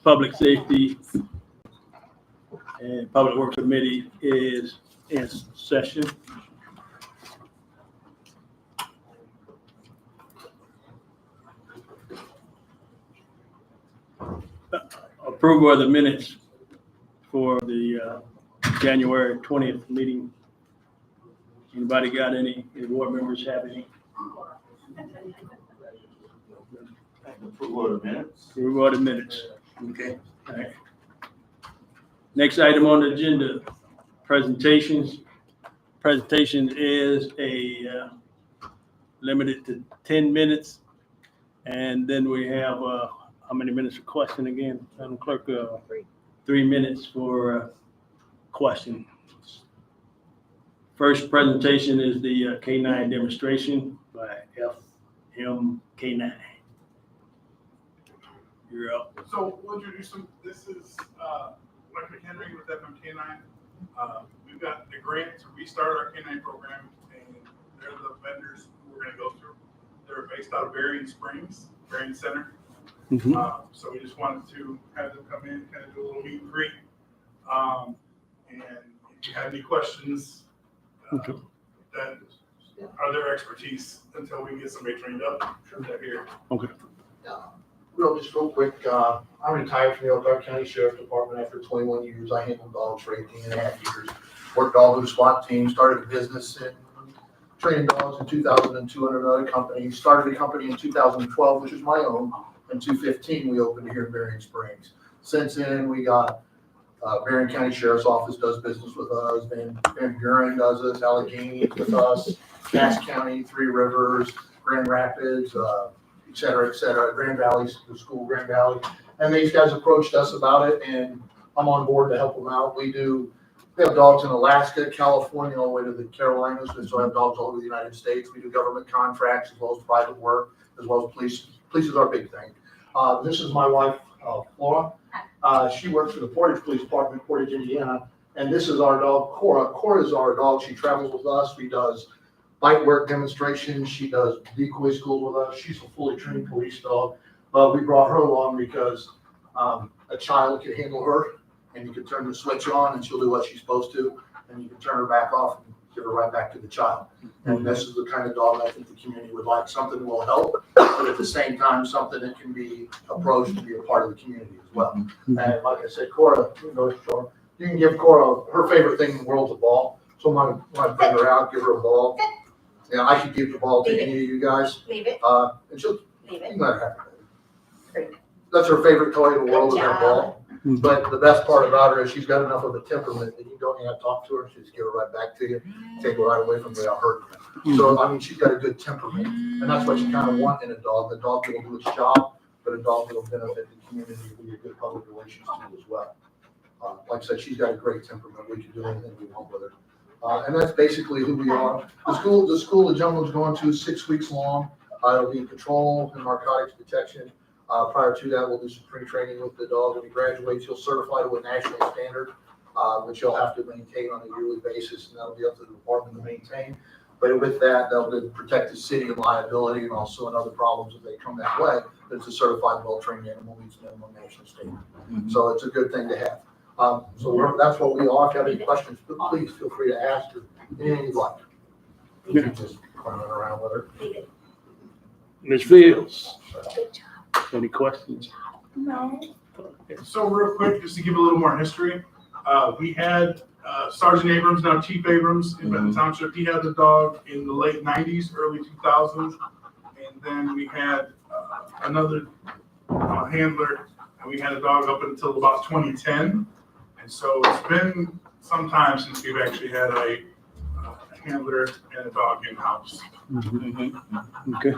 Public Safety and Public Works Committee is in session. Approval of the minutes for the January 20th meeting. Anybody got any board members have any? Approval of the minutes. Approval of the minutes. Okay. All right. Next item on the agenda, presentations. Presentation is limited to 10 minutes. And then we have, how many minutes for question again? Madam Clerk, 3 minutes for question. First presentation is the K9 demonstration by FMK9. You're up. So we'll introduce them. This is Mike McHenry with FMK9. We've got the grant to restart our K9 program, and they're the vendors who we're going to go through. They're based out of Berrien Springs, Berrien Center. So we just wanted to have them come in, kind of do a little meet and greet. And if you have any questions that are their expertise until we get somebody trained up, they're here. Okay. Real quick, I'm retired from the Elkhart County Sheriff's Department after 21 years. I handled dogs for 18 and a half years. Worked all through the SWAT team, started a business in training dogs in 2002 under another company. Started a company in 2012, which is my own. In 2015, we opened here in Berrien Springs. Since then, we got Berrien County Sheriff's Office does business with us. Van Buren does this, Allegheny with us, Cass County, Three Rivers, Grand Rapids, et cetera, Grand Valley, the school, Grand Valley. And these guys approached us about it, and I'm on board to help them out. We have dogs in Alaska, California, all the way to the Carolinas. We still have dogs all over the United States. We do government contracts as well as private work, as well as police. Police is our big thing. This is my wife, Flora. She works for the Portage Police Department, Portage, Indiana. And this is our dog, Cora. Cora is our dog. She travels with us. She does bite work demonstrations. She does decoy schools with us. She's a fully trained police dog. But we brought her along because a child can handle her, and you can turn the switch on and she'll do what she's supposed to, and you can turn her back off and give her right back to the child. And this is the kind of dog I think the community would like, something that will help, but at the same time, something that can be approached to be a part of the community as well. And like I said, Cora, you can give Cora, her favorite thing in the world is a ball. So when I bring her out, give her a ball. Yeah, I could give the ball to any of you guys. Leave it. And she'll, Leave you it. can let her have Great. it. That's her favorite toy in the world is that job. ball. But the best part about her is she's got enough of a temperament that you don't even have to talk to her. She just give her right back to you, take her right away from without hurting you. So, I mean, she's got a good temperament, and that's what you kind of want in a dog. The dog that will do its job, but a dog that will benefit the community and be a good public relations tool as well. Like I said, she's got a great temperament. We can do anything we want with her. And that's basically who we are. The school the gentleman's going to is 6 weeks long. It'll be in control and narcotics detection. Prior to that, we'll do some pre-training with the dog. When he graduates, he'll certify to a national standard, which he'll have to maintain on a yearly basis, and that'll be up to the department to maintain. But with that, they'll protect the city of liability and also in other problems if they come that way. But it's a certified, well-trained animal meets minimum national standard. So it's a good thing to have. That's what we are. If you have any questions, please feel free to ask or anything you'd like. You can just run around with her. Leave it. Ms. Fields, Good job. any questions? No. So real quick, just to give a little more history, we had Sergeant Abrams, now Chief Abrams in Benton Township. He had the dog in the late 90s, early 2000s. And then we had another handler, and we had a dog up until about 2010. And so it's been some time since we've actually had a handler and a dog in-house. Okay.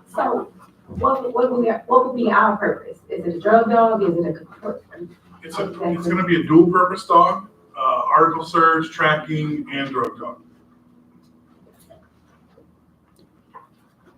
So what would be our purpose? Is it a drug dog? Is it a? It's going to be a dual-purpose dog, article search, tracking, and drug dog.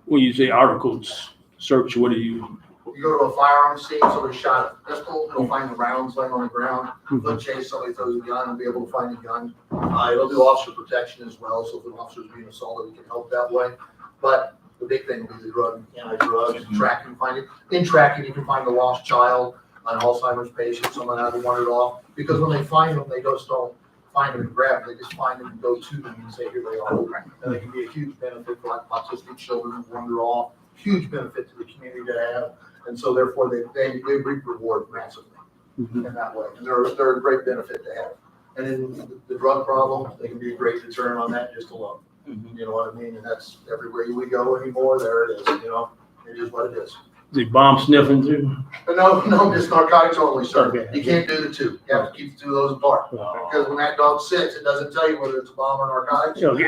When you say articles search, what do you? You go to a firearm scene, somebody shot a pistol, it'll find the rounds laying on the ground. They'll chase somebody, throws a gun, and be able to find the gun. It'll do officer protection as well, so if an officer's being assaulted, it can help that way. But the big thing will be the drug, anti-drugs, tracking, finding. In tracking, you can find the lost child. an Alzheimer's patient, someone that wandered off, because when they find them, they just don't find them and grab them, they just find them and go to them and say, here they are. And it can be a huge benefit for like autistic children who wander off, huge benefit to the community to have, and so therefore they reap reward massively in that way, and they're a great benefit to have. And then the drug problem, they can be a great deterrent on that just alone. You know what I mean? And that's everywhere we go anymore, there it is, you know, it is what it is. Is he bomb sniffing too? But no, just narcotics only, sir. Okay. You can't do the two. You have to keep the two of those apart. Because when that dog sits, it doesn't tell you whether it's a bomb or narcotics. Okay.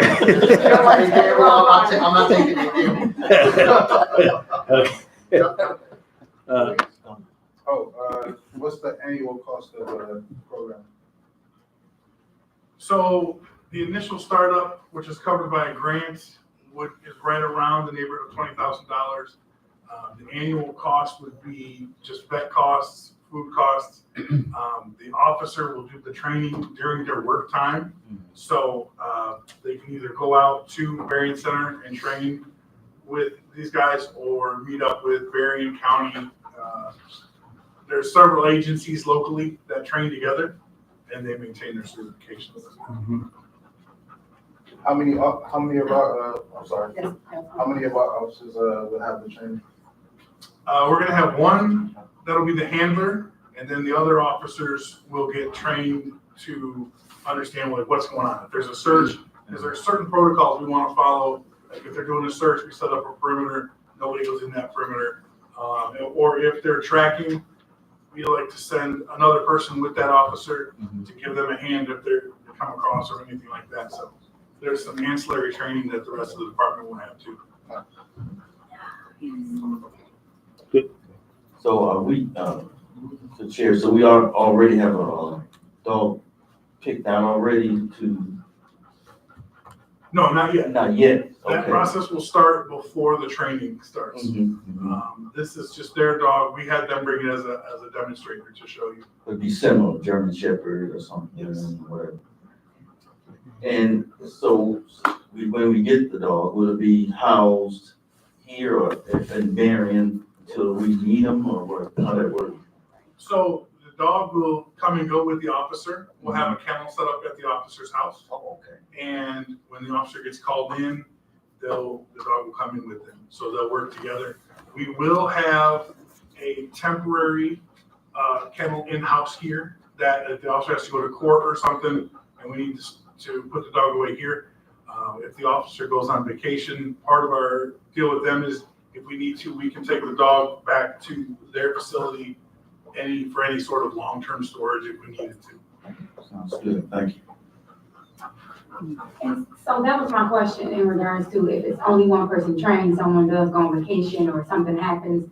Well, I'm not taking it. What's the annual cost of the program? So the initial startup, which is covered by a grant, is right around the neighborhood of $20,000. The annual cost would be just vet costs, food costs. The officer will do the training during their work time. So they can either go out to Berrien Center and train with these guys or meet up with Berrien County. There's several agencies locally that train together and they maintain their certifications. How many of our, how many of our officers will have the training? We're gonna have one that'll be the handler, and then the other officers will get trained to understand what's going on. If there's a search, because there are certain protocols we want to follow. Like if they're doing a search, we set up a perimeter, nobody goes in that perimeter. Or if they're tracking, we like to send another person with that officer to give them a hand if they come across or anything like that. So there's some ancillary training that the rest of the department will have too. So are we, the chair, so we already have a dog picked out already to? No, not yet. Not yet, That okay. process will start before the training starts. This is just their dog. We had them bring it as a demonstrator to show you. It'd be similar, German Shepherd or something, Yes. whatever. And so when we get the dog, will it be housed here or in Berrien until we need them or what, how that work? So the dog will come and go with the officer. We'll have a kennel set up at the officer's house. Oh, okay. And when the officer gets called in, the dog will come in with them. So they'll work together. We will have a temporary kennel in-house here that if the officer has to go to court or something and we need to put the dog away here. If the officer goes on vacation, part of our deal with them is if we need to, we can take the dog back to their facility for any sort of long-term storage if we needed to. Sounds good, thank you. And so that was my question in regards to if it's only one person trained, someone does go on vacation or something happens,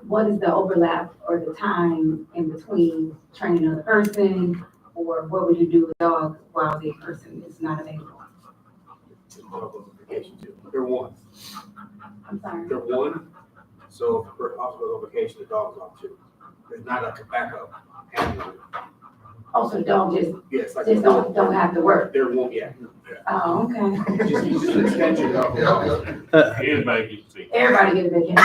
what is the overlap or the time in between training another person, or what would you do with a dog while the person is not available? They're one. I'm sorry. They're one. So if the officer goes on vacation, the dog's on two. There's not like a backup handler. Also, the dog just Yes, like don't have to work. They're one, yeah. Oh, okay. Just an extension of the dog. Everybody gets to Everybody get a vacation.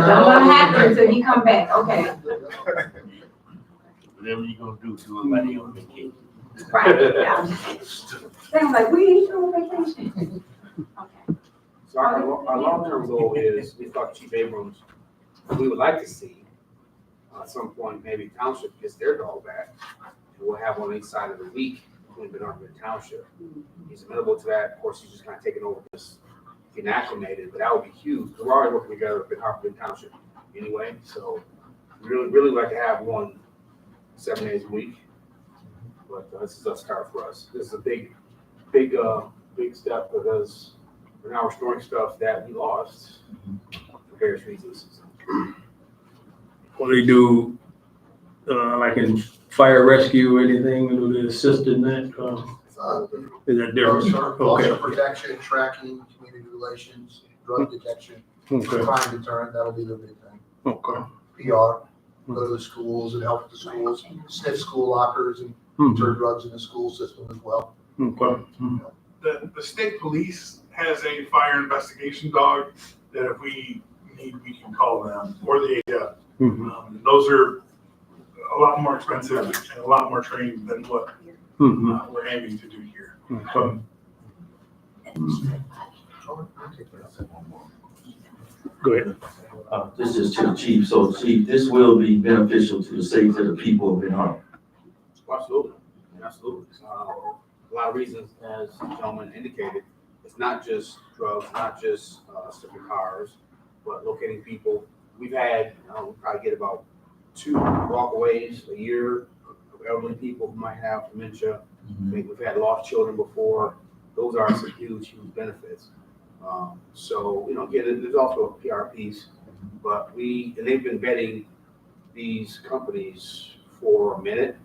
Don't let him happen until he come back. Okay. Whatever you gonna do everybody on vacation. Right. Yeah. Sounds like we ain't on vacation. Okay. So our long-term goal is, we thought Chief Abrams, we would like to see at some point, maybe Township gets their dog back. And we'll have on each side of the week between Bernard and Township. He's amenable to that. Of course, he's just kind of taking over this, getting acclimated, but that would be huge. We're already working together with Harper Township anyway, so we really like to have one 7 days a week. But this is a start for us. This is a big step because we're now restoring stuff that we lost for various reasons. What do they do, like in fire rescue or anything, do they assist in that? Is that different? Officer Okay. protection, tracking, community relations, drug detection, Okay. crime deterrent, that'll be the big thing. Okay. PR, go to the schools and help the schools, sniff school lockers and Mhm. deter drugs in the school system as well. Okay. The state police has a fire investigation dog that if we need, we can call them, or the ADF. Mhm. Those are a lot more expensive and a lot more training than what Mhm. we're aiming to do here. Okay. Go ahead. This is to the chief, so chief, this will be beneficial to the safety of the people of Ben Harbor. Absolutely, absolutely. A lot of reasons, as the gentleman indicated, it's not just drugs, not just stripping cars, but locating people. We've had, we probably get about 2 walkaways a year of elderly people who might have dementia. We've had lost children before. Those are some huge, huge benefits. So, again, there's also a PR piece, but they've been vetting these companies for a minute.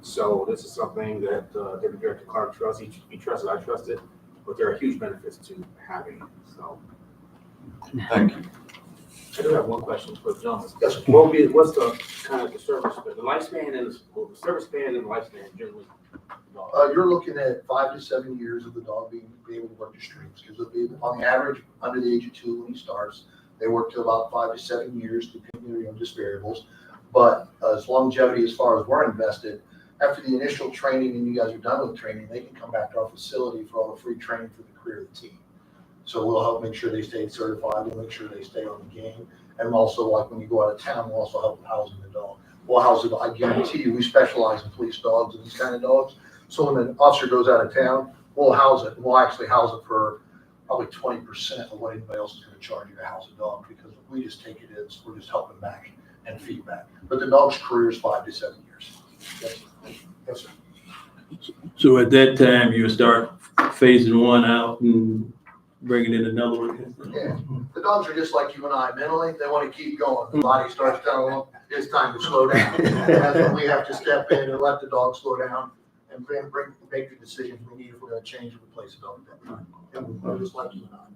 So this is something that Deputy Director Clark trusts. He trusts it, I trust it, but there are huge benefits to having it, so. Thank you. I do have one question for the gentleman. Yes, sir. What's the kind of the lifespan and the service span and the lifespan generally? You're looking at 5 to 7 years of the dog being able to work the streets, because it'll be on the average under the age of 2 when he starts. They work to about 5 to 7 years, depending on just variables. But as longevity, as far as we're invested, after the initial training and you guys are done with training, they can come back to our facility for all the free training for the career of the team. So we'll help make sure they stay certified, we'll make sure they stay on the game. And also, like when you go out of town, we'll also help with housing the dog. We'll house it, I guarantee you, we specialize in police dogs and these kind of dogs. So when an officer goes out of town, we'll house it. We'll actually house it for probably 20% of what anybody else is going to charge you to house a dog, because if we just take it as, we're just helping back and feedback. But the dog's career is 5 to 7 years. Yes, sir. So at that time, you start phasing one out and bringing in another one? Yeah, the dogs are just like you and I. Mentally, they want to keep going. The body starts telling them it's time to slow down. And that's when we have to step in and let the dog slow down and make the decisions we need if we're going to change or replace a dog at that time. And we're just like you and I.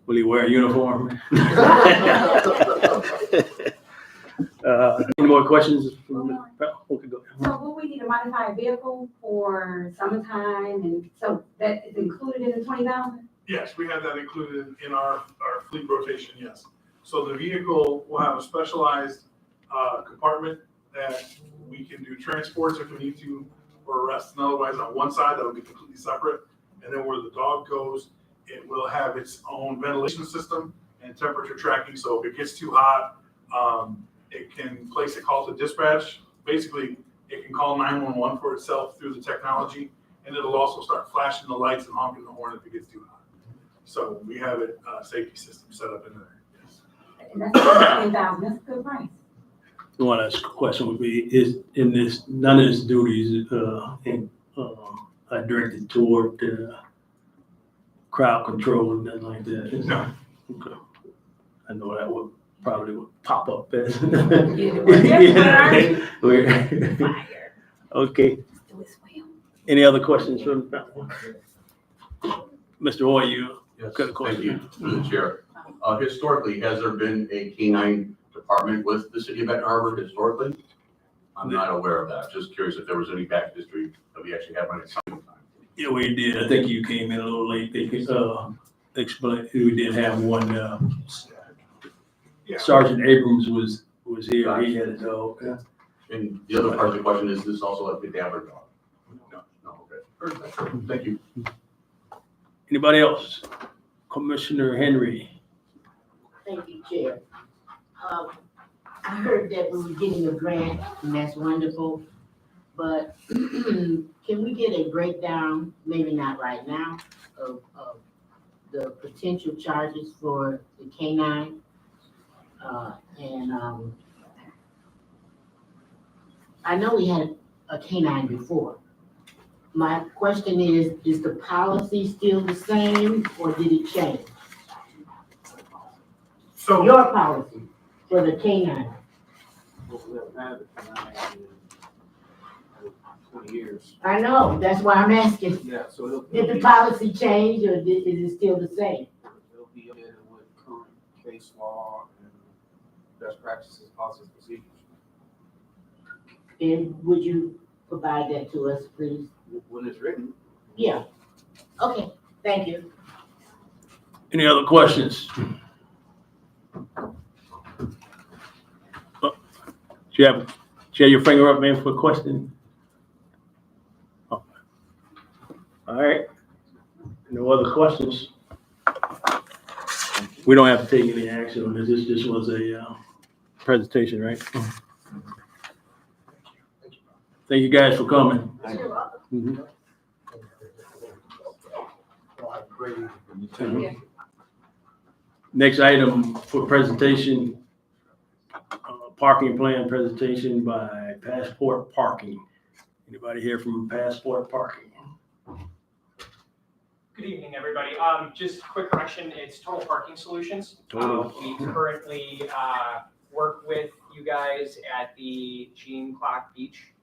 Will he wear a uniform? Any more questions? Okay, go. So will we need a modified vehicle for summertime, and so that is included in the 20,000? Yes, we have that included in our fleet rotation, yes. So the vehicle will have a specialized compartment that we can do transports if we need to, or arrests and otherwise on one side, that would be completely separate. And then where the dog goes, it will have its own ventilation system and temperature tracking. So if it gets too hot, it can place a call to dispatch. Basically, it can call 911 for itself through the technology, and it'll also start flashing the lights and honking the horn if it gets too hot. So we have a safety system set up in there. Yes. And that's 20,000, that's a good price. One last question would be, is in this, none of his duties are directed toward crowd control and nothing like that? No. Okay. I know that would probably pop up as. Fire. Okay. Do it swell. Any other questions from the panel? Mr. Hoy, you Yes, got a question? thank you, through the chair. Historically, has there been a canine department with the city of Benton Harbor historically? I'm not aware of that. Just curious if there was any back history that we actually had one at some time. Yeah, we did. I think you came in a little late. They could explain, we did have one, Yeah. Sergeant Abrams was here. He had a dog. And the other part of the question is this also like the Dabber dog? No, okay. Thank you. Anybody else? Commissioner Henry. Thank you, Chair. I heard that we were getting a grant, and that's wonderful, but can we get a breakdown, maybe not right now, of the potential charges for the canine? I know we had a canine before. My question is the policy still the same, or did it change? So Your policy for the canine. We haven't had it in 20 years. I know, that's why I'm asking. Yeah, so Did the policy change, or is it still the same? It'll be updated with current case law and best practices, policies, procedures. And would you provide that to us, please? When it's written. Yeah. Okay, thank you. Any other questions? Do you have your finger up, man, for a question? Oh. All right. No other questions? We don't have to take any action on this. This was a presentation, right? Thank you guys for coming. Mhm. Next item for presentation, parking plan presentation by Passport Parking. Anybody here from Passport Parking? Good evening, everybody. Just a quick correction, it's Total Parking Solutions. Total. We currently work with you guys at the Gene Clock Beach.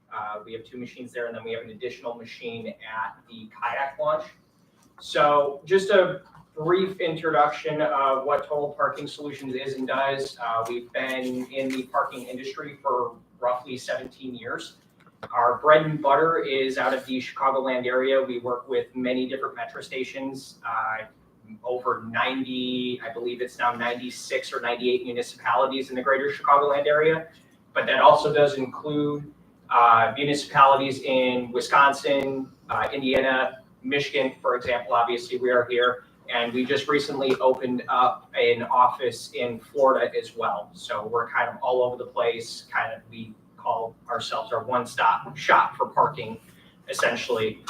We have 2 machines there, and then we have an additional machine at the kayak launch. So just a brief introduction of what Total Parking Solutions is and does. We've been in the parking industry for roughly 17 years. Our bread and butter is out of the Chicagoland area. We work with many different metro stations, over 90, I believe it's now 96 or 98 municipalities in the greater Chicagoland area. But that also does include municipalities in Wisconsin, Indiana, Michigan, for example. Obviously, we are here. And we just recently opened up an office in Florida as well. So we're kind of all over the place. We call ourselves our one-stop shop for parking, essentially.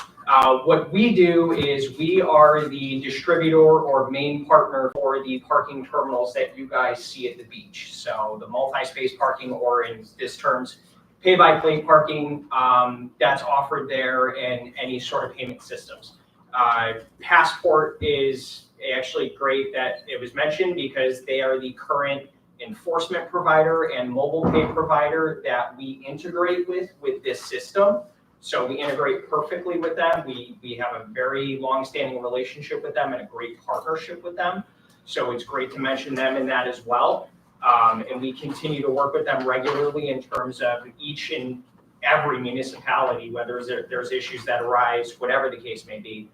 What we do is we are the distributor or main partner for the parking terminals that you guys see at the beach. So the multi-space parking, or in this terms, pay-by-play parking, that's offered there, and any sort of payment systems. Passport is actually great that it was mentioned, because they are the current enforcement provider and mobile pay provider that we integrate with this system. So we integrate perfectly with them. We have a very long-standing relationship with them and a great partnership with them. So it's great to mention them in that as well. And we continue to work with them regularly in terms of each and every municipality, whether there's issues that arise, whatever the case may be.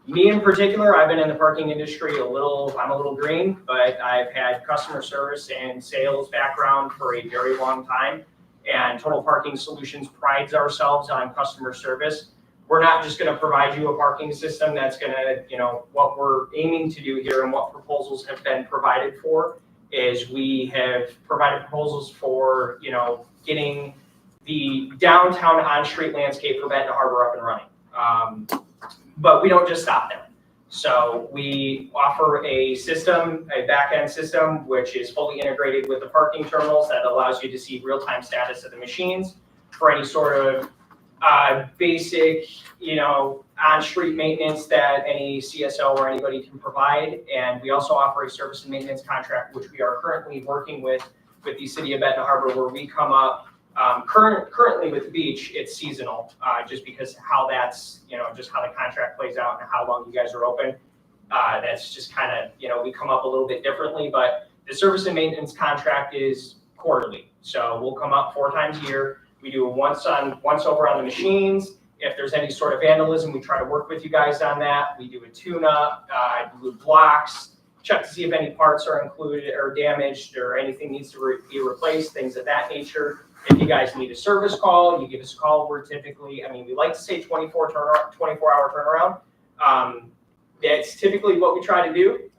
Me in particular, I've been in the parking industry I'm a little green, but I've had customer service and sales background for a very long time. And Total Parking Solutions prides ourselves on customer service. We're not just going to provide you a parking system that's going to, what we're aiming to do here and what proposals have been provided for is we have provided proposals for, getting the downtown on-street landscape for Benton Harbor up and running. But we don't just stop there. So we offer a system, a back-end system, which is fully integrated with the parking terminals that allows you to see real-time status of the machines for any sort of basic, on-street maintenance that any CSO or anybody can provide. And we also offer a service and maintenance contract, which we are currently working with the city of Benton Harbor, where we come up. Currently with the beach, it's seasonal, just because how that's, just how the contract plays out and how long you guys are open. That's just kind of, we come up a little bit differently, but the service and maintenance contract is quarterly. So we'll come up 4 times a year. We do a once over on the machines. If there's any sort of vandalism, we try to work with you guys on that. We do a tune-up, do blocks, check to see if any parts are included or damaged or anything needs to be replaced, things of that nature. If you guys need a service call, you give us a call. We're typically, we like to say 24-hour turnaround. That's typically what we try to do.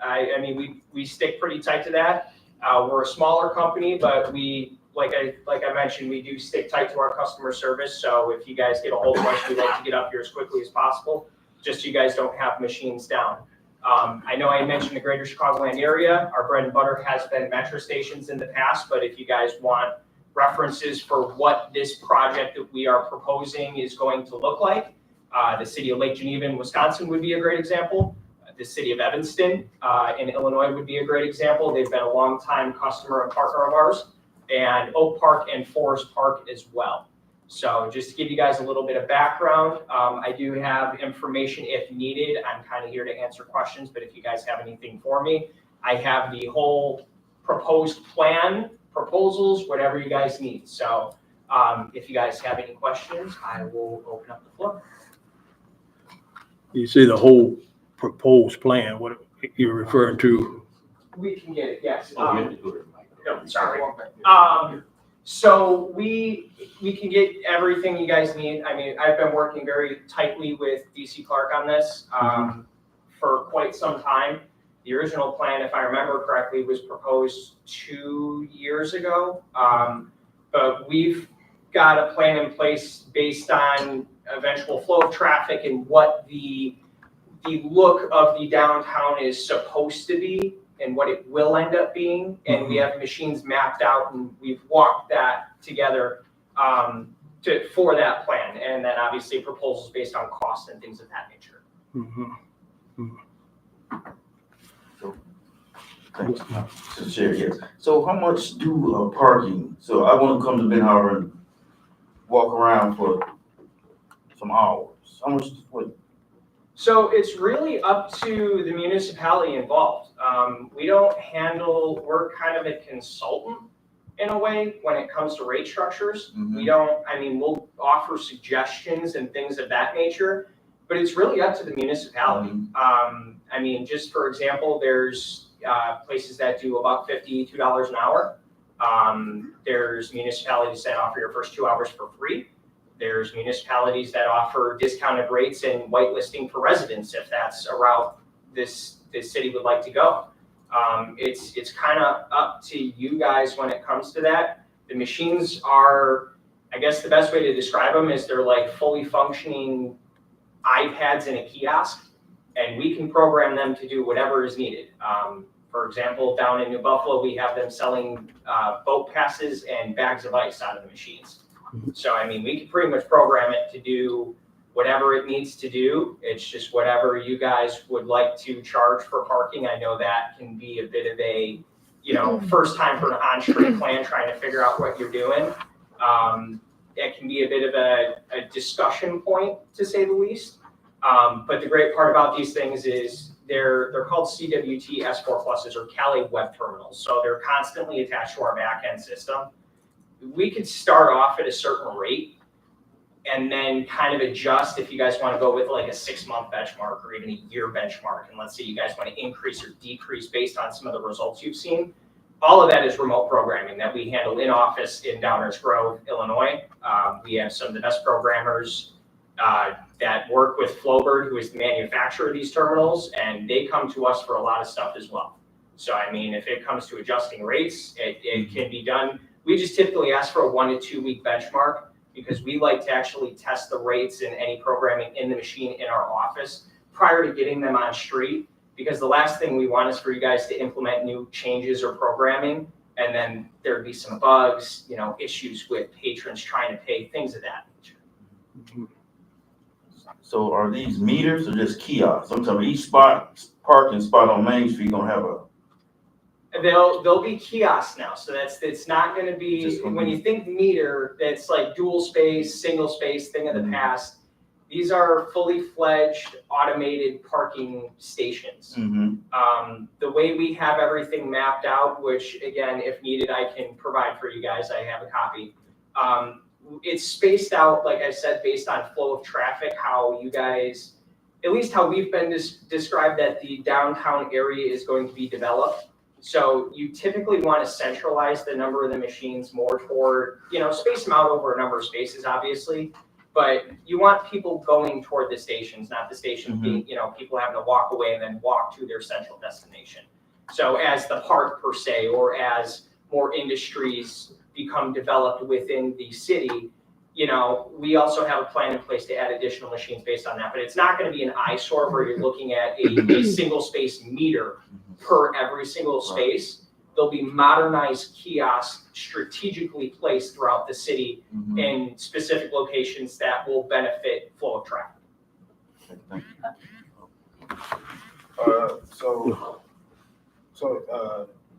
We stick pretty tight to that. We're a smaller company, but we, like I mentioned, we do stick tight to our customer service. So if you guys get a hold of us, we like to get up here as quickly as possible, just so you guys don't have machines down. I know I mentioned the greater Chicagoland area. Our bread and butter has been metro stations in the past, but if you guys want references for what this project that we are proposing is going to look like, the city of Lake Geneva in Wisconsin would be a great example. The city of Evanston in Illinois would be a great example. They've been a long-time customer and partner of ours, and Oak Park and Forest Park as well. So just to give you guys a little bit of background, I do have information if needed. I'm kind of here to answer questions, but if you guys have anything for me, I have the whole proposed plan, proposals, whatever you guys need. So if you guys have any questions, I will open up the floor. You see the whole proposed plan. What you're referring to? We can get it, yes. Oh, you have to go to the mic. No, sorry. So we can get everything you guys need. I mean, I've been working very tightly with DC Clark on this, for quite some time. The original plan, if I remember correctly, was proposed 2 years ago. But we've got a plan in place based on eventual flow of traffic and what the look of the downtown is supposed to be and what it will end up being. And we have machines mapped out and we've walked that together for that plan. And then obviously proposals based on cost and things of that nature. Thanks. So, Chair, yes. So how much do parking, so I want to come to Ben Harbor and walk around for some hours. How much, what? So it's really up to the municipality involved. We don't handle, we're kind of a consultant in a way when it comes to rate structures. We don't, I mean, we'll offer suggestions and things of that nature, but it's really up to the municipality. I mean, just for example, there's places that do about $52 an hour. There's municipalities that offer your first 2 hours for free. There's municipalities that offer discounted rates and whitelisting for residents if that's a route this city would like to go. It's kind of up to you guys when it comes to that. The machines are, I guess the best way to describe them is they're like fully functioning iPads in a kiosk, and we can program them to do whatever is needed. For example, down in New Buffalo, we have them selling boat passes and bags of ice out of the machines. So, I mean, we can pretty much program it to do whatever it needs to do. It's just whatever you guys would like to charge for parking. I know that can be a bit of a, you know, first time for an on-street plan, trying to figure out what you're doing. It can be a bit of a discussion point, to say the least. But the great part about these things is they're called CWT S4 pluses or Cali web terminals. So they're constantly attached to our back-end system. We could start off at a certain rate and then kind of adjust if you guys want to go with like a 6-month benchmark or even a year benchmark. And let's say you guys want to increase or decrease based on some of the results you've seen. All of that is remote programming that we handle in office in Downers Grove, Illinois. We have some of the best programmers that work with Flowbird, who is the manufacturer of these terminals, and they come to us for a lot of stuff as well. So, I mean, if it comes to adjusting rates, it can be done. We just typically ask for a 1 to 2 week benchmark because we like to actually test the rates and any programming in the machine in our office prior to getting them on street. Because the last thing we want is for you guys to implement new changes or programming, and then there'd be some bugs, you know, issues with patrons trying to pay, things of that nature. So are these meters or just kiosks? Sometimes each parking spot on Main Street gonna have a. They'll be kiosks now, so it's not going to be, when you think meter, that's like dual space, single space, thing of the past. These are fully fledged automated parking stations. The way we have everything mapped out, which again, if needed, I can provide for you guys. I have a copy. It's spaced out, like I said, based on flow of traffic, how you guys, at least how we've been described that the downtown area is going to be developed. So you typically want to centralize the number of the machines more toward, you know, space them out over a number of spaces, obviously, but you want people going toward the stations, not the stations being, you know, people having to walk away and then walk to their central destination. So as the park per se, or as more industries become developed within the city, you know, we also have a plan in place to add additional machines based on that, but it's not going to be an eyesore where you're looking at a single space meter per every single space. There'll be modernized kiosks strategically placed throughout the city in specific locations that will benefit flow of traffic.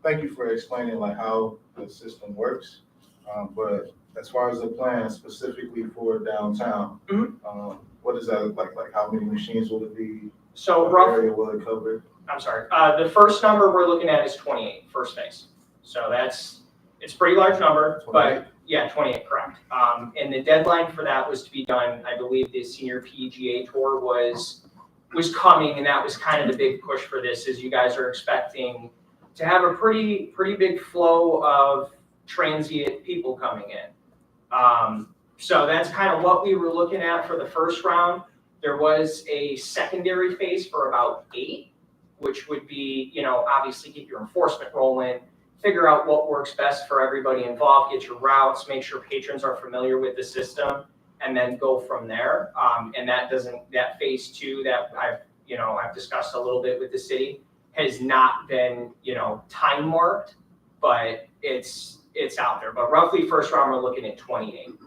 Thank you for explaining like how the system works. But as far as the plan specifically for downtown, what does that look like? Like how many machines will it be? So what roughly, area will it cover? I'm sorry, the first number we're looking at is 28, first phase. So it's a pretty large number, 28? but yeah, 28, correct. And the deadline for that was to be done, I believe the senior PGA tour was was coming, and that was kind of the big push for this, is you guys are expecting to have a pretty big flow of transient people coming in. So that's kind of what we were looking at for the first round. There was a secondary phase for about 8, which would be, you know, obviously get your enforcement rolling, figure out what works best for everybody involved, get your routes, make sure patrons are familiar with the system, and then go from there. And that phase 2 that I've discussed a little bit with the city has not been, you know, time marked, but it's out there. But roughly first round, we're looking at 28.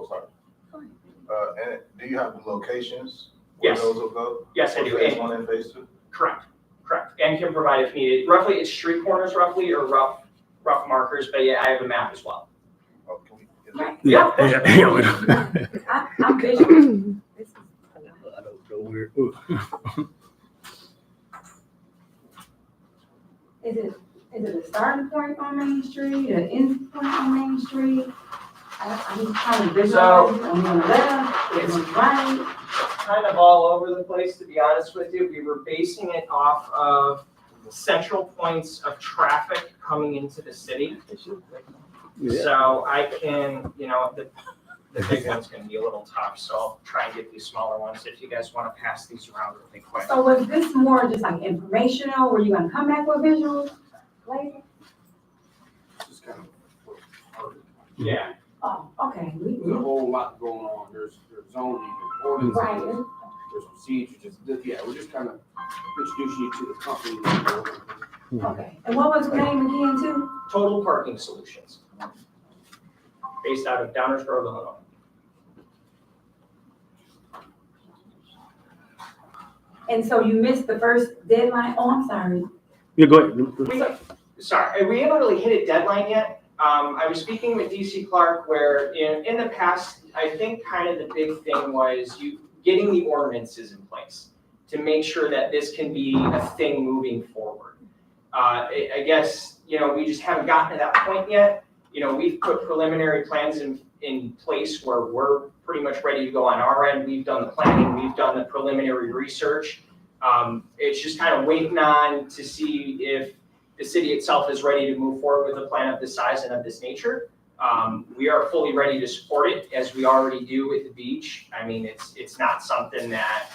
Sorry. And do you have the locations? Yes. Where those will go? Yes, I do. Phase 1 and phase 2? Correct. And can provide if needed. Roughly, it's street corners roughly, or rough markers, but yeah, I have a map as well. Oh, can we? Yeah. I'm visual. I don't know where. Is it a starting point on Main Street, an end point on Main Street? I'm just trying to visualize it. On the left, on the right. Kind of all over the place, to be honest with you. We were basing it off of central points of traffic coming into the city. Yeah. So I can, you know, the big one's gonna be a little tough, so I'll try and get these smaller ones if you guys wanna pass these around really quick. So was this more just like informational? Were you gonna come back with visuals later? It's just kind of. Yeah. Oh, okay. There's a whole lot going on. There's zoning, there's ordinance, Right. there's procedures. We're just kind of introducing you to the company. Okay. And what was the name again too? Total Parking Solutions. Based out of Downers Grove, Illinois. And so you missed the first deadline? Oh, I'm sorry. Yeah, go ahead. Sorry, we haven't really hit a deadline yet. I was speaking with DC Clark where in the past, I think kind of the big thing was getting the ordinances in place to make sure that this can be a thing moving forward. I guess, you know, we just haven't gotten to that point yet. You know, we've put preliminary plans in place where we're pretty much ready to go on our end. We've done the planning, we've done the preliminary research. It's just kind of waiting on to see if the city itself is ready to move forward with a plan of this size and of this nature. We are fully ready to support it, as we already do with the beach. I mean, it's not something that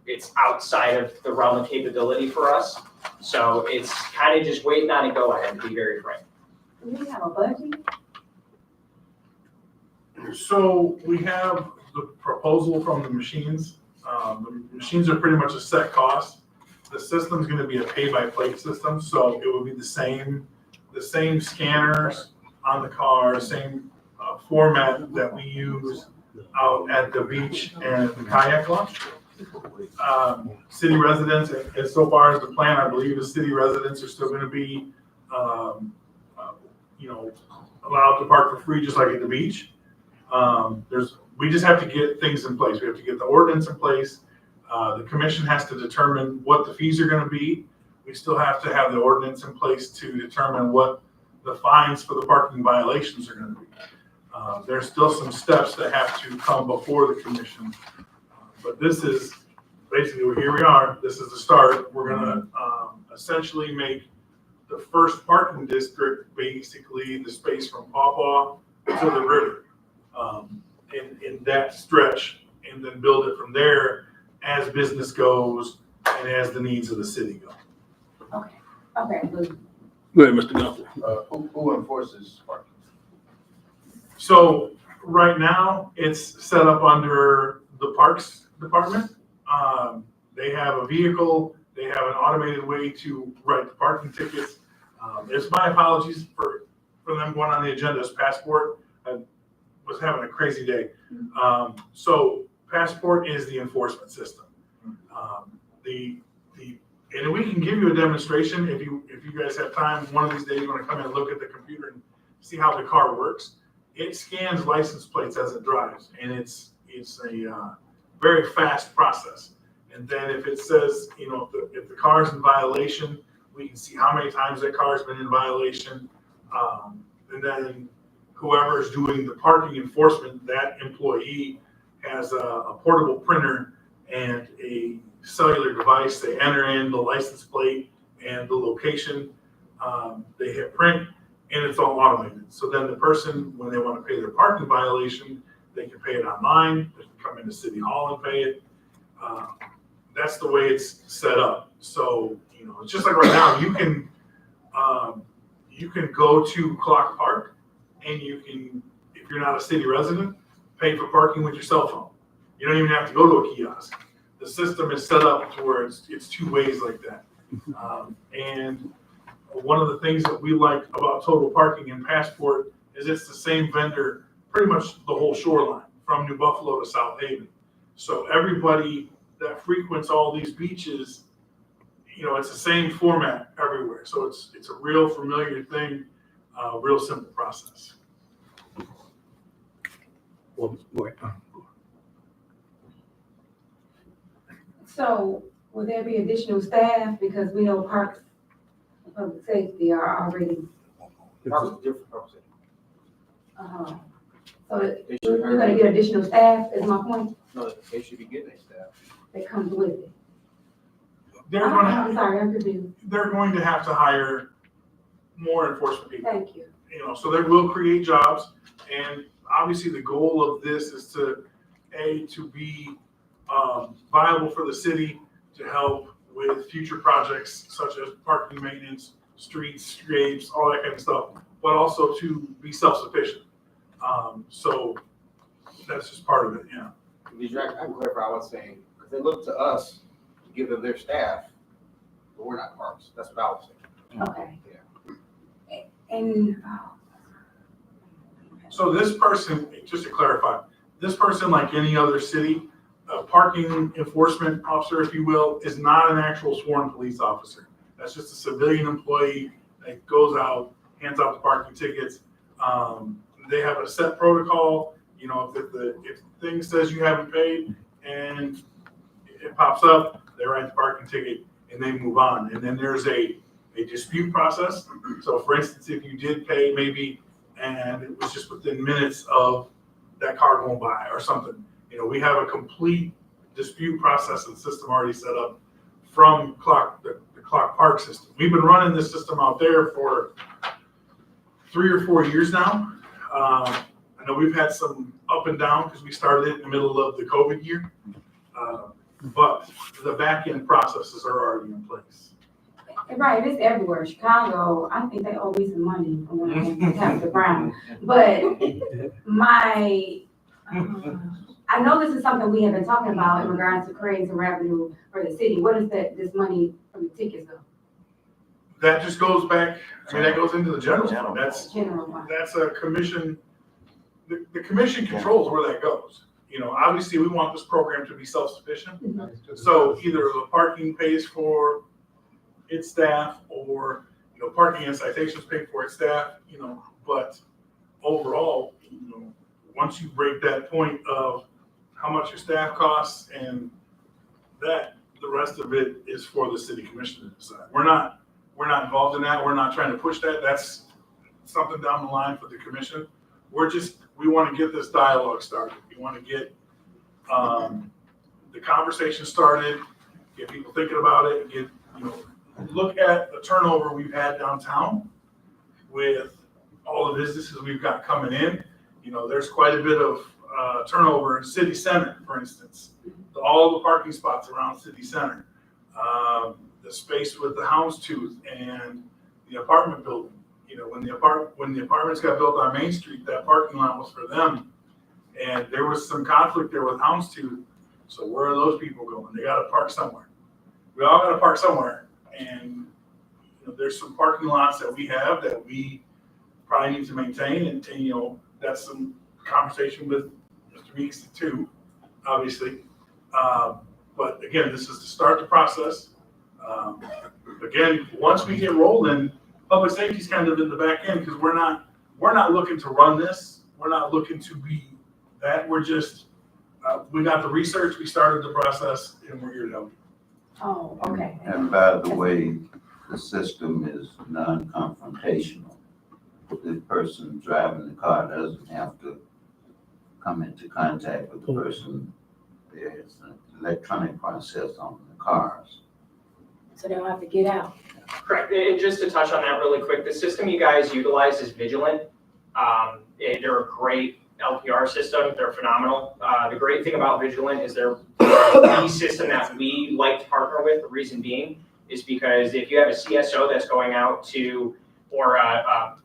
it's outside of the realm of capability for us. So it's kind of just waiting on a go ahead, to be very frank. Do we have a budget? So we have the proposal from the machines. The machines are pretty much a set cost. The system's gonna be a pay-by-plate system, so it will be the same scanners on the car, same format that we use out at the beach and the kayak launch. City residents, and so far as the plan, I believe the city residents are still gonna be, allowed to park for free, just like at the beach. We just have to get things in place. We have to get the ordinance in place. The commission has to determine what the fees are gonna be. We still have to have the ordinance in place to determine what the fines for the parking violations are gonna be. There's still some steps that have to come before the commission. But this is basically, here we are. This is the start. We're gonna essentially make the first parking district basically the space from Pawpaw to the river in that stretch, and then build it from there as business goes and as the needs of the city go. Okay, good. Go ahead, Mr. Gunther. Who enforces parking? So right now, it's set up under the Parks Department. They have a vehicle, they have an automated way to write the parking tickets. It's my apologies for them going on the agenda as Passport. I was having a crazy day. So Passport is the enforcement system. And we can give you a demonstration if you guys have time. One of these days, you want to come in and look at the computer and see how the car works. It scans license plates as it drives, and it's a very fast process. And then if it says, if the car is in violation, we can see how many times that car has been in violation. And then whoever is doing the parking enforcement, that employee has a portable printer and a cellular device. They enter in the license plate and the location. They hit print, and it's all automated. So then the person, when they want to pay their parking violation, they can pay it online. They can come into City Hall and pay it. That's the way it's set up. So, you know, it's just like right now, you can go to Clock Park and you can, if you're not a city resident, pay for parking with your cell phone. You don't even have to go to a kiosk. The system is set up to where it's two ways like that. And one of the things that we like about Total Parking and Passport is it's the same vendor, pretty much the whole shoreline, from New Buffalo to South Haven. So everybody that frequents all these beaches, you know, it's the same format everywhere. So it's a real familiar thing, real simple process. So will there be additional staff? Because we know parks and public safety are already, Parks is different, parks. so They should we're gonna get additional staff, is my point, No, they should be getting their staff. that comes with it. They're going to I'm sorry, I'm confused. they're going to have to hire more enforcement people. Thank you. You know, so they will create jobs, and obviously the goal of this is to be viable for the city, to help with future projects such as parking maintenance, streetscapes, all that kind of stuff, but also to be self-sufficient. So that's just part of it, yeah. I can clarify what I was saying, because they look to us to give them their staff, but we're not parks. That's what I was saying. Okay. And, So this person, just to clarify, this person, like any other city, a parking enforcement officer, if you will, is not an actual sworn police officer. That's just a civilian employee that goes out, hands out the parking tickets. They have a set protocol. You know, if thing says you haven't paid and it pops up, they write the parking ticket and they move on. And then there's a dispute process. So for instance, if you did pay maybe and it was just within minutes of that car going by or something, you know, we have a complete dispute process and system already set up from the Clock Park system. We've been running this system out there for 3 or 4 years now. I know we've had some up and down because we started it in the middle of the COVID year. But the back end processes are already in place. right, it's everywhere. Chicago, I think they owe me some money from when I went to Tabitha Brown. But I know this is something we have been talking about in regards to creating some revenue for the city. What is this money from the tickets though? That just goes back, I mean, that goes into the general fund. General fund. That's a commission. The commission controls where that goes. You know, obviously, we want this program to be self-sufficient. So either the parking pays for its staff, or, you know, parking and citations pay for its staff, you know, but overall, you know, once you break that point of how much your staff costs and that, the rest of it is for the city commission to decide. We're not involved in that. We're not trying to push that. That's something down the line for the commission. We want to get this dialogue started. We want to get the conversation started, get people thinking about it, look at the turnover we've had downtown with all the businesses we've got coming in. You know, there's quite a bit of turnover in City Center, for instance. All the parking spots around City Center, the space with the houndstooth and the apartment building. You know, when the apartments got built on Main Street, that parking lot was for them. And there was some conflict there with houndstooth. So where are those people going? They got to park somewhere. We all got to park somewhere. And you know, there's some parking lots that we have that we probably need to maintain. And you know, that's some conversation with Mr. Meeks too, obviously. But again, this is to start the process. Again, once we get rolling, public safety is kind of in the back end because we're not looking to run this. We're not looking to be that. We're just we got the research, we started the process, and we're here to help. Oh, okay. And by the way, the system is non-confrontational. The person driving the car doesn't have to come into contact with the person, there's an electronic process on the cars. So they don't have to get out. Correct, and just to touch on that really quick, the system you guys utilize is Vigilant. They're a great LPR system, they're phenomenal. The great thing about Vigilant is they're the system that we like to partner with. The reason being is because if you have a CSO that's going out to, or a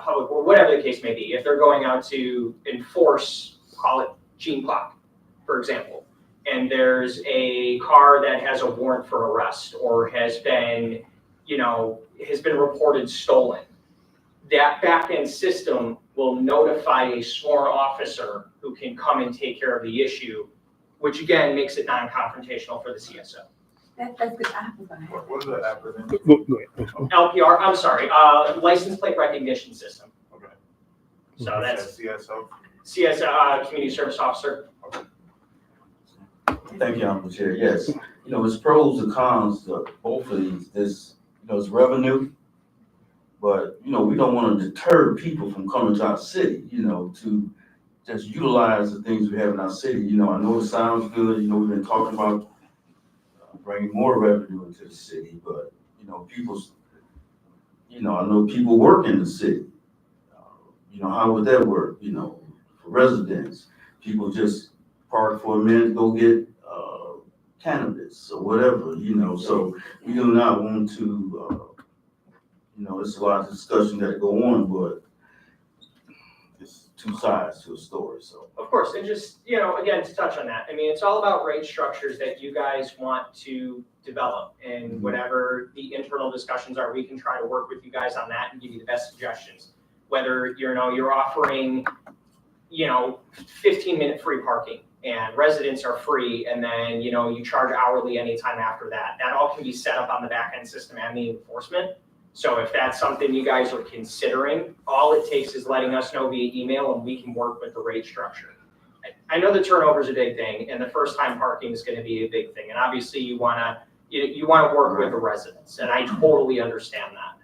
public, or whatever the case may be, if they're going out to enforce, call it Gene Clock, for example, and there's a car that has a warrant for arrest or has been reported stolen, that back-end system will notify a sworn officer who can come and take care of the issue, which again makes it non-confrontational for the CSO. That's good. I have a What is the acronym? Go ahead. LPR, I'm sorry, license plate recognition system. Okay. So that's CSO? Community Service Officer. Thank you, Honorable Chair. Yes, it's pros and cons to both of these. This, it's revenue, but, we don't want to deter people from coming to our city, to just utilize the things we have in our city. I know it sounds good, we've been talking about bringing more revenue into the city, but, I know people work in the city. How would that work, for residents? People just park for a minute, go get cannabis or whatever, so we do not want to, there's a lot of discussion that go on, but it's two sides to a story, so. Of course, and just, again, to touch on that, it's all about rate structures that you guys want to develop, and whatever the internal discussions are, we can try to work with you guys on that and give you the best suggestions. Whether, you're offering, 15-minute free parking, and residents are free, and then, you charge hourly anytime after that. That all can be set up on the back-end system and the enforcement. So if that's something you guys are considering, all it takes is letting us know via email, and we can work with the rate structure. I know the turnover is a big thing, and the first-time parking is going to be a big thing. And obviously, you want to work with the residents, and I totally understand that.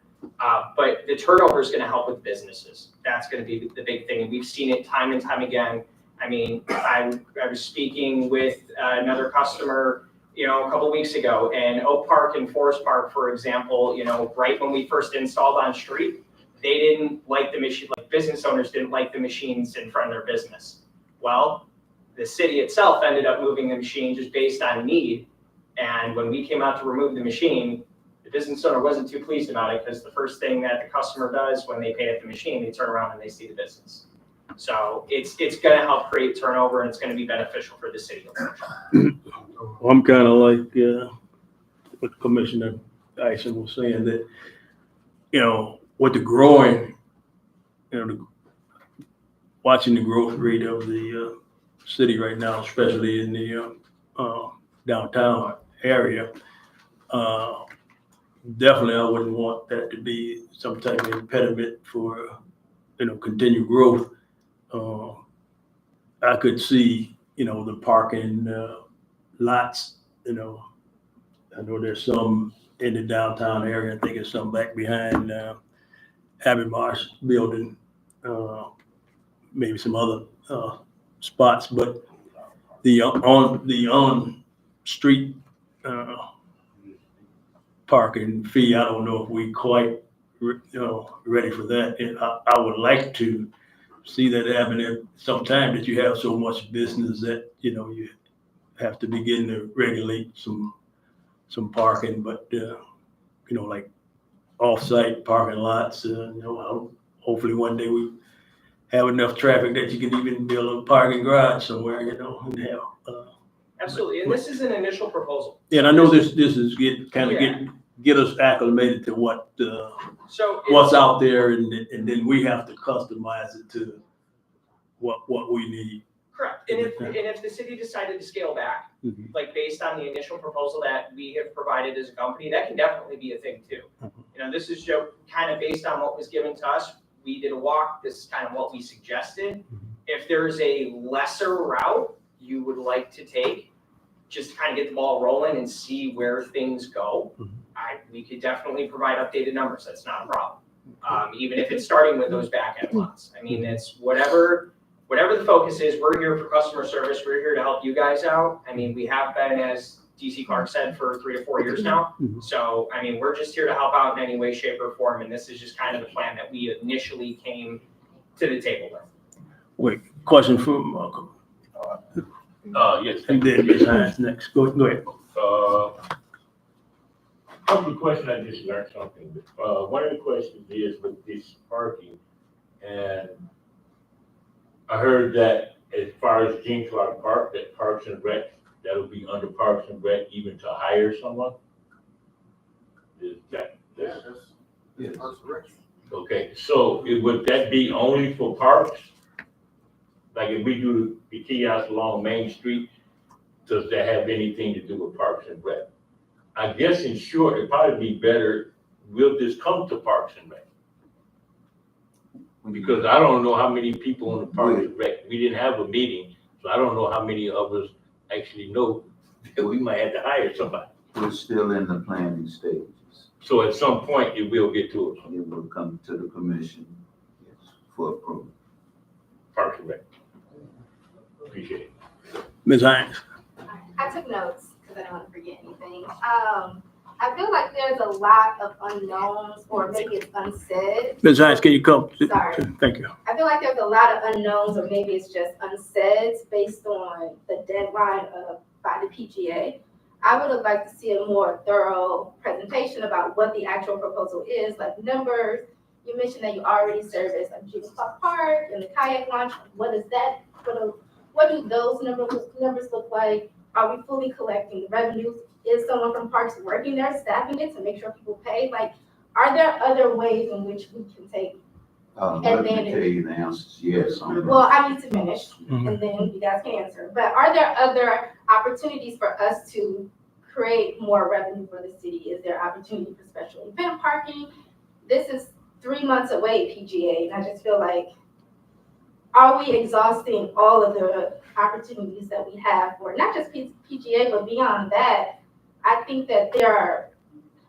But the turnover is going to help with businesses. That's going to be the big thing, and we've seen it time and time again. I was speaking with another customer, a couple weeks ago, and Oak Park and Forest Park, for example, right when we first installed on street, they didn't like the machine, like business owners didn't like the machines in front of their business. Well, the city itself ended up moving the machine just based on need. And when we came out to remove the machine, the business owner wasn't too pleased about it, because the first thing that the customer does when they pay at the machine, they turn around and they see the business. So it's going to help create turnover, and it's going to be beneficial for the city. I'm kind of like what Commissioner Dyson was saying, that, with the growing, watching the growth rate of the city right now, especially in the downtown area, definitely I wouldn't want that to be some type of impediment for, continued growth. I could see, the parking lots, I know there's some in the downtown area. I think it's some back behind Abbey Marsh building, maybe some other spots, but the on street parking fee, I don't know if we quite ready for that. And I would like to see that happening sometime, that you have so much business that you have to begin to regulate some parking, but like off-site parking lots, hopefully one day we have enough traffic that you can even build a parking garage somewhere, and have. Absolutely, and this is an initial proposal. Yeah, and I know this is get us acclimated to what what's out there, and then we have to customize it to what we need. Correct, and if the city decided to scale back, like based on the initial proposal that we have provided as a company, that can definitely be a thing too. This is just kind of based on what was given to us. We did a walk, this is kind of what we suggested. If there's a lesser route you would like to take, just to kind of get the ball rolling and see where things go, we could definitely provide updated numbers. That's not a problem. Even if it's starting with those back end lots. It's whatever whatever the focus is, we're here for customer service. We're here to help you guys out. I mean, we have been, as DC Clark said, for 3 to 4 years now. So, I mean, we're just here to help out in any way, shape, or form. And this is just kind of the plan that we initially came to the table with. Wait, question from Malcolm. Yes. And then Ms. Hines next. Go ahead. Couple of questions, I just learned something. One of the questions is with this parking, and I heard that as far as Gene Clark Park, that Parks and Rec, that'll be under Parks and Rec even to hire someone? Is that? Okay, so would that be only for parks? Like if we do the kiosk along Main Street, does that have anything to do with Parks and Rec? I guess in short, it'd probably be better, will this come to Parks and Rec? Because I don't know how many people on the Parks and Rec, we didn't have a meeting, so I don't know how many of us actually know that we might have to hire somebody. We're still in the planning stages. So at some point, it will get to us, It will come to the commission, yes, for approval. Parks and Rec. Appreciate it. Ms. Hines. I took notes because I don't want to forget anything. I feel like there's a lot of unknowns, or maybe it's unsaid. Ms. Hines, can you come? Sorry. Thank you. I feel like there's a lot of unknowns, or maybe it's just unsaid based on the deadline by the PGA. I would have liked to see a more thorough presentation about what the actual proposal is, like numbers. You mentioned that you already service like Gene Clark Park and the kayak launch. What is that? What do those numbers look like? Are we fully collecting the revenues? Is someone from Parks working there, staffing it to make sure people pay? Like, are there other ways in which we can take Let me advantage? tell you the answer is yes. Well, I need to finish, and then you guys can answer. But are there other opportunities for us to create more revenue for the city? Is there opportunity for special event parking? This is 3 months away, PGA, and I just feel like, are we exhausting all of the opportunities that we have for not just PGA, but beyond that? I think that there are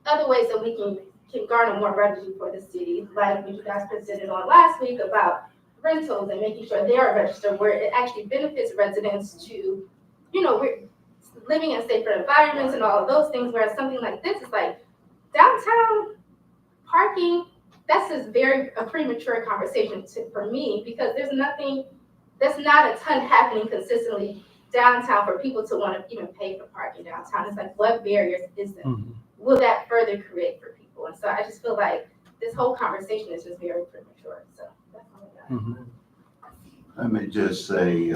other ways that we can garner more revenue for the city, like what you guys presented on last week about rentals and making sure they are registered, where it actually benefits residents to, we're living in safer environments and all of those things, whereas something like this is like downtown parking. That's just a premature conversation for me, because there's not a ton happening consistently downtown for people to want to even pay for parking downtown. It's like, what barriers is there? Will that further create for people? And so I just feel like this whole conversation is just very premature. So that's all I got. Let me just say,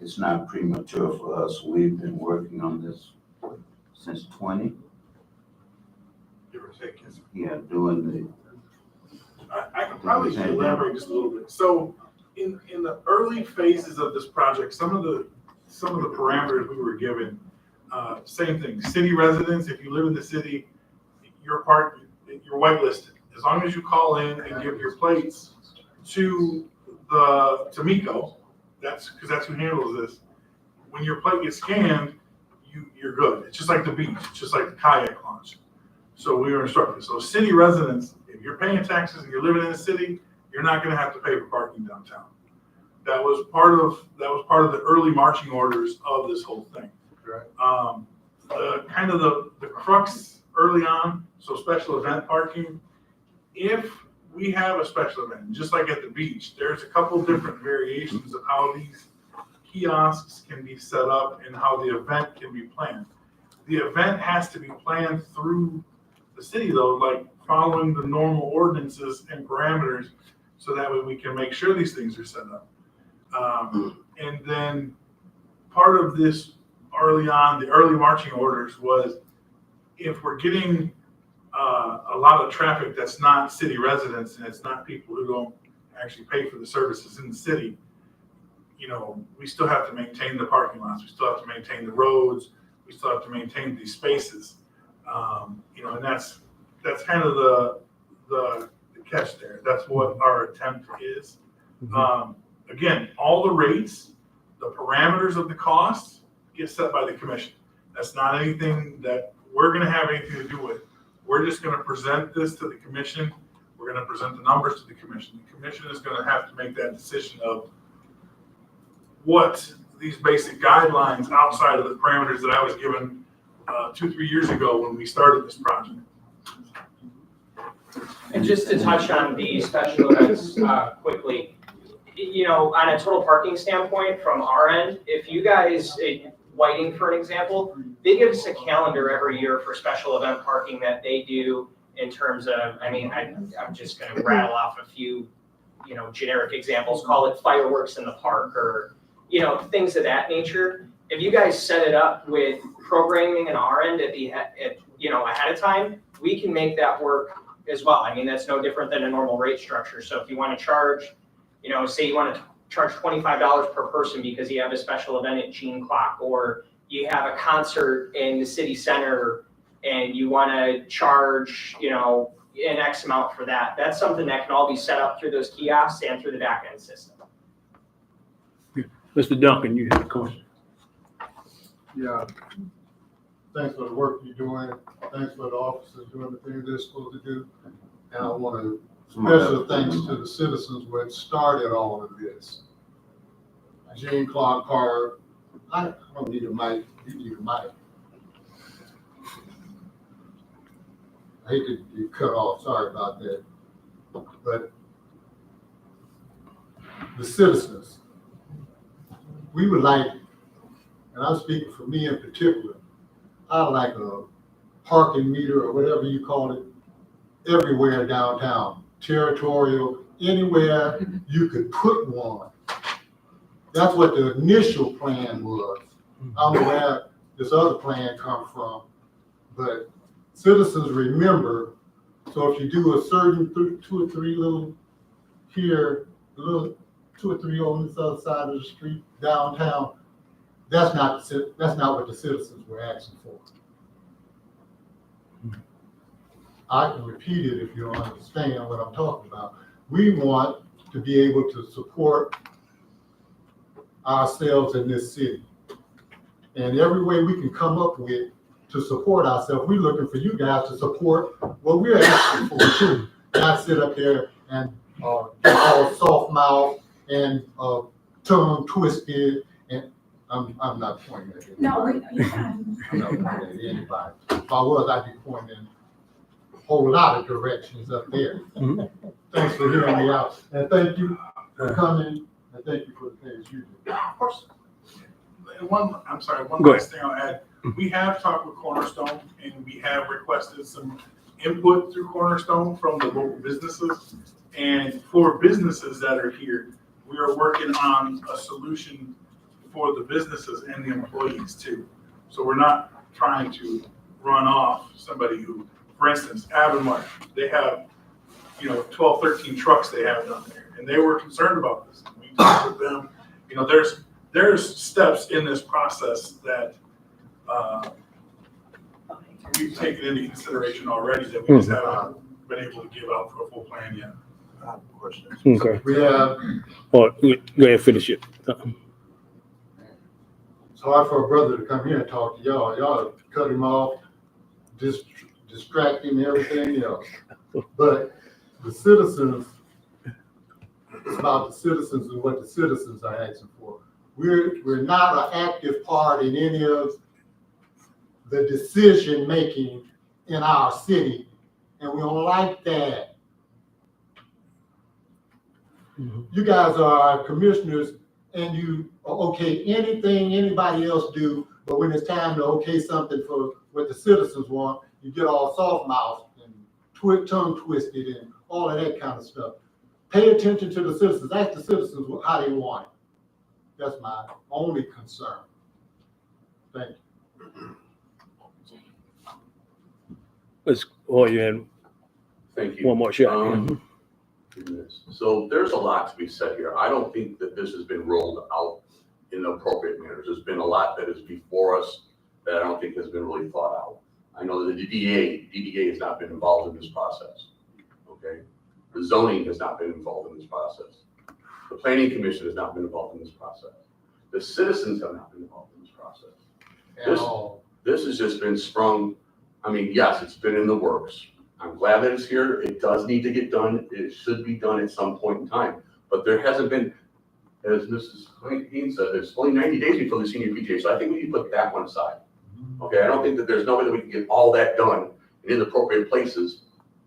it's not premature for us. We've been working on this since 20. Give or take, yes. Yeah, doing I can probably elaborate just a little bit. So in the early phases of this project, some of the parameters we were given, same thing, city residents, if you live in the city, you're whitelisted. As long as you call in and give your plates to Miko, that's who handles this. When your plate gets scanned, you're good. It's just like the beach, it's just like the kayak launch. So we were instructed. So city residents, if you're paying taxes and you're living in the city, you're not gonna have to pay for parking downtown. That was part of the early marching orders of this whole thing. Kind of the crux early on, so special event parking. If we have a special event, just like at the beach, there's a couple different variations of how these kiosks can be set up and how the event can be planned. The event has to be planned through the city though, like following the normal ordinances and parameters, so that way we can make sure these things are set up. And then part of this early on, the early marching orders was, if we're getting a lot of traffic that's not city residents and it's not people who don't actually pay for the services in the city, we still have to maintain the parking lots, we still have to maintain the roads, we still have to maintain these spaces. And that's kind of the catch there. That's what our attempt is. Again, all the rates, the parameters of the costs get set by the commission. That's not anything that we're gonna have anything to do with. We're just gonna present this to the commission. We're gonna present the numbers to the commission. The commission is gonna have to make that decision of what these basic guidelines outside of the parameters that I was given 2-3 years ago when we started this project. And just to touch on the special events quickly, you know, on a total parking standpoint from our end, if you guys, Whiting for an example, they give us a calendar every year for special event parking that they do in terms of, I mean, I'm just gonna rattle off a few, you know, generic examples, call it fireworks in the park or, you know, things of that nature. If you guys set it up with programming on our end you know, ahead of time, we can make that work as well. I mean, that's no different than a normal rate structure. So if you want to charge, you know, say you want to charge $25 per person because you have a special event at Gene Clock, or you have a concert in the city center and you want to charge, you know, an X amount for that. That's something that can all be set up through those kiosks and through the back end system. Mr. Duncan, you have a question? Yeah. Thanks for the work you're doing. Thanks for the officers doing the things they're supposed to do. And I want to special thanks to the citizens who had started all of this. Gene Clark Park. I don't need a mic. You need a mic. I hate to get cut off. Sorry about that. But the citizens, we would like, and I'm speaking for me in particular, I like a parking meter or whatever you call it, everywhere downtown, territorial, anywhere you could put one. That's what the initial plan was. I don't know where this other plan come from, but citizens remember, so if you do a certain 2 or 3 little here, a little 2 or 3 on this other side of the street downtown, that's not what the citizens were asking for. I can repeat it if you don't understand what I'm talking about. We want to be able to support ourselves in this city. And every way we can come up with to support ourselves, we're looking for you guys to support what we're asking for too. Not sit up there and get all soft mouth and tongue twisted. And I'm not pointing at anybody. No, you're fine. I'm not pointing at anybody. If I was, I'd be pointing in a whole lot of directions up there. Thanks for hearing me out. And thank you for coming. And thank you for the things you do. Of course. And one Go last thing I'll add. We have talked with Cornerstone and we have requested some input through Cornerstone from the local businesses. And for businesses that are here, we are working on a solution for the businesses and the employees too. So we're not trying to run off somebody who, for instance, Avonmart, they have, 12, 13 trucks they have down there. And they were concerned about this. We talked with them. There's steps in this process that we've taken into consideration already that we just haven't been able to give out for a full plan yet. I have a question. Okay. We have, Or go ahead and finish it. it's hard for a brother to come here and talk to y'all. Y'all cut him off, distract him and everything else. But the citizens, it's about the citizens and what the citizens are asking for. We're not an active part in any of the decision making in our city, and we don't like that. You guys are our commissioners, and you okay anything anybody else do, but when it's time to okay something for what the citizens want, you get all soft mouthed and tongue twisted and all of that kind of stuff. Pay attention to the citizens. Ask the citizens how they want it. That's my only concern. Thank you. Let's, you Thank had you. one more shot. So there's a lot to be said here. I don't think that this has been rolled out in the appropriate manners. There's been a lot that is before us that I don't think has been really thought out. I know that the DDA has not been involved in this process, okay? The zoning has not been involved in this process. The planning commission has not been involved in this process. The citizens have not been involved in this process. This has just been sprung. I mean, yes, it's been in the works. I'm glad that it's here. It does need to get done. It should be done at some point in time. But there hasn't been, as Mrs. Haynes said, it's only 90 days before the senior PTA, so I think we need to put that one aside. Okay, I don't think that there's no way that we can get all that done in the appropriate places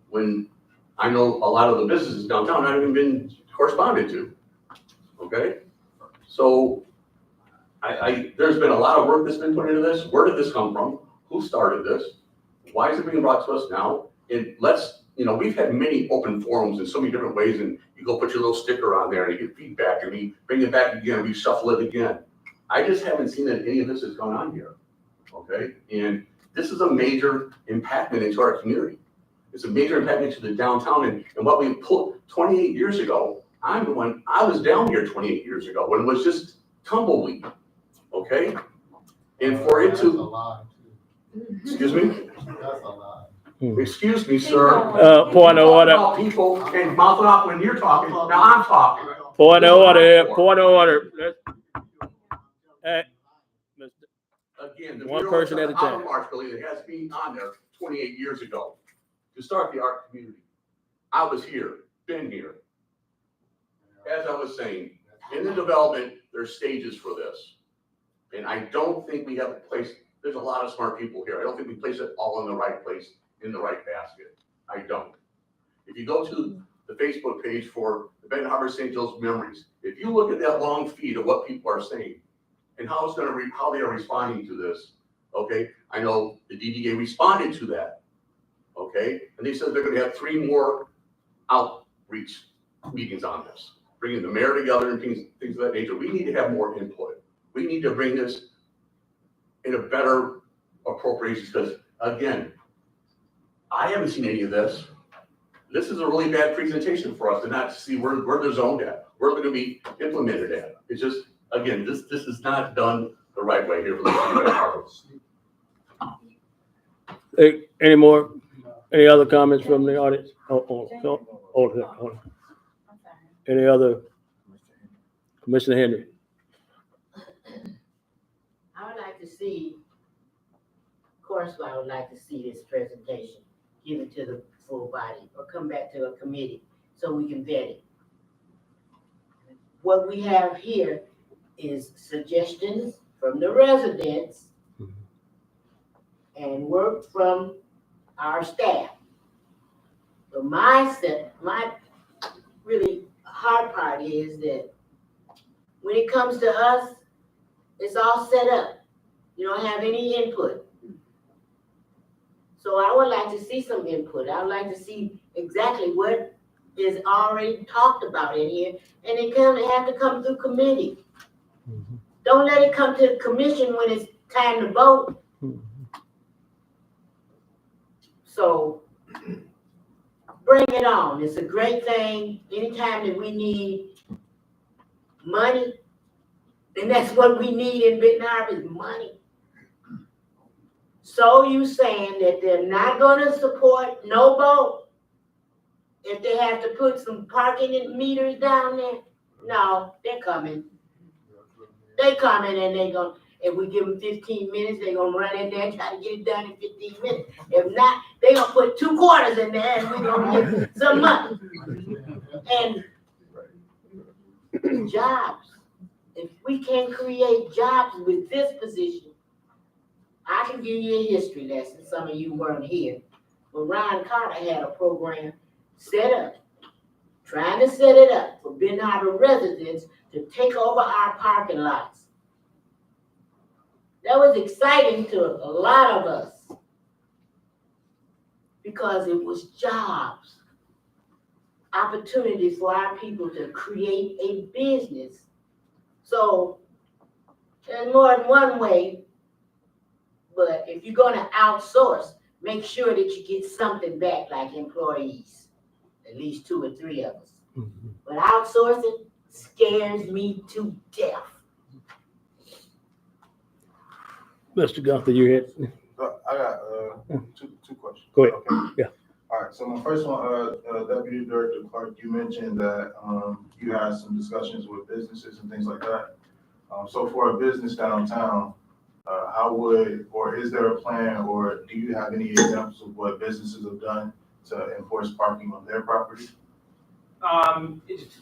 when I know a lot of the businesses downtown haven't even been corresponded to. Okay, so there's been a lot of work that's been put into this. Where did this come from? Who started this? Why is it being brought to us now? And let's, we've had many open forums in so many different ways, and you go put your little sticker on there and you get feedback, and we bring it back again, we shuffle it again. I just haven't seen that any of this has gone on here, okay? And this is a major impactment into our community. It's a major impactment to the downtown, and what we put 28 years ago, I was down here 28 years ago when it was just tumbleweed, okay? And for it That's a to, lie, too. excuse me? That's a lie. Excuse me, sir. Point of order. About people and mouthing off when you're talking, now I'm talking. Point of order here, point of order. Hey, Again, the One Bureau person of at a time. Auto March building that has been on there 28 years ago to start the art community. I was here, been here. As I was saying, in the development, there's stages for this. And I don't think we have a place, there's a lot of smart people here. I don't think we place it all in the right place, in the right basket. I don't. If you go to the Facebook page for the Benton Harbor St. Joe's Memories, if you look at that long feed of what people are saying and how they are responding to this, okay? I know the DDA responded to that, okay? And they said they're gonna have 3 more outreach meetings on this, bringing the mayor together and things of that nature. We need to have more input. We need to bring this in a better appropriations, because again, I haven't seen any of this. This is a really bad presentation for us to not see where they're zoned at, where they're gonna be implemented at. It's just, again, this is not done the right way here for the city of Harbor. hey, any other comments from the audience? Hold on. Any other? Commissioner Henry. I would like to see, of course, I would like to see this presentation given to the full body or come back to a committee so we can vet it. What we have here is suggestions from the residents and work from our staff. So my really hard part is that when it comes to us, it's all set up. You don't have any input. So I would like to see some input. I would like to see exactly what is already talked about in here, and it have to come through committee. Don't let it come to the commission when it's time to vote. So bring it on. It's a great thing. Anytime that we need money, and that's what we need in Benton Harbor is money. So you saying that they're not gonna support no boat if they have to put some parking meters down there? No, they're coming. They coming and they gonna, if we give them 15 minutes, they gonna run in there and try to get it done in 15 minutes. If not, they gonna put 2 quarters in there and we gonna get some money. And jobs. If we can create jobs with this position, I can give you a history lesson. Some of you weren't here. But Ron Carter had a program set up, trying to set it up for Benton Harbor residents to take over our parking lots. That was exciting to a lot of us because it was jobs, opportunity for our people to create a business. So there's more than one way, but if you're gonna outsource, make sure that you get something back like employees, at least 2 or 3 of us. But outsourcing scares me to death. Mr. Gunther, you had, I got two questions. Go ahead. Okay. Yeah. All right, so my first one, Deputy Director Clark, you mentioned that you had some discussions with businesses and things like that. So for a business downtown, how would, or is there a plan, or do you have any examples of what businesses have done to enforce parking on their property?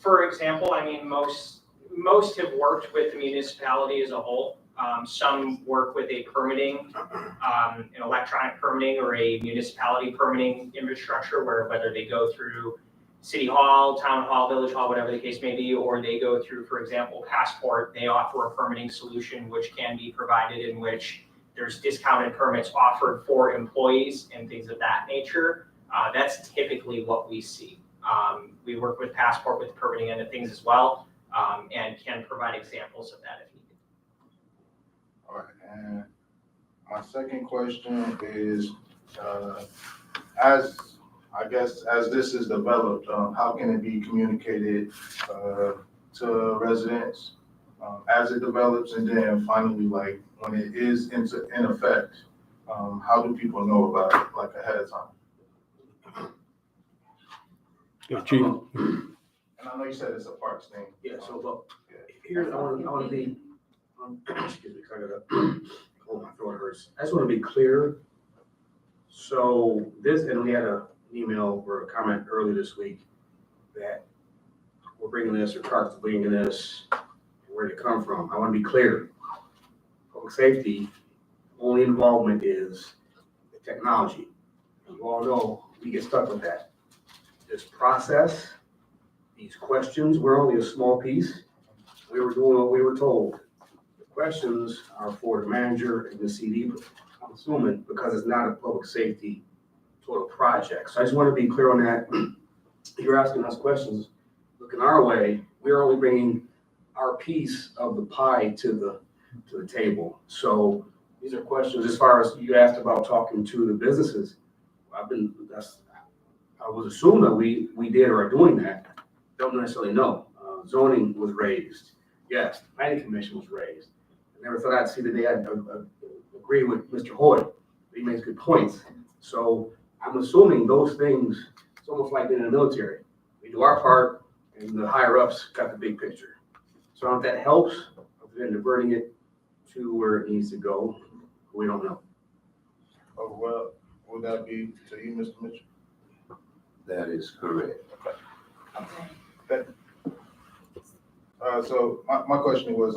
For example, I mean, most have worked with the municipality as a whole. Some work with a permitting, an electronic permitting or a municipality permitting infrastructure where whether they go through city hall, town hall, village hall, whatever the case may be, or they go through, for example, Passport, they offer a permitting solution which can be provided in which there's discounted permits offered for employees and things of that nature. That's typically what we see. We work with Passport with permitting and things as well, and can provide examples of that if needed. All right, and my second question is, as this is developed, how can it be communicated, to residents, as it develops, and then finally, like, when it is in effect, how do people know about it, like, ahead of time? Chief. And I know you said it's a parks thing. Yeah, so look, here's, I want to be, excuse me, 'cause I gotta, oh, my throat hurts. I just want to be clear. So this, and we had an email or a comment earlier this week that we're bringing this, or Clark's bringing this, where did it come from? I want to be clear. Public safety, only involvement is the technology. You all know we get stuck with that. This process, these questions, we're only a small piece. We were doing what we were told. The questions are for the manager and the CD, I'm assuming, because it's not a public safety total project. So I just want to be clear on that. You're asking us questions, looking our way, we're only bringing our piece of the pie to the table. So these are questions as far as you asked about talking to the businesses. I was assuming that we did or are doing that. Don't necessarily know. Zoning was raised. Yes, planning commission was raised. I never thought I'd see the day I'd agree with Mr. Hoyt. He makes good points. So I'm assuming those things, it's almost like being in the military. We do our part and the higher ups got the big picture. So if that helps, other than diverting it to where it needs to go, we don't know. Oh, well, would that be to you, Mr. Mitchell? That is correct. So my question was,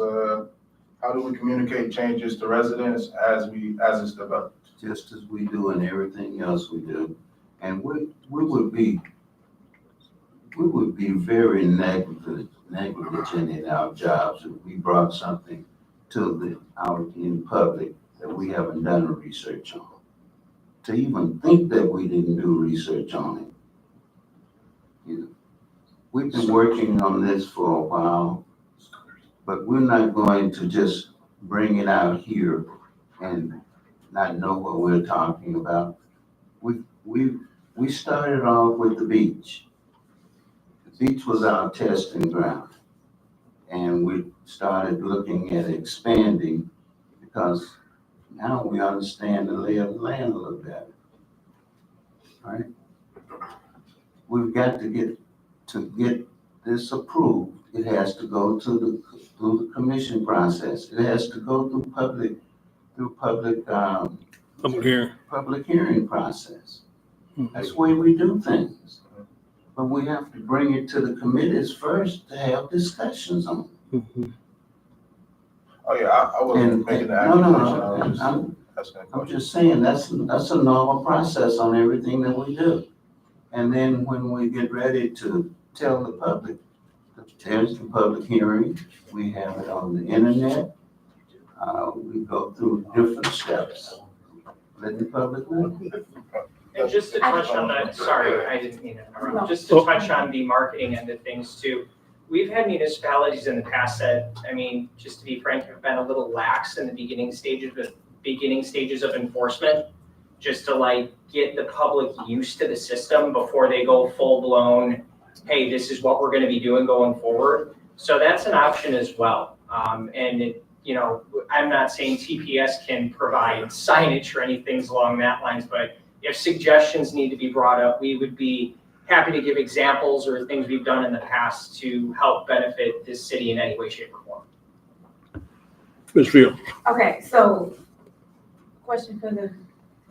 how do we communicate changes to residents as it's developed? Just as we do in everything else we do. And we would be very negligent in our jobs if we brought something out in public that we haven't done research on. To even think that we didn't do research on it. You know, we've been working on this for a while, but we're not going to just bring it out here and not know what we're talking about. We started off with the beach. The beach was our testing ground. And we started looking at expanding because now we understand the lay of the land a little better. Right? We've got to get this approved. It has to go through the commission process. It has to go through public hearing process. That's the way we do things. But we have to bring it to the committees first to have discussions on it. Oh, yeah, I wasn't making the accusation. I'm just saying, that's a normal process on everything that we do. And then when we get ready to tell the public, there's the public hearing, we have it on the internet, we go through different steps. Let the public know. And just to touch on that, sorry, I didn't mean to interrupt, just to touch on the marketing end of things too. We've had municipalities in the past that, I mean, just to be frank, have been a little lax in the beginning stages of enforcement, just to like get the public used to the system before they go full blown, hey, this is what we're gonna be doing going forward. So that's an option as well. And it, you know, I'm not saying TPS can provide signage or anything along that lines, but if suggestions need to be brought up, we would be happy to give examples or things we've done in the past to help benefit this city in any way, shape, or form. Ms. Field. Okay, so, question for the.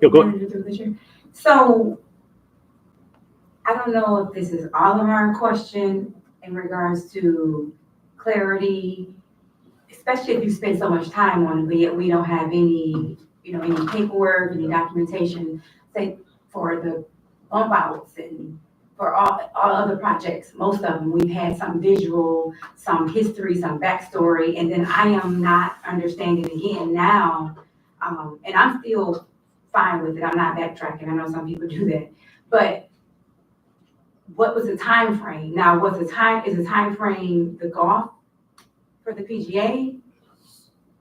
Yeah, go ahead. So, I don't know if this is all of our question in regards to clarity, especially if you spend so much time on it, but yet we don't have any, any paperwork, any documentation, say, for the bump outs and for all other projects, most of them, we've had some visual, some history, some backstory, and then I am not understanding again now, and I'm still fine with it, I'm not backtracking, I know some people do that, but what was the time frame? Now, is the time frame the golf for the PGA?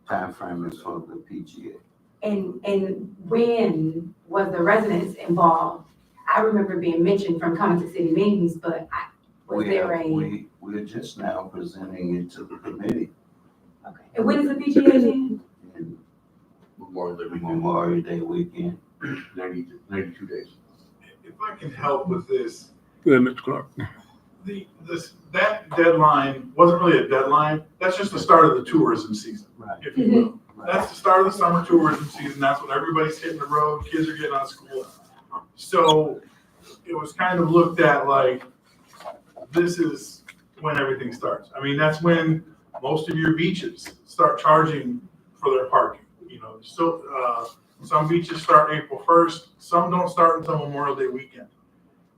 Time frame is for the PGA. And when was the residents involved? I remember being mentioned from coming to city meetings, but We're just now presenting it to the committee. Okay. And when is the PGA again? And Memorial Memorial Day weekend. 92 days. If I can help with this, Go ahead, Mr. Clark. That deadline wasn't really a deadline. That's just the start of the tourism season, Right. if you will. That's the start of the summer tourism season. That's when everybody's hitting the road, kids are getting out of school. So it was kind of looked at like, this is when everything starts. I mean, that's when most of your beaches start charging for their parking. So some beaches start April 1st, some don't start until Memorial Day weekend.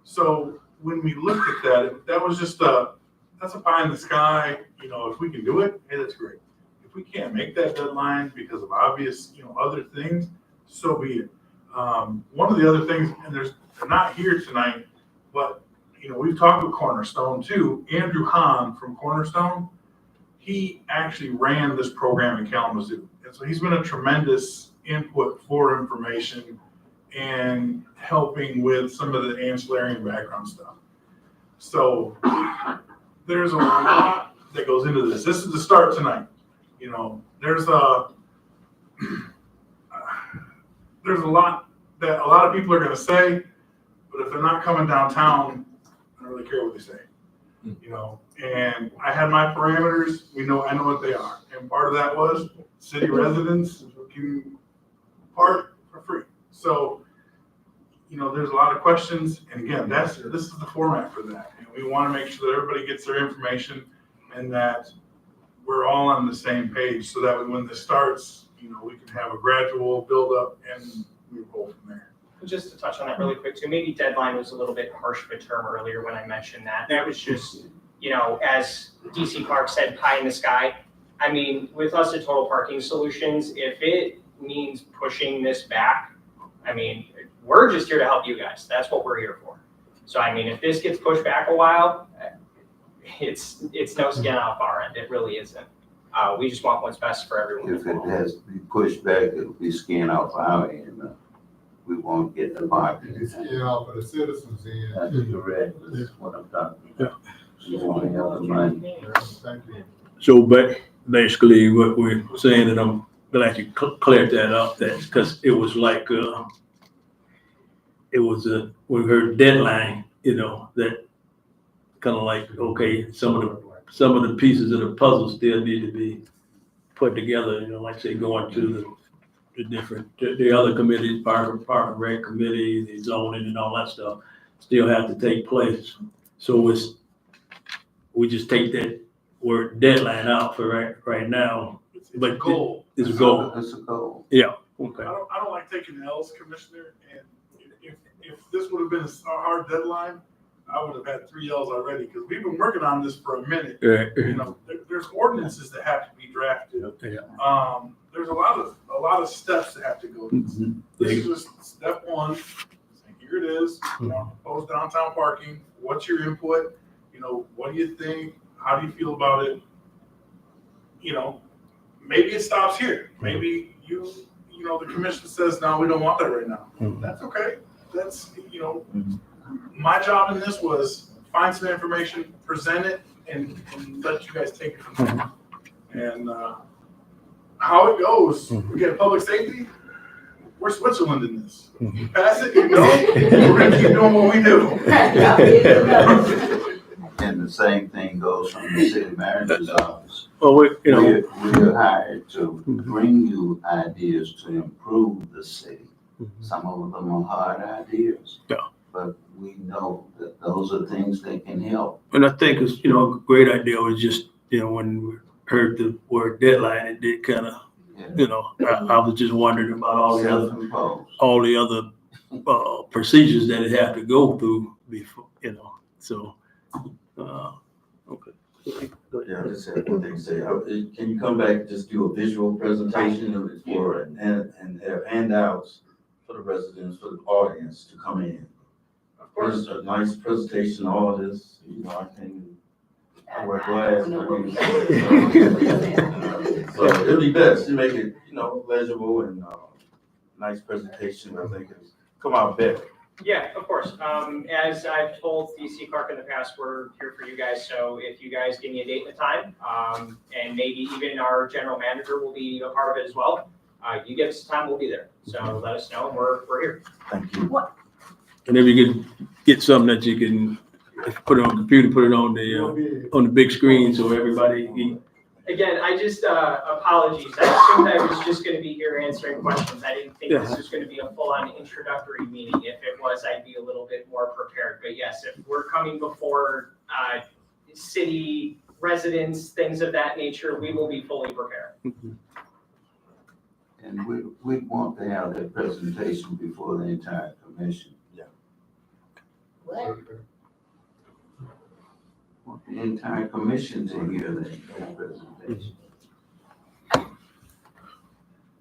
So when we looked at that, that was just that's a pie in the sky. If we can do it, hey, that's great. If we can't make that deadline because of obvious, other things, so be it. One of the other things, and they're not here tonight, but we've talked with Cornerstone too. Andrew Hahn from Cornerstone, he actually ran this program in Kalamazoo, and so he's been a tremendous input for information and helping with some of the ancillary and background stuff. So there's a lot that goes into this. This is the start tonight. There's a lot that a lot of people are going to say, but if they're not coming downtown, I don't really care what they say. And I had my parameters. I know what they are, and part of that was city residents can park for free. So, there's a lot of questions, and again, this is the format for that. And we want to make sure that everybody gets their information and that we're all on the same page, so that when this starts, we can have a gradual build up and move on from there. Just to touch on that really quick too, maybe deadline was a little bit harsh of a term earlier when I mentioned that. That was just, as DC Clark said, pie in the sky. I mean, with us at Total Parking Solutions, if it means pushing this back, I mean, we're just here to help you guys. That's what we're here for. So, I mean, if this gets pushed back a while, it's no skin off our end. It really isn't. We just want what's best for everyone. If it has to be pushed back, it'll be skin off our end. We won't get the parking. For the citizens in. That's correct. That's what I'm talking about. You want to have the money. Thank you. So, but basically what we're saying, and I'm glad you cleared that up, that because it was like, we heard deadline, that kind of like, okay, some of the pieces of the puzzle still need to be put together, like say going to the other committees, park and rec committee, the zoning and all that stuff still have to take place. So we just take that word deadline out for right now. It's a goal. It's a goal. It's a goal. Yeah, okay. I don't like taking L's, Commissioner, and if this would have been a hard deadline, I would have had 3 L's already, because we've been working on this for a minute. Right. There's ordinances that have to be drafted. Yeah. There's a lot of steps that have to go. Mhm. This is just step one. Here it is. Proposed downtown parking. What's your input? What do you think? How do you feel about it? Maybe it stops here. Maybe the commission says, no, we don't want that right now. Mhm. That's okay. That's, my job in this was find some information, present it, and let you guys take it from there. And how it goes, we get public safety, we're Switzerland in this. You pass it, you go, we're gonna keep doing what we do. And the same thing goes from the city manager's office. Well, We're hired to bring you ideas to improve the city. Some of them are hard ideas. Yeah. But we know that those are things that can help. and I think it's, a great idea was just, you know, when we heard the word deadline, it did kind of, Yeah. you know, I was just wondering about Self-imposed. all the other procedures that it had to go through before, you know, so, okay. Go ahead. Yeah, I just had one thing to say. Can you come back, just do a visual presentation for, and have handouts for the residents, for the audience to come in? Of course. First, a nice presentation, all of this, you know, I think, I wear glass. So it'll be best to make it, you know, legible and, nice presentation, I think it's come out better. Yeah, of course. As I've told DC Clark in the past, we're here for you guys. So if you guys give me a date and a time, and maybe even our general manager will be a part of it as well. You give us time, we'll be there. So let us know, and we're here. Thank you. And if you could get something that you can put it on the computer, put it on the big screen so everybody. Again, I just, apologies. I assumed I was just gonna be here answering questions. I didn't think this was gonna be a full-on introductory meeting. If it was, I'd be a little bit more prepared. But yes, if we're coming before, city residents, things of that nature, we will be fully prepared. And we want to have that presentation before the entire commission. What? Want the entire commission to hear that presentation.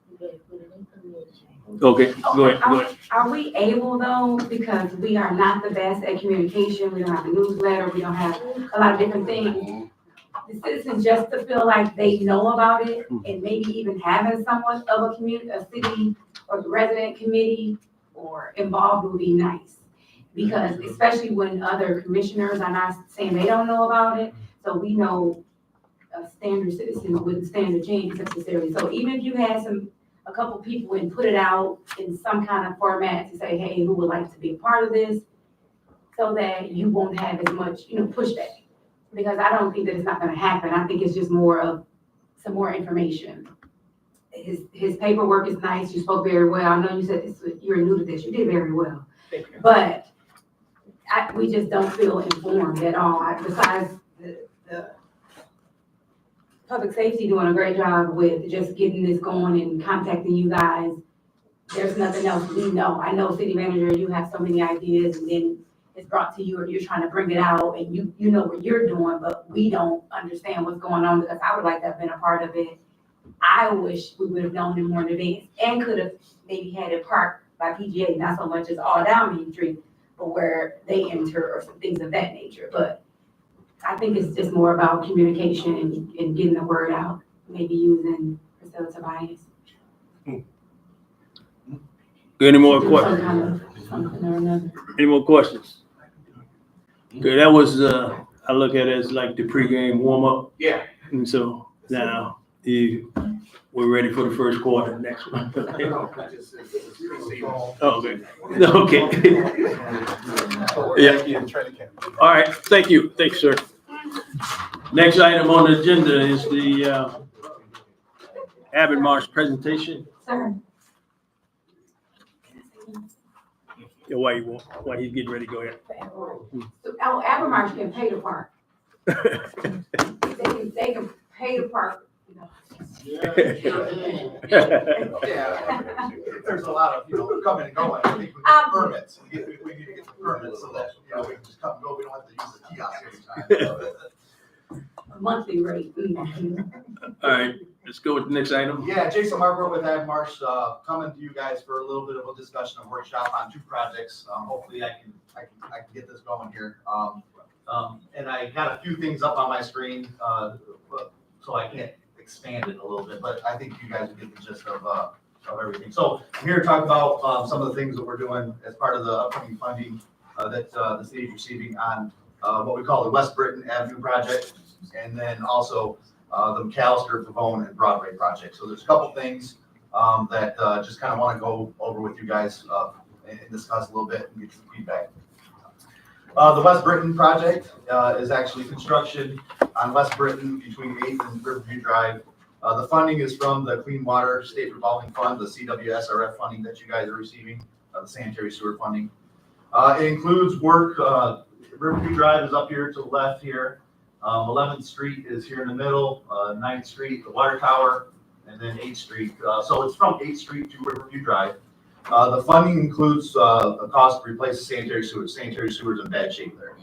You better put it in commission. Okay, go ahead. Are we able though, because we are not the best at communication, we don't have a newsletter, we don't have a lot of different things. The citizens just to feel like they know about it and maybe even having somewhat of a city or the resident committee or involved would be nice. Because especially when other commissioners are not saying they don't know about it, so we know a standard citizen wouldn't stand a chance necessarily. So even if you had a couple people and put it out in some kind of format to say, hey, who would like to be a part of this? So that you won't have as much, pushback. Because I don't think that it's not gonna happen. I think it's just more of some more information. His paperwork is nice. You spoke very well. I know you said this, you're new to this. You did very well. Thank you. But we just don't feel informed at all. Besides the public safety doing a great job with just getting this going and contacting you guys. There's nothing else we know. I know city manager, you have so many ideas and then it's brought to you or you're trying to bring it out and you know what you're doing, but we don't understand what's going on because I would like to have been a part of it. I wish we would have known it more in advance and could have maybe had it parked by PGA, not so much as all down Main Street, but where they enter or some things of that nature. But I think it's just more about communication and getting the word out, maybe using Priscilla Tobias. Any more Some questions? kind of something or another. Any more questions? Okay, that was, I look at it as like the pregame warm-up. Yeah. And so now we're ready for the first quarter next one. Oh, okay. Okay. Yeah. All right, thank you. Thanks, sir. Next item on the agenda is the Abbott Marsh presentation. Sir. Yeah, while he's getting ready to go ahead. So, Abermarsh can pay the park. They can pay the park. Yeah, there's a lot of, coming and going. I think we get permits. We need to get the permits so that, we can just come and go. We don't have to use the kiosk every time. Monthly rate. All right, let's go with the next item. Yeah, Jason Margaret with Ag Marsh, coming to you guys for a little bit of a discussion and workshop on 2 projects. Hopefully I can get this going here. And I got a few things up on my screen, so I can't expand it a little bit, but I think you guys will get the gist of everything. So I'm here to talk about some of the things that we're doing as part of the upcoming funding that the city is receiving on what we call the West Britain Avenue project, and then also the McAllister, Pavone, and Broadway project. So there's a couple things that just kind of want to go over with you guys and discuss a little bit and get some feedback. The West Britain project is actually construction on West Britain between 8th and Riverview Drive. The funding is from the Clean Water State Revolving Fund, the CWSRF funding that you guys are receiving, the sanitary sewer funding. It includes work, Riverview Drive is up here to the left here. 11th Street is here in the middle, 9th Street, the water tower, and then 8th Street. So it's from 8th Street to Riverview Drive. The funding includes a cost to replace the sanitary sewers. Sanitary sewers in bad shape there.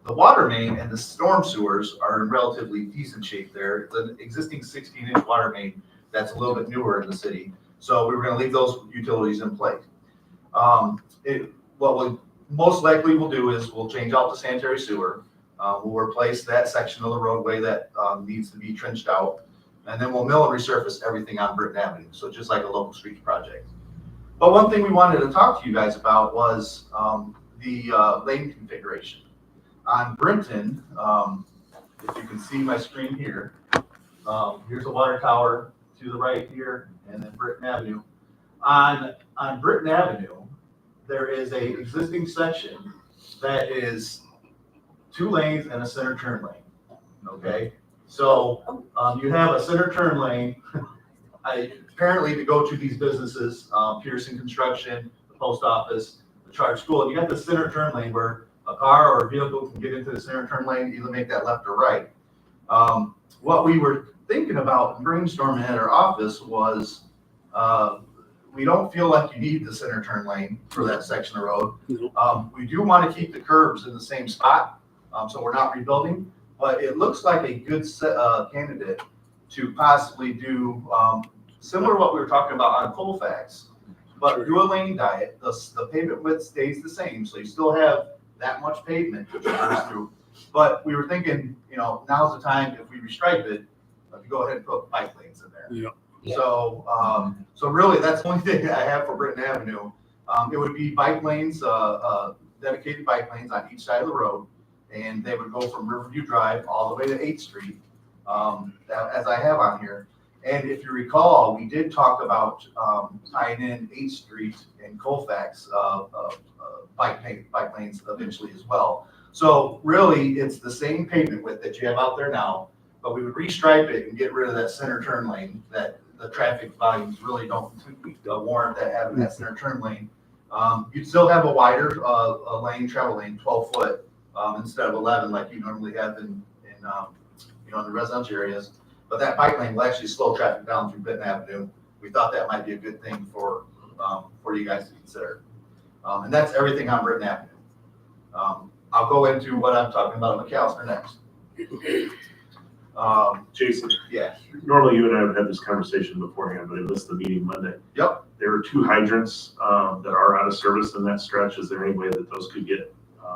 The water main and the storm sewers are in relatively decent shape there. It's an existing 16-inch water main that's a little bit newer in the city. So we were going to leave those utilities in place. What we most likely will do is we'll change out the sanitary sewer. We'll replace that section of the roadway that needs to be trenched out. And then we'll mill and resurface everything on Britton Avenue. So just like a local streets project. But one thing we wanted to talk to you guys about was the lane configuration. On Brinton, if you can see my screen here, here's a water tower to the right here, and then Britton Avenue. On Britton Avenue, there is a existing section that is 2 lanes and a center turn lane. Okay, so you have a center turn lane. Apparently to go to these businesses, Pearson Construction, the post office, the charter school, and you got the center turn lane where a car or a vehicle can get into the center turn lane, either make that left or right. What we were thinking about and brainstorming at our office was we don't feel like you need the center turn lane for that section of road. We do want to keep the curbs in the same spot, so we're not rebuilding, but it looks like a good candidate to possibly do similar to what we were talking about on Colfax, but do a lane diet. The pavement width stays the same, so you still have that much pavement to traverse through. But we were thinking, now's the time, if we restripe it, to go ahead and put bike lanes in there. Yeah. So really, that's the only thing I have for Britton Avenue. It would be bike lanes, dedicated bike lanes on each side of the road, and they would go from Riverview Drive all the way to 8th Street, as I have on here. And if you recall, we did talk about tying in 8th Street and Colfax bike lanes eventually as well. So really, it's the same pavement width that you have out there now, but we would restripe it and get rid of that center turn lane that the traffic volumes really don't warrant that having that center turn lane. You'd still have a wider travel lane, 12 foot, instead of 11 like you normally have in the residential areas. But that bike lane will actually slow traffic down through Britton Avenue. We thought that might be a good thing for you guys to consider. And that's everything on Britton Avenue. I'll go into what I'm talking about at McAllister next. Jason, Yeah. normally you and I have had this conversation beforehand, but I missed the meeting Monday. Yep. There are 2 hydrants that are out of service in that stretch. Is there any way that those could get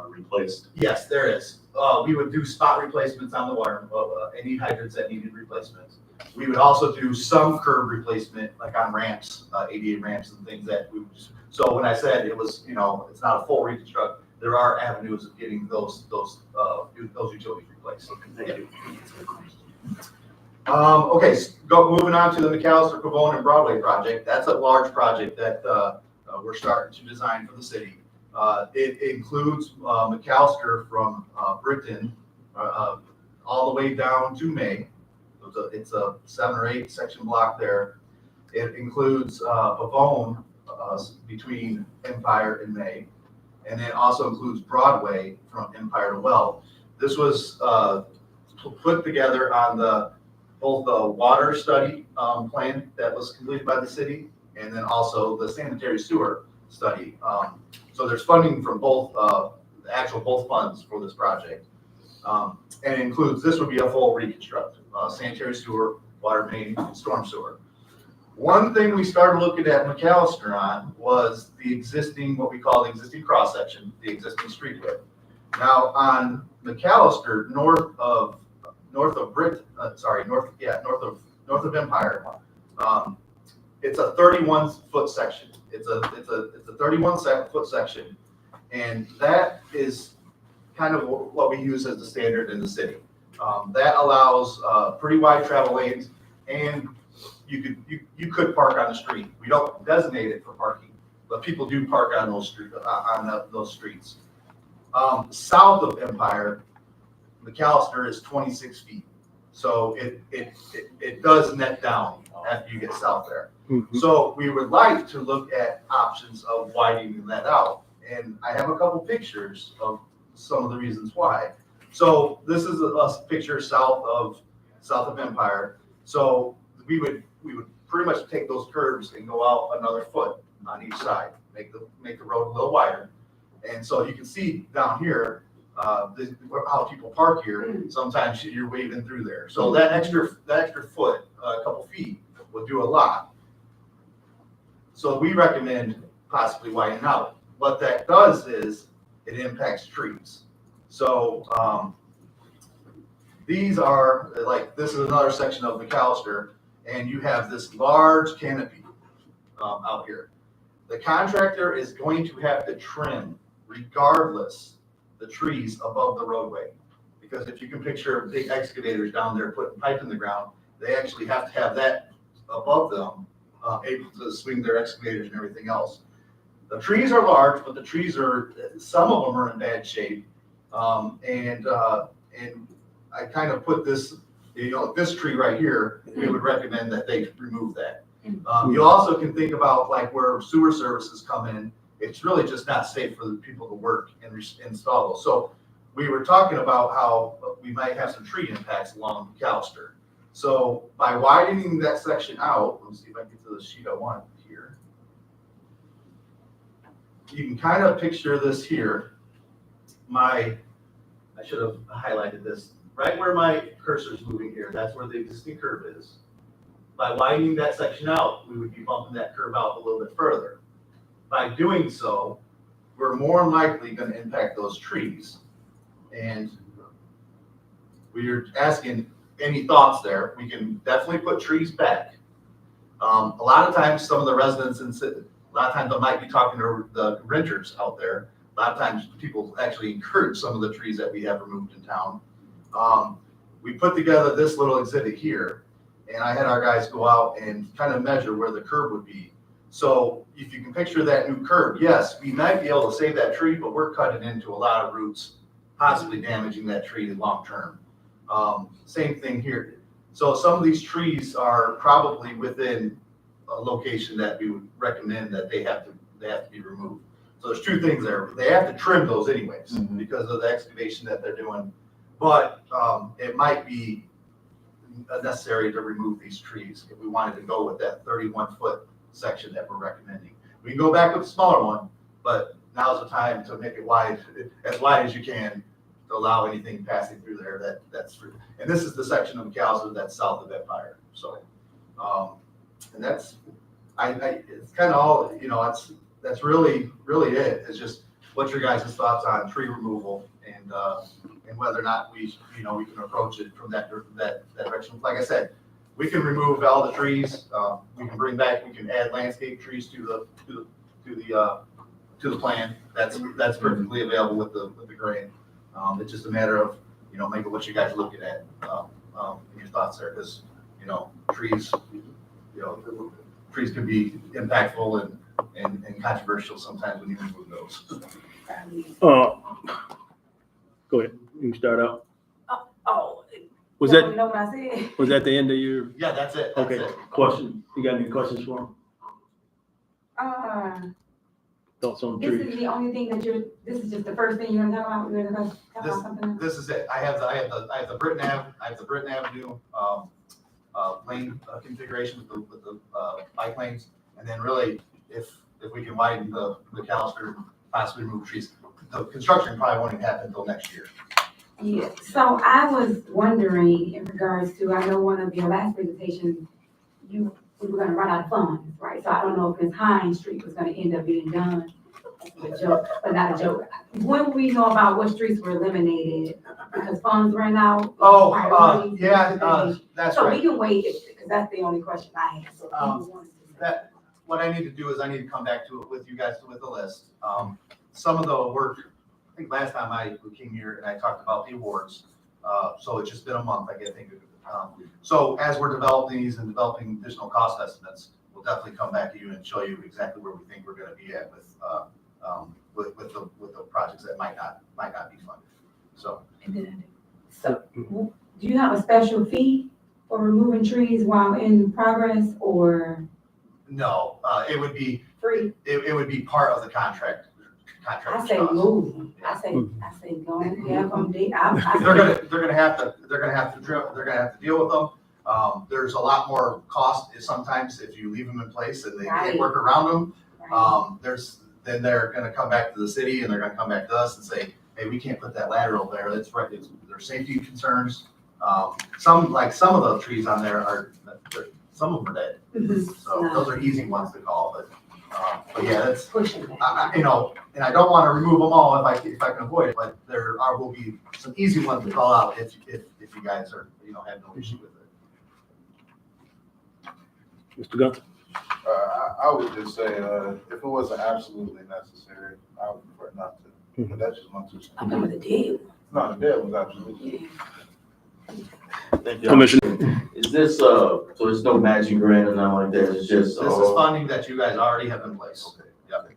replaced? Yes, there is. We would do spot replacements on the water, any hydrants that needed replacements. We would also do some curb replacement, like on ramps, ADA ramps and things that we would just, so when I said it was, it's not a full reconstruct, there are avenues of getting those utilities replaced. Thank you. Okay, moving on to the McAllister, Pavone, and Broadway project. That's a large project that we're starting to design for the city. It includes McAllister from Britton all the way down to May. It's a 7 or 8 section block there. It includes Pavone between Empire and May, and then also includes Broadway from Empire to Weld. This was put together on both the water study plan that was completed by the city, and then also the sanitary sewer study. So there's funding from both funds for this project. And it includes, this would be a full reconstruct, sanitary sewer, water main, and storm sewer. One thing we started looking at McAllister on was the existing, what we call the existing cross section, the existing street width. Now on McAllister, north of Empire, it's a 31-foot section. It's a 31-foot section, and that is kind of what we use as the standard in the city. That allows pretty wide travel lanes, and you could park on the street. We don't designate it for parking, but people do park on those streets. South of Empire, McAllister is 26 feet, so it does net down after you get south there. So we would like to look at options of widening that out, and I have a couple pictures of some of the reasons why. So this is a picture south of Empire. So we would pretty much take those curves and go out another foot on each side, make the road a little wider. And so you can see down here, how people park here, sometimes you're waving through there. So that extra foot, a couple feet, will do a lot. So we recommend possibly widening out. What that does is it impacts trees. So these are, like, this is another section of McAllister, and you have this large canopy out here. The contractor is going to have to trim, regardless, the trees above the roadway. Because if you can picture big excavators down there putting pipe in the ground, they actually have to have that above them, able to swing their excavators and everything else. The trees are large, but the trees are, some of them are in bad shape. And I kind of put this, this tree right here, we would recommend that they remove that. You also can think about like where sewer services come in. It's really just not safe for the people to work and install those. So we were talking about how we might have some tree impacts along McAllister. So by widening that section out, let's see if I can get to the sheet I want here. You can kind of picture this here. I should have highlighted this. Right where my cursor is moving here, that's where the existing curve is. By widening that section out, we would be bumping that curve out a little bit further. By doing so, we're more than likely going to impact those trees. And we are asking any thoughts there. We can definitely put trees back. A lot of times, some of the residents a lot of times I might be talking to the renters out there. A lot of times people actually encourage some of the trees that we have removed in town. We put together this little exhibit here, and I had our guys go out and kind of measure where the curb would be. So if you can picture that new curb, yes, we might be able to save that tree, but we're cutting into a lot of roots, possibly damaging that tree long term. Same thing here. So some of these trees are probably within a location that we would recommend that they have to be removed. So there's two things there. They have to trim those anyways because of the excavation that they're doing. But it might be necessary to remove these trees if we wanted to go with that 31-foot section that we're recommending. We can go back with a smaller one, but now's the time to make it wide as you can to allow anything passing through there that's free. And this is the section of McAllister that's south of Empire. So, and that's, it's kind of all, that's really it. It's just what's your guys' thoughts on tree removal and whether or not we can approach it from that direction. Like I said, we can remove all the trees. We can add landscape trees to the plan. That's perfectly available with the grant. It's just a matter of maybe what you guys are looking at in your thoughts there, because trees can be impactful and controversial sometimes when you remove those. Go ahead, you can start out. Oh. Was y'all that, wanna know what I said? was that the end of your, Yeah, that's it. That's okay, it. question? You got any questions for him? Thoughts on This trees? is the only thing this is just the first thing you're gonna talk about? You're gonna talk about something else? This is it. I have the Britton Avenue lane configuration with the bike lanes, and then really if we can widen the McAllister, possibly remove trees. The construction probably won't even happen until next year. Yeah, so I was wondering in regards to, I know one of your last presentations, we were gonna run out of funds, right? So I don't know if Ms. Hines Street was gonna end up being done. It's a joke, but not a joke. When will we know about what streets were eliminated because funds ran out? That's So right. we can wait, because that's the only question I have. So if you wanted to- What I need to do is I need to come back to it with you guys with a list. Some of the work, I think last time I came here and I talked about the awards. So it's just been a month, I think. So as we're developing these and developing additional cost estimates, we'll definitely come back to you and show you exactly where we think we're going to be at with the projects that might not be funded. So. So, do you have a special fee for removing trees while in progress, or No, it would be free? It would be part of the contract contract. I say move them. I say go and have them, They're gonna have to deal with them. There's a lot more cost sometimes if you leave them in place and they can't work around them. Then they're gonna come back to the city and they're gonna come back to us and say, hey, we can't put that lateral there. That's right. There's safety concerns. Some of the trees on there some of them are dead. So those are easy ones to call, but yeah, that's, pushing back. and I don't want to remove them all if I can avoid it, but will be some easy ones to call out if you guys have no issue with it. Mr. Gunther? I would just say, if it wasn't absolutely necessary, I would prefer not to, but that's just my 2 cents. I remember the deal. No, the deal was absolutely. Thank you. Commissioner? Is this, so it's no matching grant or nothing like that, it's just? This is funding that you guys already have in place. Okay. Yep.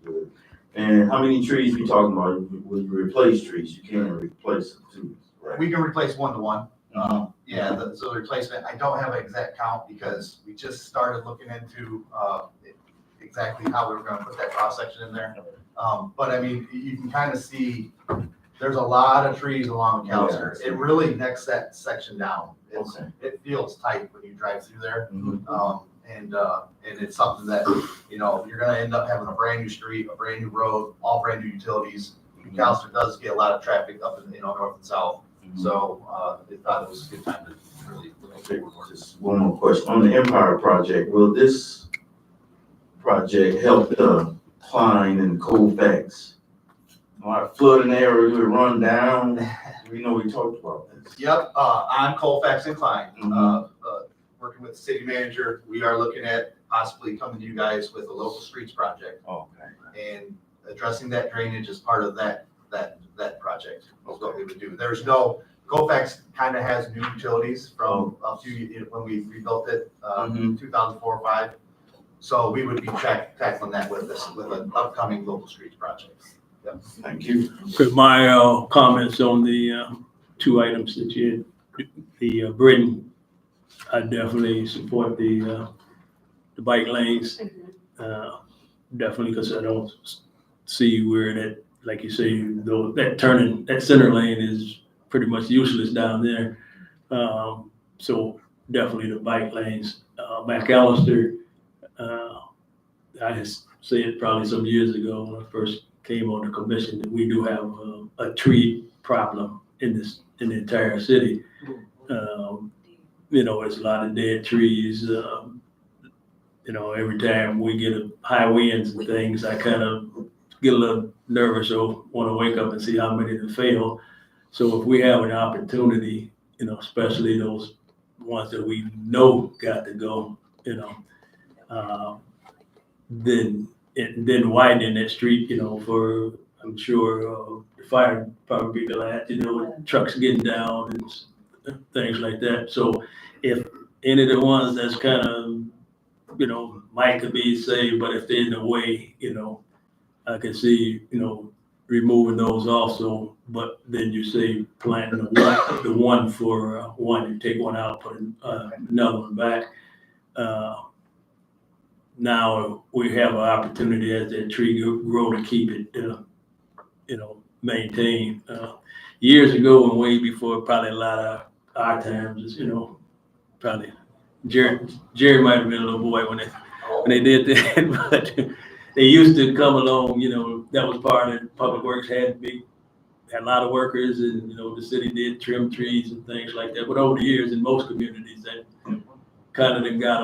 Good. And how many trees we talking about? Will you replace trees? You can't replace them too, right? We can replace 1-to-1. So the replacement, I don't have an exact count because we just started looking into exactly how we were gonna put that cross section in there. But I mean, you can kind of see, there's a lot of trees along McAllister. It really necks that section down. It feels tight when you drive through there. And it's something that, you're gonna end up having a brand new street, a brand new road, all brand new utilities. McAllister does get a lot of traffic up in, north and south. So, they thought it was a good time to really Just one more question. On the Empire project, will this project help the Klein and Colfax? A lot of flooding area will run down. We know we talked about this. Yep, on Colfax and Klein, working with the city manager, we are looking at possibly coming to you guys with a local streets project. Okay. And addressing that drainage as part of that project is what we would do. There's no, Colfax kind of has new utilities from when we rebuilt it, 2004 or 5. So we would be tackling that with an upcoming local streets project. Yep. Thank you. Okay, my comments on the 2 items that you had, the Britain, I definitely support the bike lanes. Definitely, because I don't see where that, like you say, though, that center lane is pretty much useless down there. So definitely the bike lanes. McAllister, I said probably some years ago when I first came on the commission that we do have a tree problem in the entire city. It's a lot of dead trees. Every time we get high winds and things, I kind of get a little nervous or want to wake up and see how many to fail. So if we have an opportunity, especially those ones that we know got to go, then widening that street, for, I'm sure, the fire probably be glad, with trucks getting down and things like that. So if any of the ones that's kind of, might could be saved, but if they're in the way, I can see, removing those also, but then you say planting the one for one, you take one out, put another one back. Now we have an opportunity as that tree grow to keep it, maintained. Years ago and way before, probably a lot of our times, probably Jerry might have been a little boy when they did that, but they used to come along, that was part of it. Public Works had a lot of workers and, the city did trim trees and things like that. But over the years in most communities that kind of then got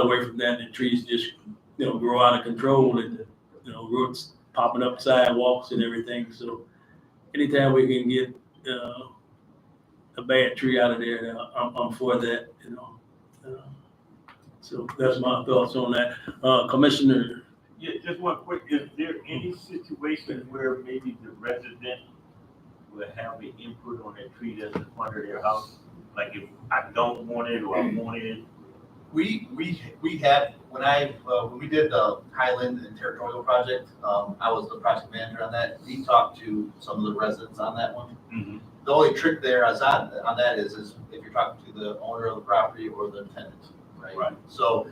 away from that and the trees just, grow out of control and, roots popping up sidewalks and everything. So anytime we can get a bad tree out of there, I'm for that, So that's my thoughts on that. Commissioner. Yeah, just one quick, is there any situation where maybe the resident will have an input on that tree that's in front of their house? Like if I don't want it or I want it? We had, when we did the Highland and Territorial project, I was the project manager on that. We talked to some of the residents on that one. Mm-hmm. The only trick there on that is if you're talking to the owner of the property or the tenant. right? So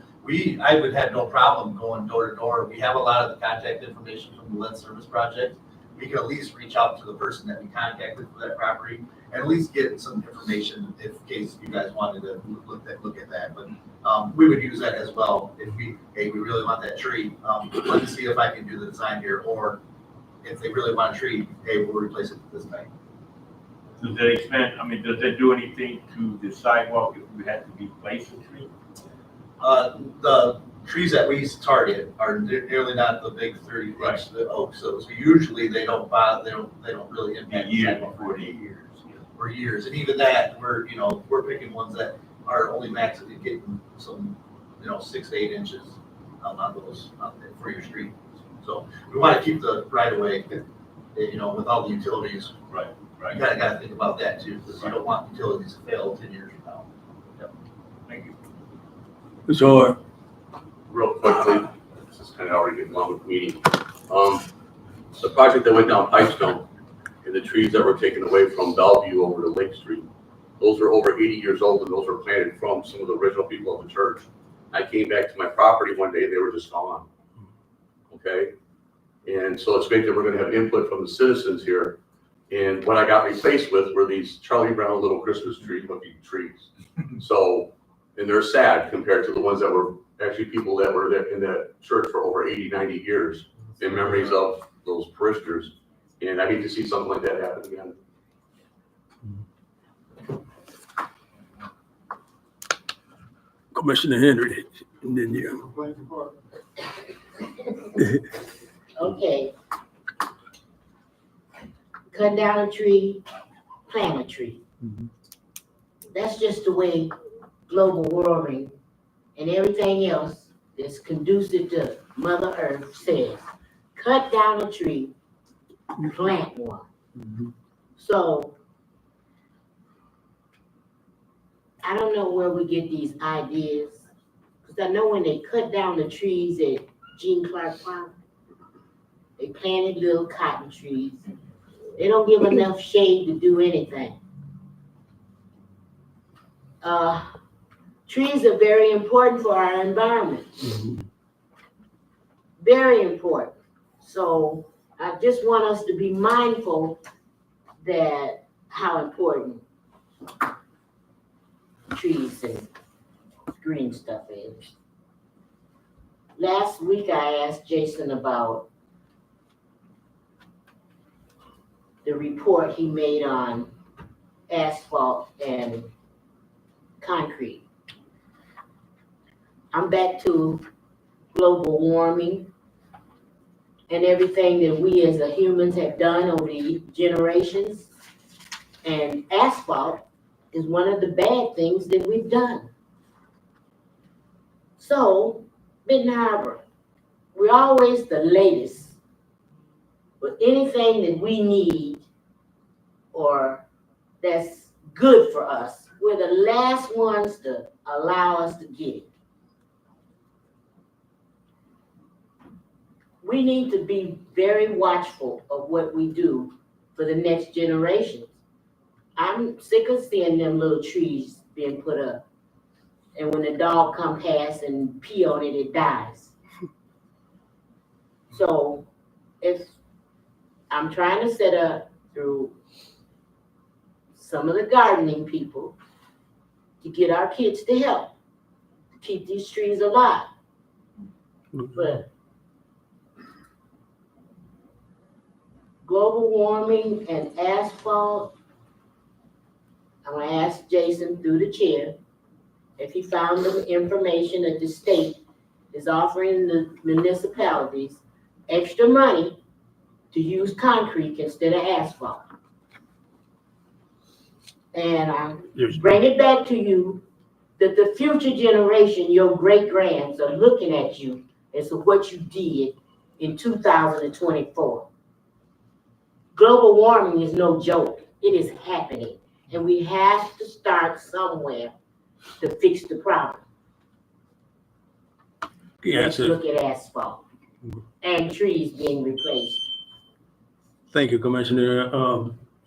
I would have no problem going door to door. We have a lot of the contact information from the lead service project. We can at least reach out to the person that we contacted for that property and at least get some information in case you guys wanted to look at that. But we would use that as well if we really want that tree. Let me see if I can do the design here, or if they really want a tree, hey, we'll replace it this night. Does that expand, I mean, does that do anything to the sidewalk if we had to replace a tree? The trees that we target are nearly not the big 30-inch oaks. So usually they don't really impact the sidewalk for years. For years, and even that, we're picking ones that are only maximally getting some 6 to 8 inches on those for your street. So we want to keep the right of way, with all the utilities. Right. You gotta think about that too, because you don't want utilities to fail 10 years from now. Yep. Thank you. It's hard. Real quickly, this is kind of already getting long with the meeting. The project that went down Pipestone and the trees that were taken away from Bellevue over to Lake Street, those are over 80 years old, and those were planted from some of the original people of the church. I came back to my property one day, they were just gone. Okay? And so it's great that we're gonna have input from the citizens here. And what I got replaced with were these Charlie Brown little Christmas tree looking trees. So, and they're sad compared to the ones that were actually people that were there in that church for over 80, 90 years in memories of those parishioners. And I hate to see something like that happen again. Commissioner Henry, and then you. Okay. Cut down a tree, plant a tree. That's just the way global warming and everything else that's conducive to Mother Earth says. Cut down a tree, plant one. So I don't know where we get these ideas, because I know when they cut down the trees at Gene Clark Park, they planted little cotton trees. They don't give enough shade to do anything. Trees are very important for our environment. Very important. So I just want us to be mindful that how important trees and green stuff is. Last week I asked Jason about the report he made on asphalt and concrete. I'm back to global warming and everything that we as humans have done over the generations. And asphalt is one of the bad things that we've done. So, Benton Harbor, we're always the latest with anything that we need or that's good for us. We're the last ones to allow us to get it. We need to be very watchful of what we do for the next generations. I'm sick of seeing them little trees being put up. And when the dog come past and pee on it, it dies. So if I'm trying to set up through some of the gardening people to get our kids to help to keep these trees alive. But global warming and asphalt, I'm gonna ask Jason through the chair if he found the information that the state is offering the municipalities extra money to use concrete instead of asphalt. And I bring it back to you that the future generation, your great-grands, are looking at you as to what you did in 2024. Global warming is no joke. It is happening. And we have to start somewhere to fix the problem. Let's look at asphalt and trees being replaced. Thank you, Commissioner.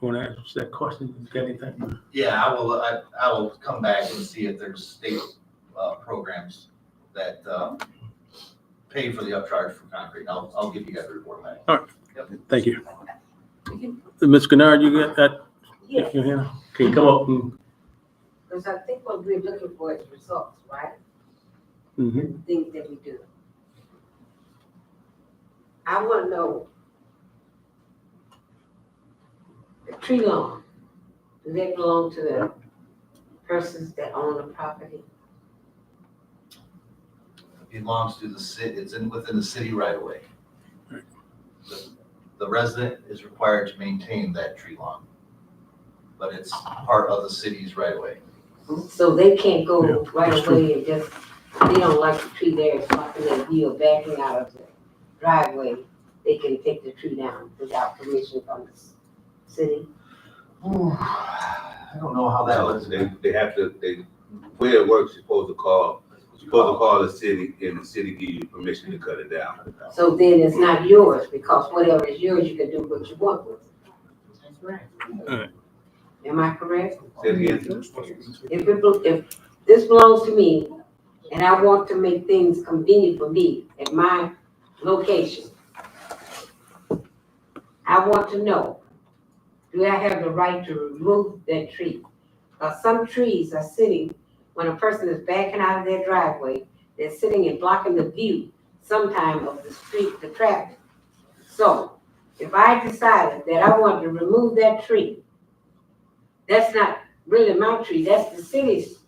Want to answer that question? You got anything? Yeah, I will come back and see if there's state programs that, pay for the upcharge for concrete. And I'll give you guys a report on that. Thank you. Ms. Kennard, you got that? Yes, Your hand? Can you come up? because I think what we're looking for is results, right? Mm-hmm. And things that we do. I wanna know, the tree lawn, do they belong to the persons that own the property? Belongs to the city, it's within the city right away. The resident is required to maintain that tree lawn, but it's part of the city's right away. So they can't go Yeah, right that's away and just, they don't like the tree there, it's blocking their view or backing out of the driveway. They can take the tree down without permission from the city. I don't know how that No, was. they have to, the way it works, you're supposed to call the city, and the city give you permission to cut it down. So then it's not yours, because whatever is yours, you can do what you want with it. That's right. Am I correct? Say it again. If this belongs to me, and I want to make things convenient for me at my location, I want to know, do I have the right to remove that tree? Some trees are sitting, when a person is backing out of their driveway, they're sitting and blocking the view sometime of the street, the traffic. So if I decided that I wanted to remove that tree, that's not really my tree, that's the city's.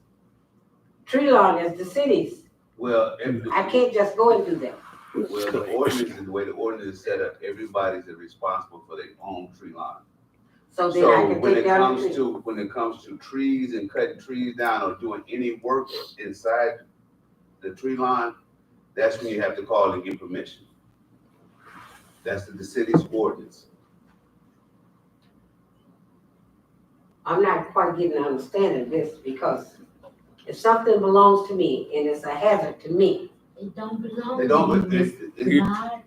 Tree lawn is the city's. Well, I can't just go and do that. well, the ordinance, the way the ordinance is set up, everybody's responsible for their own tree line. So then I So can when take it down the comes tree. when it comes to trees and cutting trees down or doing any work inside the tree line, that's when you have to call and get permission. That's the city's ordinance. I'm not quite getting an understanding of this, because if something belongs to me and it's a hazard to me, It don't belong. They don't, to you, it's- God.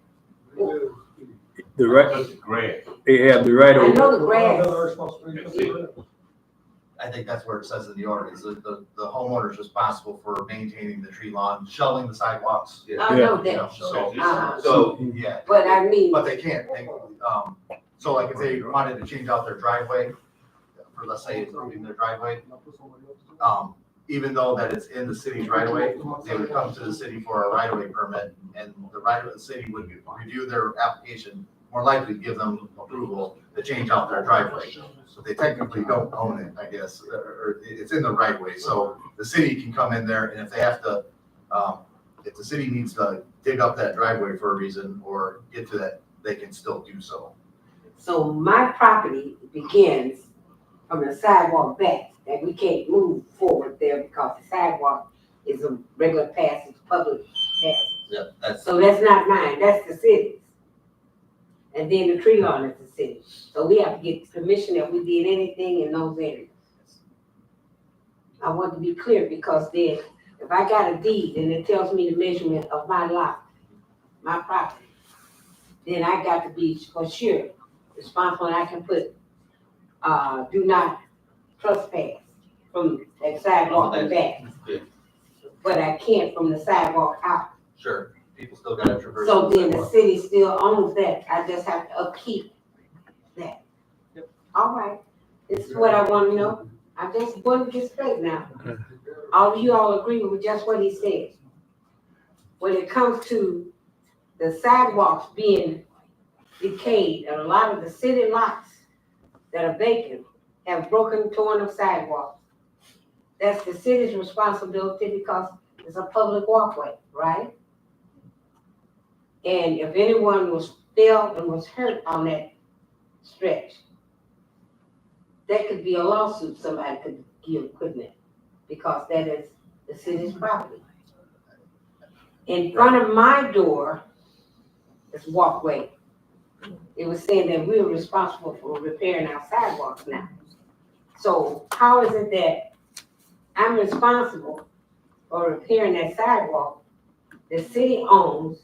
The right, That's great. they have the right I of, know the grass. I think that's where it says in the ordinance, the homeowner is responsible for maintaining the tree lawn, shoveling the sidewalks. I know You know, that, so, So, yeah. but I mean, But they can't, so like if they wanted to change out their driveway, for let's say improving their driveway, even though that it's in the city's right of way, they would come to the city for a right of way permit, and the city would review their application, more likely give them approval to change out their driveway. So they technically don't own it, I guess, or it's in the right of way, so the city can come in there, and if they have to, if the city needs to dig up that driveway for a reason, or get to that, they can still do so. so my property begins from the sidewalk back, and we can't move forward there because the sidewalk is a regular passage, public passage. Yeah, that's, So that's not mine, that's the city's. And then the tree lawn is the city. So we have to get permission if we did anything in those areas. I want to be clear, because then if I got a deed and it tells me the measurement of my lot, my property, then I got to be for sure responsible, and I can put, do not trespass from that sidewalk and back. Yeah. But I can't from the sidewalk out. sure, people still gotta traverse. So the then the sidewalk. city still owns that, I just have to upkeep that. All right, this is what I wanna know, I just want to get straight now. All of you all agree with just what he said. When it comes to the sidewalks being decayed, and a lot of the city lots that are vacant have torn up sidewalks. That's the city's responsibility, because it's a public walkway, right? And if anyone fell and was hurt on that stretch, that could be a lawsuit somebody could give, couldn't it? Because that is the city's property. In front of my door is walkway. It was saying that we were responsible for repairing our sidewalks now. So how is it that I'm responsible for repairing that sidewalk the city owns,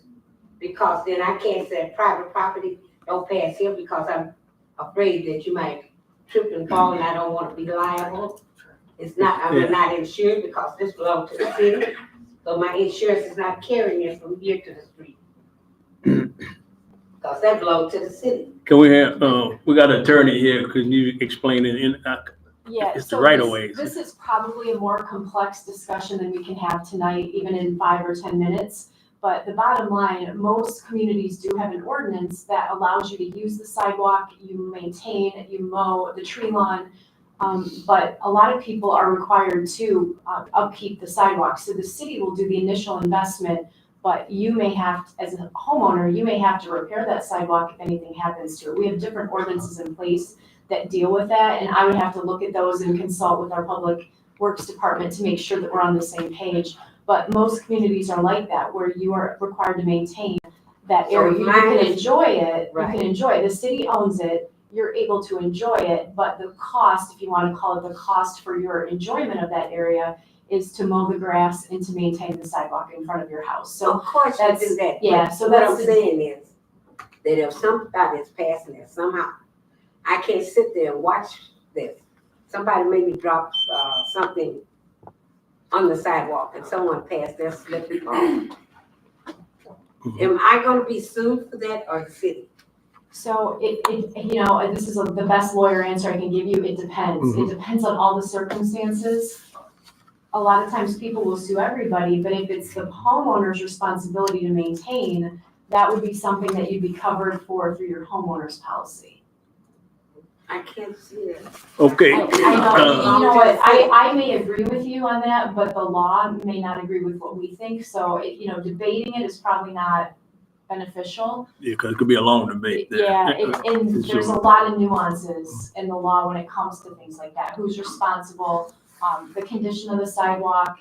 because then I can't say private property don't pass here because I'm afraid that you might trip and fall and I don't want to be liable? It's not, I'm not insured because this belongs to the city, so my insurance is not carrying it from here to the street. Because that belongs to the city. Can we have, we got an attorney here, could you explain it in, Yeah, it's the so right of this- ways. This is probably a more complex discussion than we can have tonight, even in 5 or 10 minutes. But the bottom line, most communities do have an ordinance that allows you to use the sidewalk, you maintain, you mow the tree lawn. But a lot of people are required to upkeep the sidewalk. So the city will do the initial investment, but you may have, as a homeowner, you may have to repair that sidewalk if anything happens to it. We have different ordinances in place that deal with that, and I would have to look at those and consult with our public works department to make sure that we're on the same page. But most communities are like that, where you are required to maintain that So area. You mine can is- enjoy it, you Right. can enjoy it, the city owns it, you're able to enjoy it, but the cost, if you wanna call it the cost for your enjoyment of that area, is to mow the grass and to maintain the sidewalk in front of your house. So Of course you that's- do that. yeah, but so what that's I'm the- saying is that if somebody is passing it somehow, I can't sit there and watch this. Somebody maybe drops something on the sidewalk and someone passed their slip and fall. Am I gonna be sued for that or the city? So you know, this is the best lawyer answer I can give you, it depends. It depends on all the circumstances. A lot of times people will sue everybody, but if it's the homeowner's responsibility to maintain, that would be something that you'd be covered for through your homeowner's policy. I can't see that. Okay. I know, you know what, I may agree with you on that, but the law may not agree with what we think, so you know, debating it is probably not beneficial. Yeah, cause it could be a long debate there. Yeah, and Sure. there's a lot of nuances in the law when it comes to things like that. Who's responsible? The condition of the sidewalk,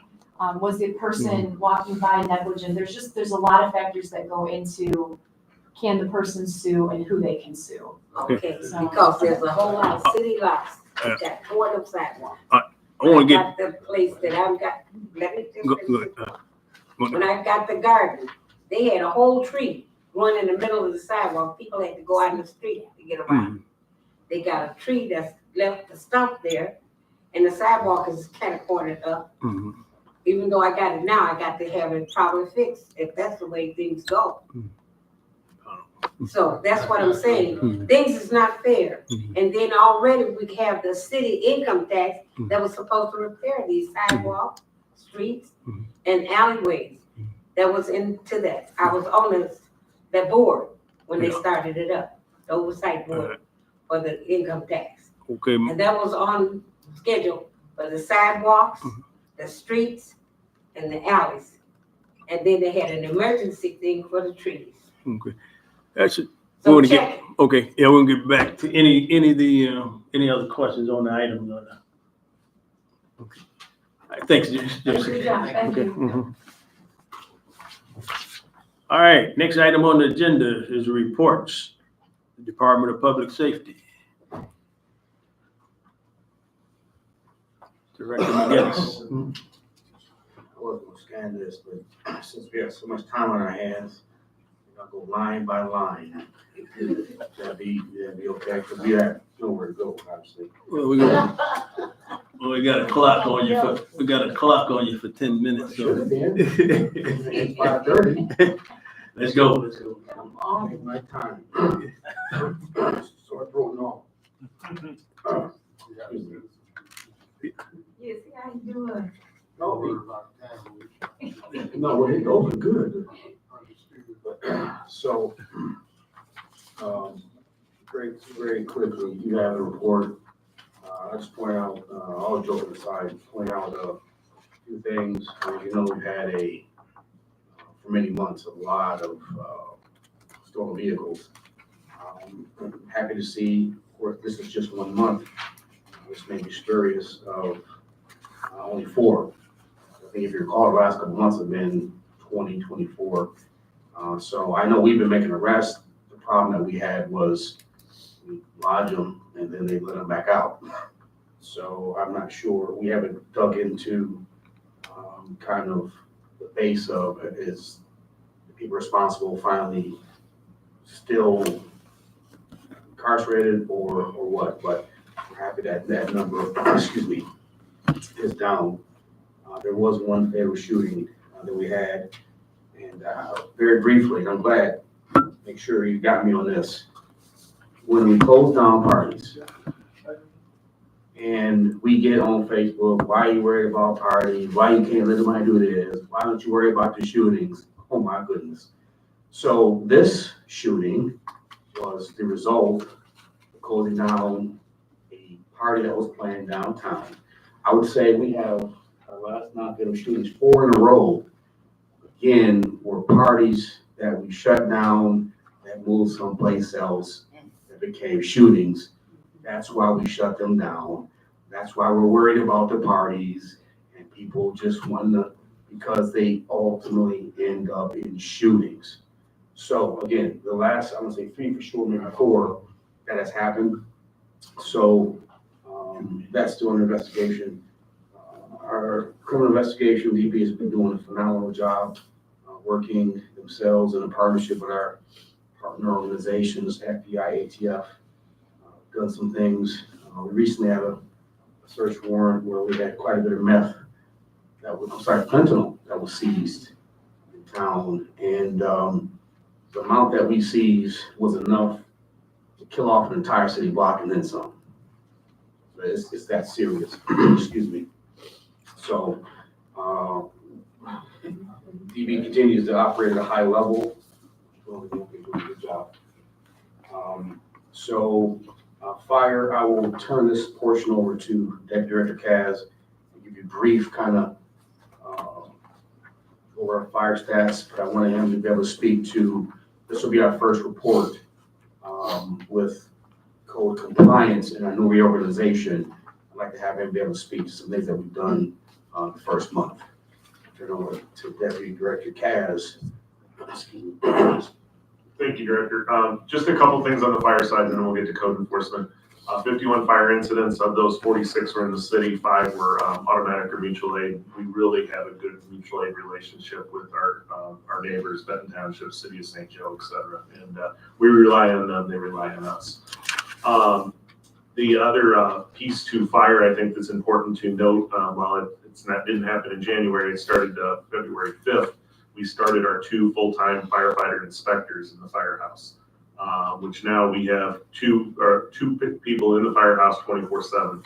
was the person walking by negligent? There's a lot of factors that go into, can the person sue and who they can sue? Okay, So- because there's a whole lot of city lots that tore the sidewalk. I wanna get, Got the place that I've got, let me just. go ahead. When I got the garden, they had a whole tree growing in the middle of the sidewalk. People had to go out in the street to get around. They got a tree that's left the stump there, and the sidewalk is kind of cornered up. Even though I got it now, I got to have it probably fixed, if that's the way things go. So that's what I'm saying. Things is not fair. And then already we have the city income tax that was supposed to repair these sidewalks, streets, and alleyways. That was into that. I was on that board when they started it up, the oversight board for the income tax. Okay, And that was on schedule for the sidewalks, the streets, and the alleys. And then they had an emergency thing for the trees. okay. That's it. We So wanna check get, okay, yeah, we'll get back to any of the, any other questions on the item. Okay. All right, thanks, Jessica. Good job, thank Okay, you. mhm. All right, next item on the agenda is reports. Department of Public Safety. Director McGinnis. I wasn't gonna scan this, but since we have so much time on our hands, we're gonna go line by line. That'd be okay, because we have nowhere to go, obviously. Well, we got a clock on you for 10 minutes, so. It's 5:30. Let's go. I'm on my time. Sore throat and all. Yes, how you doing? No, well, those are good. So, very quickly, you have a report. I just point out, all joking aside, point out a few things. You know, we've had for many months, a lot of stolen vehicles. I'm happy to see, of course, this is just 1 month. This may be spurious of only 4. I think if you recall, the last couple months have been 20, 24. So I know we've been making arrests. The problem that we had was we lodge them and then they let them back out. So I'm not sure, we haven't dug into kind of the base of is the people responsible finally still incarcerated or what, but we're happy that that number, excuse me, is down. There was one fatal shooting that we had. And very briefly, and I'm glad, make sure you got me on this. When we close down parties and we get on Facebook, why are you worried about parties? Why you can't let somebody do this? Why don't you worry about the shootings? Oh my goodness. So this shooting was the result of closing down a party that was planned downtown. I would say we have our last non-fatal shootings 4 in a row. Again, were parties that we shut down, that moved someplace else, that became shootings. That's why we shut them down. That's why we're worried about the parties, and people just want to, because they ultimately end up in shootings. So again, the last, I'm gonna say 3 for sure, maybe 4, that has happened. So that's still under investigation. Our criminal investigation, DP has been doing a phenomenal job working themselves in a partnership with our partner organizations, FBI, ATF, done some things. We recently had a search warrant where we had quite a bit of meth fentanyl that was seized in town. And the amount that we seized was enough to kill off an entire city block and then some. It's that serious, excuse me. So, DB continues to operate at a high level. Doing a good job. Fire, I will turn this portion over to Deputy Director Kaz to give you a brief kind of over our fire stats, but I wanted him to be able to speak to, this will be our first report with code compliance in our new reorganization. I'd like to have him be able to speak to some things that we've done the first month. Turn over to Deputy Director Kaz. Thank you, Director. Just a couple things on the fire side, and then we'll get to code enforcement. 51 fire incidents. Of those, 46 were in the city, 5 were automatic or mutual aid. We really have a good mutual aid relationship with our neighbors, Benton Township, City of St. Joe, et cetera. And we rely on them, they rely on us. The other piece to fire, I think that's important to note, while didn't happen in January, it started February 5th. We started our 2 full-time firefighter inspectors in the firehouse, which now we have two people in the firehouse 24/7.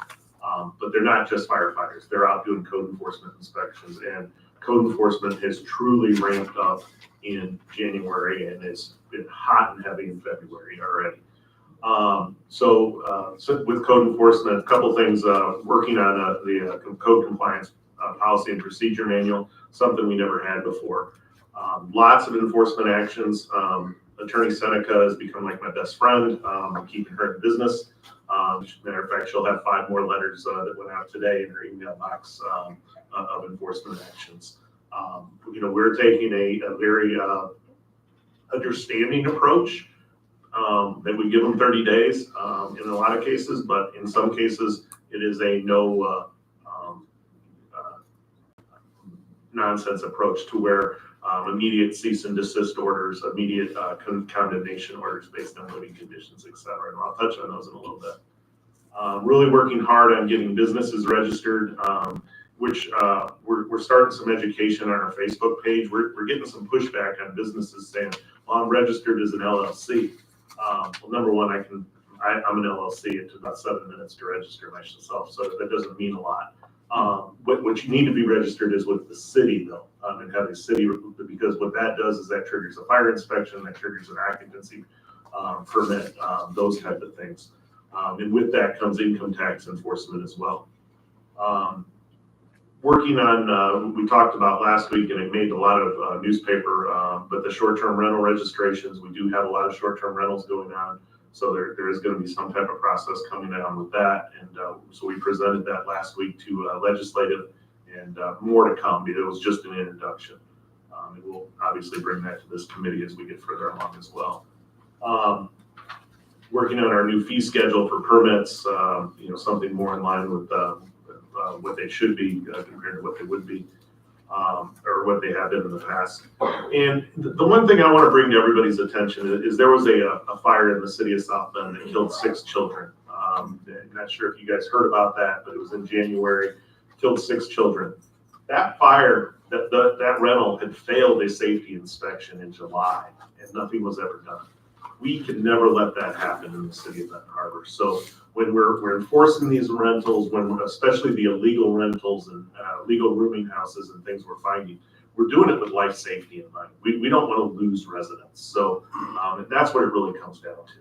But they're not just firefighters. They're out doing code enforcement inspections, and code enforcement has truly ramped up in January, and it's been hot and heavy in February already. So with code enforcement, a couple things, working on the code compliance policy and procedure manual, something we never had before. Lots of enforcement actions. Attorney Seneca has become like my best friend. I'm keeping her in business. Matter of fact, she'll have 5 more letters that went out today in her email box of enforcement actions. We're taking a very understanding approach. That we give them 30 days in a lot of cases, but in some cases it is a no nonsense approach to where immediate cease and desist orders, immediate condemnation orders based on living conditions, et cetera. And I'll touch on those in a little bit. Really working hard on getting businesses registered, which we're starting some education on our Facebook page. We're getting some pushback on businesses saying, well, I'm registered as an LLC. Well, number one, I'm an LLC. It took about 7 minutes to register myself, so that doesn't mean a lot. What you need to be registered is with the city, though, and have a city, because what that does is that triggers a fire inspection, that triggers an occupancy permit, those type of things. And with that comes income tax enforcement as well. Working on, we talked about last week, and it made a lot of newspaper, but the short-term rental registrations, we do have a lot of short-term rentals going on. So there is going to be some type of process coming down with that. And so we presented that last week to legislative, and more to come. It was just an introduction. And we'll obviously bring that to this committee as we get further along as well. Working on our new fee schedule for permits, something more in line with what they should be compared to what they would be, or what they have been in the past. And the one thing I want to bring to everybody's attention is there was a fire in the city of South Bend that killed 6 children. I'm not sure if you guys heard about that, but it was in January. killed 6 children. That fire, that rental had failed a safety inspection in July, and nothing was ever done. We can never let that happen in the city of Benton Harbor. So when we're enforcing these rentals, especially the illegal rentals and legal rooming houses and things we're finding, we're doing it with life safety in mind. We don't want to lose residents. So that's what it really comes down to.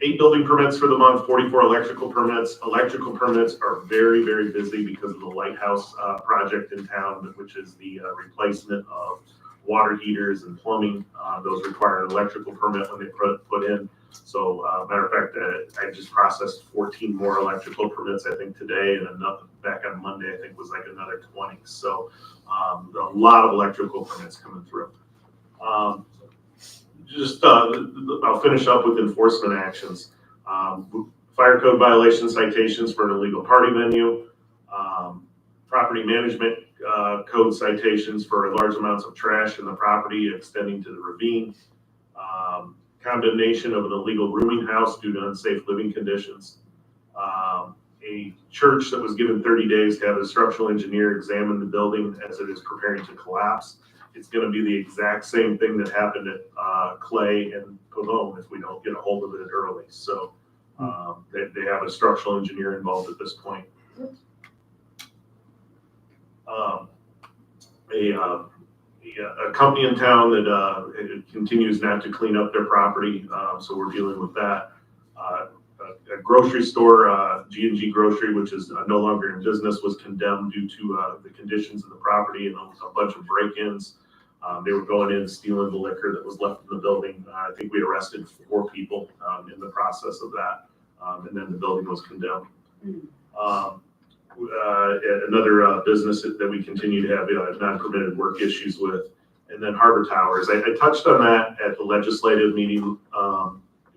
8 building permits for the month, 44 electrical permits. Electrical permits are very, very busy because of the lighthouse project in town, which is the replacement of water heaters and plumbing. Those require an electrical permit when they put in. So matter of fact, I just processed 14 more electrical permits, I think today, and another back on Monday, I think was like another 20. So a lot of electrical permits coming through. I'll finish up with enforcement actions. Fire code violation citations for an illegal party venue, property management code citations for large amounts of trash in the property extending to the ravine, condemnation of an illegal rooming house due to unsafe living conditions, a church that was given 30 days to have a structural engineer examine the building as it is preparing to collapse. It's going to be the exact same thing that happened at Clay and Pavone if we don't get a hold of it early. So they have a structural engineer involved at this point. A company in town that it continues not to clean up their property, so we're dealing with that. A grocery store, G&G Grocery, which is no longer in business, was condemned due to the conditions of the property and a bunch of break-ins. They were going in stealing the liquor that was left in the building. I think we arrested 4 people in the process of that, and then the building was condemned. Another business that we continue to have non-permitted work issues with, and then Harbor Towers. I touched on that at the legislative meeting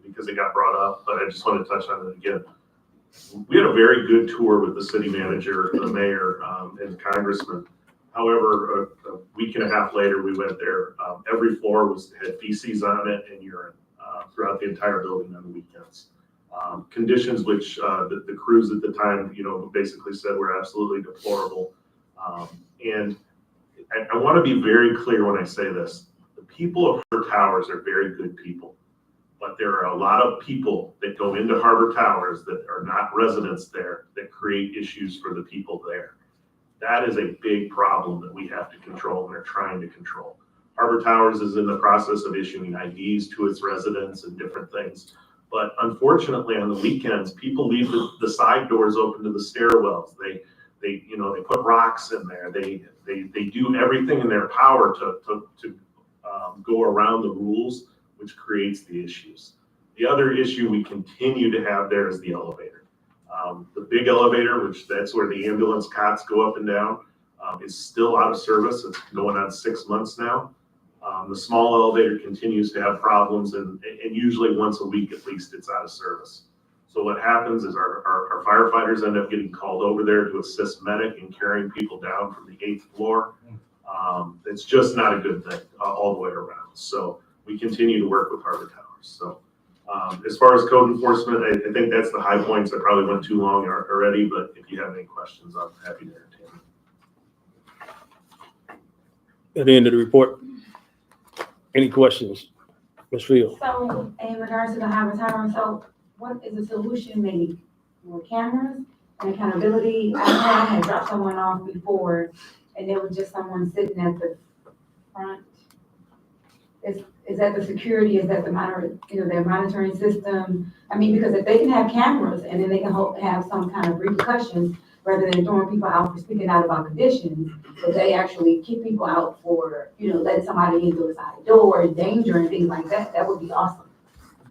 because it got brought up, but I just want to touch on it again. We had a very good tour with the city manager, the mayor, and congressman. However, a week and a half later, we went there. Every floor had feces on it and urine throughout the entire building on the weekends. Conditions which the crews at the time, basically said were absolutely deplorable. And I want to be very clear when I say this. The people of Harbor Towers are very good people, but there are a lot of people that go into Harbor Towers that are not residents there that create issues for the people there. That is a big problem that we have to control and are trying to control. Harbor Towers is in the process of issuing IDs to its residents and different things. But unfortunately, on the weekends, people leave the side doors open to the stairwells. They put rocks in there. They do everything in their power to go around the rules, which creates the issues. The other issue we continue to have there is the elevator. The big elevator, which that's where the ambulance cots go up and down, is still out of service. It's going on 6 months now. The small elevator continues to have problems, and usually once a week at least it's out of service. So what happens is our firefighters end up getting called over there to assist medic in carrying people down from the 8th floor. It's just not a good thing all the way around. So we continue to work with Harbor Towers. So as far as code enforcement, I think that's the high points. I probably went too long already, but if you have any questions, I'm happy to entertain them. At the end of the report, any questions? Ms. Field? So in regards to the Harbor Tower, so what is the solution? Maybe more cameras and accountability? I had dropped someone off before and there was just someone sitting at the front. Is that the security? Is that the their monitoring system? I mean, because if they can have cameras and then they can have some kind of repercussions rather than throwing people out for speaking out about conditions, but they actually keep people out for, letting somebody in through a side door, danger and things like that, that would be awesome.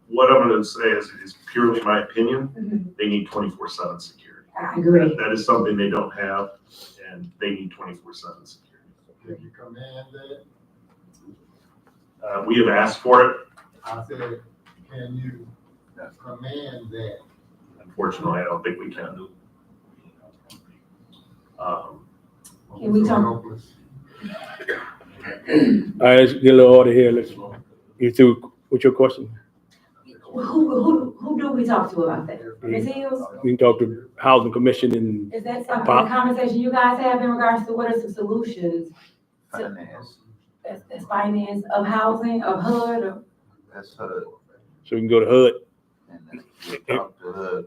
What I'm going to say is purely my opinion. They need 24/7 security. I agree. That is something they don't have, and they need 24/7 security. Can you command that? We have asked for it. I said, can you command that? Unfortunately, I don't think we can. Can we talk? All right, let's get a little order here. You through with your question? Who do we talk to about that? Ms. Hills? We can talk to Housing Commission and Is that something, a conversation you guys have in regards to what are some solutions Finance, as finance of housing, of HUD, or? that's HUD. so we can go to HUD. And we talked to HUD.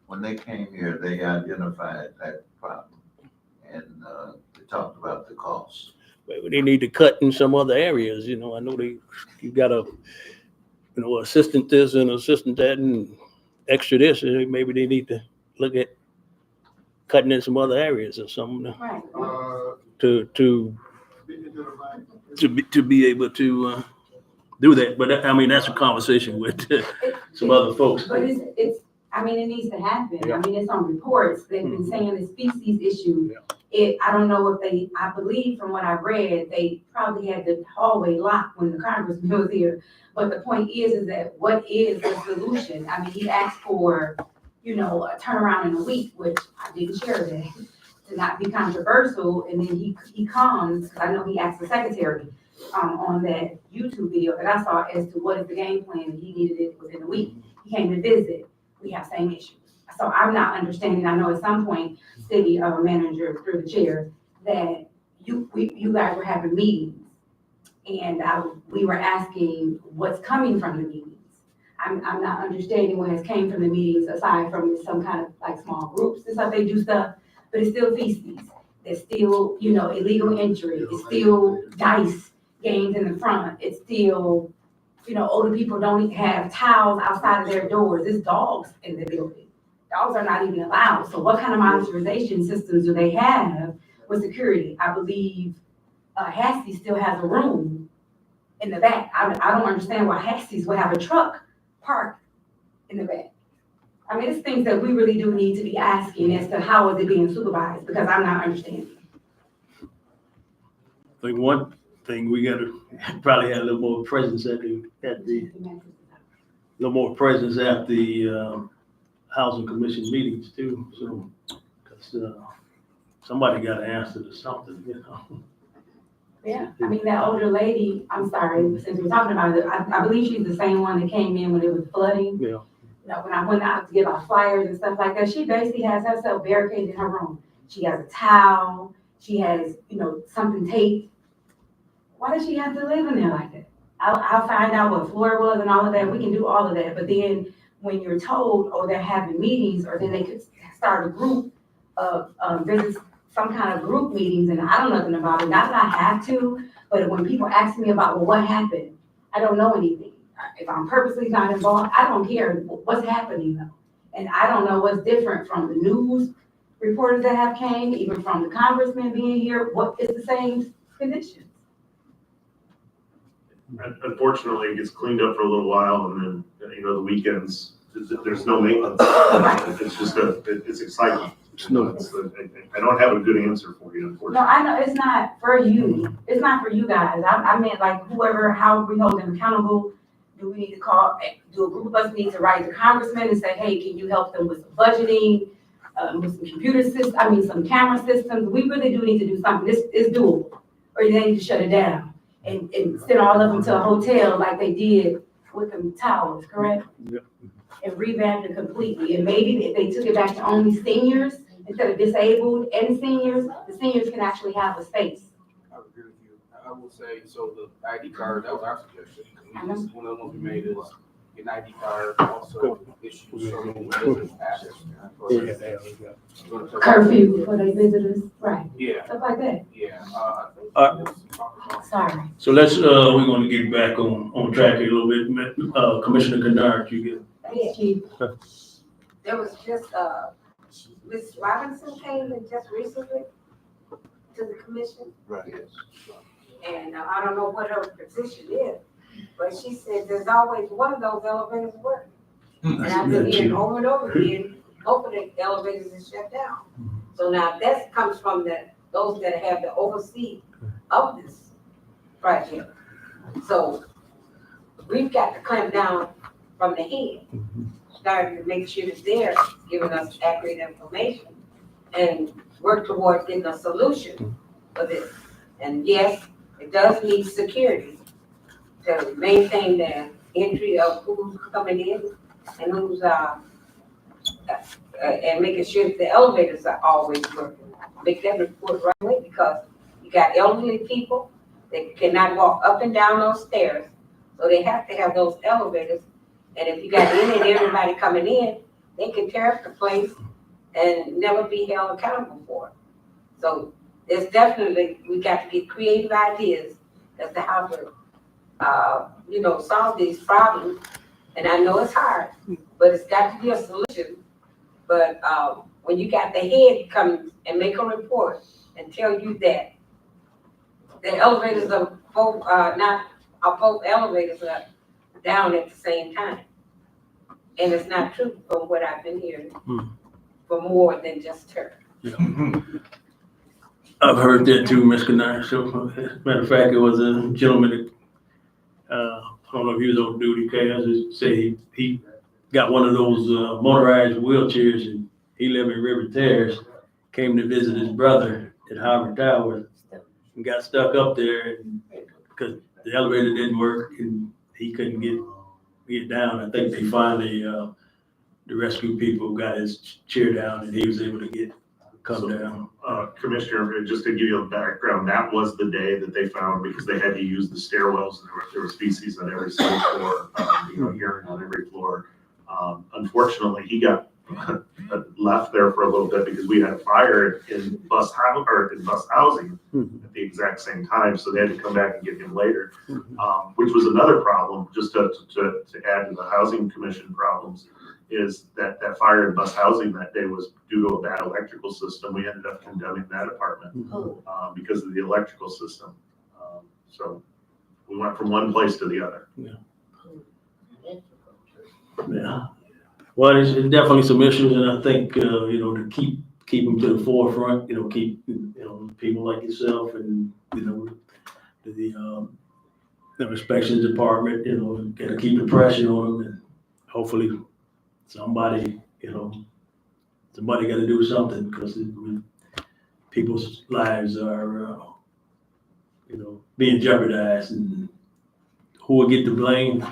When they came here, they identified that problem. And, they talked about the cost. Maybe they need to cut in some other areas, you know, I know you got a, you know, assistant this and assistant that and extra this, and maybe they need to look at cutting in some other areas or something Right. to Speaking to the mic. to be able to do that. But I mean, that's a conversation with some other folks. But it's, I mean, it needs to happen. I mean, it's on reports. They've been saying the species issue. I don't know if I believe from what I read, they probably had the hallway locked when the congressman was here. But the point is that what is the solution? I mean, he asked for, you know, a turnaround in a week, which I didn't share that, to not be controversial. And then he comes, because I know he asked the secretary on that YouTube video that I saw as to what is the game plan, and he needed it within a week. He came to visit. We have same issues. So I'm not understanding, I know at some point, city manager through the chair, that you guys were having meetings. And we were asking what's coming from the meetings. I'm not understanding what has came from the meetings aside from some kind of like small groups and stuff, they do stuff, but it's still feces. There's still, you know, illegal entry. It's still dice games in the front. It's still, you know, older people don't have towels outside of their doors. There's dogs in the building. Dogs are not even allowed. So what kind of monitorization systems do they have with security? I believe Hassey still has a room in the back. I don't understand why Hassey's would have a truck parked in the back. I mean, it's things that we really do need to be asking as to how is it being supervised, because I'm not understanding. I think one thing we gotta probably have a little more presence at the little more presence at the Housing Commission meetings too, so, because somebody gotta answer to something, you know. Yeah, I mean, that older lady, I'm sorry, since we're talking about it, I believe she's the same one that came in when it was flooding. Yeah. You know, when I went out to give out flyers and stuff like that, she basically has herself barricaded in her room. She has a towel, she has, you know, something taped. Why does she have to live in there like that? I'll find out what floor it was and all of that, we can do all of that, but then when you're told, oh, they're having meetings, or then they could start a group of, visits, some kind of group meetings, and I don't know nothing about it, not that I have to, but when people ask me about, well, what happened? I don't know anything. If I'm purposely not involved, I don't care what's happening though. And I don't know what's different from the news reporters that have came, even from the congressman being here, what is the same conditions? Unfortunately, it gets cleaned up for a little while, and then, you know, the weekends, there's no maintenance. It's just it's exciting. I don't have a good answer for you, unfortunately. No, I know, it's not for you, it's not for you guys, I meant like whoever, how we hold them accountable. Do we need to call, do a group of us need to write the congressman and say, hey, can you help them with some budgeting, with some computer systems, I mean, some camera systems? We really do need to do something, this is doable, or they need to shut it down and send all of them to a hotel like they did with them towers, correct? Yep. And revamp it completely, and maybe if they took it back to only seniors, instead of disabled and seniors, the seniors can actually have a space. I would agree with you. I will say, so the ID card, that was our suggestion. I know. One of the ones we made is get an ID card, also issue certain visitors passes. Curfew for their visitors, right, Yeah, stuff like that. yeah. Sorry. So let's, we're gonna get back on track here a little bit. Commissioner Kennard, you get. Thanks, Chief. There was just, Ms. Robinson came in just recently to the commission, Right, yes. and I don't know what her position is, but she said there's always one of those elevators working. And I've been hearing over and over again, hopefully the elevators is shut down. So now that comes from those that have the oversee of this project. So we've got to clamp down from the head, starting to make sure that they're giving us accurate information and work towards getting a solution for this. And yes, it does need security to maintain the entry of who's coming in and who's, and making sure that the elevators are always working. Make that report right away, because you got elderly people that cannot walk up and down those stairs, so they have to have those elevators. And if you got any and everybody coming in, they can tear up the place and never be held accountable for it. So there's definitely, we got to get creative ideas as to how to, solve these problems. And I know it's hard, but it's got to be a solution. But when you got the head come and make a report and tell you that the elevators are both, both elevators are down at the same time. And it's not true from what I've been hearing, for more than just her. Yeah. I've heard that too, Ms. Kanai. So, matter of fact, it was a gentleman that, I don't know if he was on duty, Kaz, say he got one of those motorized wheelchairs, and he lived in River Terrace, came to visit his brother at Howard Tower, and got stuck up there because the elevator didn't work and he couldn't get down. I think they finally, the rescue people got his chair down and he was able to come down. Commissioner, just to give you a background, that was the day that they found, because they had to use the stairwells, and there was feces on every single floor, urine on every floor. Unfortunately, he got left there for a little bit because we had a fire in bus housing at the exact same time, so they had to come back and get him later, which was another problem. Just to add to the housing commission problems, is that fire in bus housing that day was due to a bad electrical system. We ended up condemning that apartment because of the electrical system. So we went from one place to the other. Yeah. Well, there's definitely some issues, and I think, to keep them to the forefront, keep, people like yourself and, the inspections department, gotta keep the pressure on them, and hopefully somebody gotta do something, because people's lives are, being jeopardized, and who will get the blame?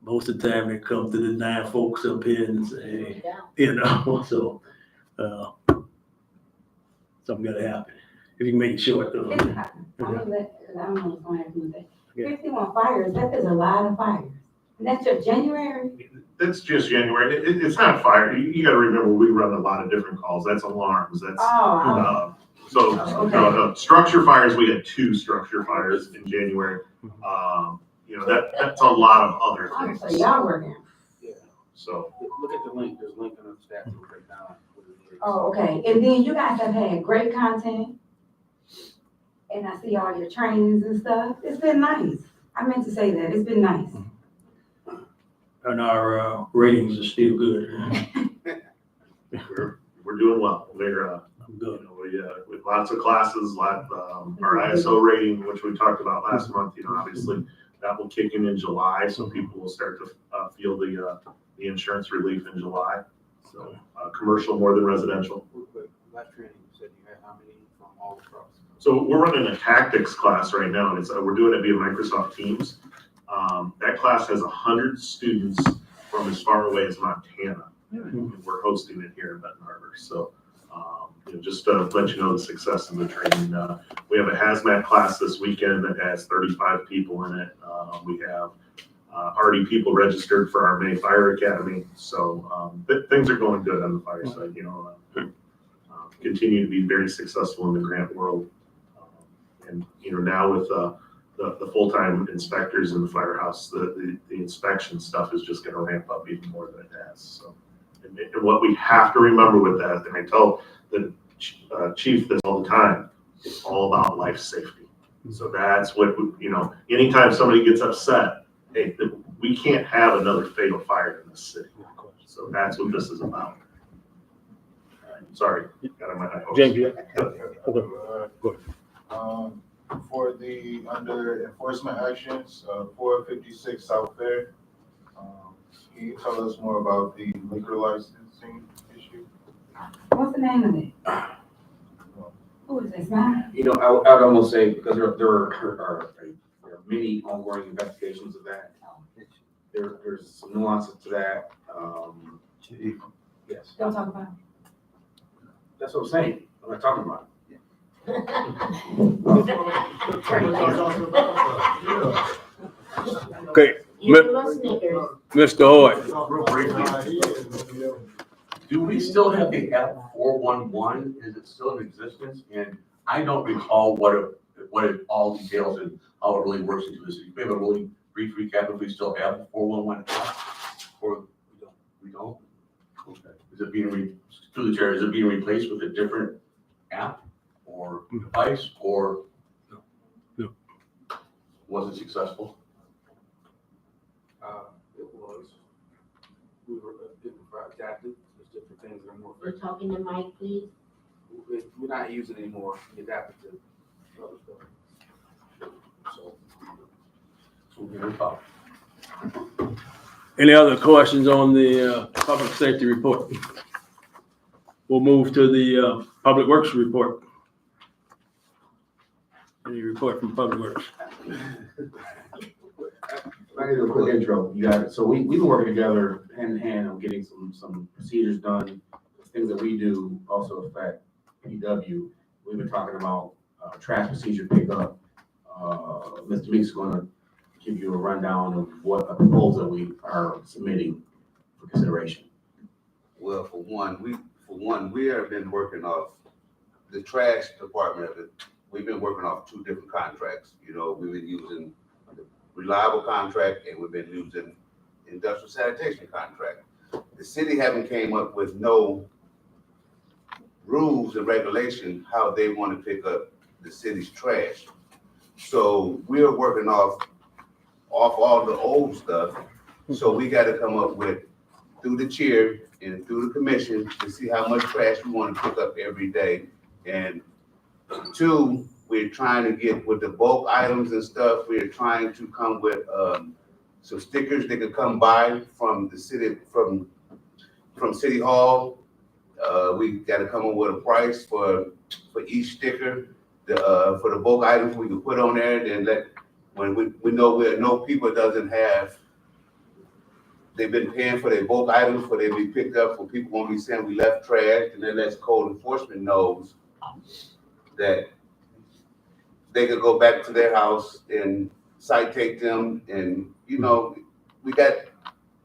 Most of the time it comes to the 9 folks up here and say, so, something gotta happen. If you can make it short, though. I don't know what's going to happen with that. 51 fires, that is a lot of fires. And that's your January? That's just January. It's not fire. You gotta remember, we run a lot of different calls. That's alarms. That's, no, structure fires, we had 2 structure fires in January. That's a lot of other things. So y'all working. Yeah. So. Look at the link, there's a link on the staff to break down. Oh, okay. And then you guys have had great content. And I see all your trainings and stuff. It's been nice. I meant to say that. It's been nice. And our ratings are still good. We're doing well. We're good. With lots of classes, our ISO rating, which we talked about last month, obviously that will kick in July, so people will start to feel the insurance relief in July. So commercial more than residential. Last training, you said you had how many from all across? So we're running a tactics class right now, and we're doing it via Microsoft Teams. That class has 100 students from as far away as Montana. And we're hosting it here in Benton Harbor. So just to let you know the success of the training. We have a hazmat class this weekend that has 35 people in it. We have already people registered for our May Fire Academy. So things are going good on the fire side. Continue to be very successful in the grant world. And now with the full-time inspectors in the firehouse, the inspection stuff is just going to ramp up even more than it has. So, and what we have to remember with that, and I tell the chief this all the time, it's all about life safety. So that's what, anytime somebody gets upset, hey, we can't have another fatal fire in this city. So that's what this is about. Sorry, got on my high hopes. James, Go ahead. For the under enforcement actions, 456 South Fair, can you tell us more about the liquor licensing issue? What's the name of it? Who is this, man? I would almost say, because there are many ongoing investigations of that. there's some nuances to that. Yes, Don't talk about that's what I'm saying. I'm not talking about it. Okay, You little Snickers. Mr. Hoyt. Real briefly, do we still have the app 411? Is it still in existence? And I don't recall what it all details and how it really works into this. We have a really brief recap if we still have the 411 app, or we don't? Okay. Is it being through the chair, is it being replaced with a different app or device, or No. was it successful? It was. We were adapted. There's different things that are more We're effective. talking to Mike, please. We're not using it anymore. We adapted to other stuff. So. We'll give it a thought. Any other questions on the public safety report? We'll move to the public works report. Any report from Public Works? I can do a quick intro. You got it. So we've been working together hand in hand on getting some procedures done. Things that we do also affect PW. We've been talking about trash procedure pickup. Mr. Meeks is gonna give you a rundown of what a proposal we are submitting for consideration. Well, for one, we have been working off the trash department of it. We've been working off two different contracts. You know, we've been using the reliable contract and we've been using industrial sanitation contract. The city haven't came up with no rules and regulation how they want to pick up the city's trash. So we're working off all the old stuff. So we got to come up with, through the chair and through the commission, to see how much trash we want to pick up every day. And two, we're trying to get with the bulk items and stuff, we're trying to come with some stickers they could come by from the city, from City Hall. We got to come up with a price for each sticker, for the bulk items we can put on there, and let, when we know people doesn't have, they've been paying for their bulk items, for they be picked up, for people won't be saying we left trash, and then lets code enforcement knows that they could go back to their house and citate them, and, you know,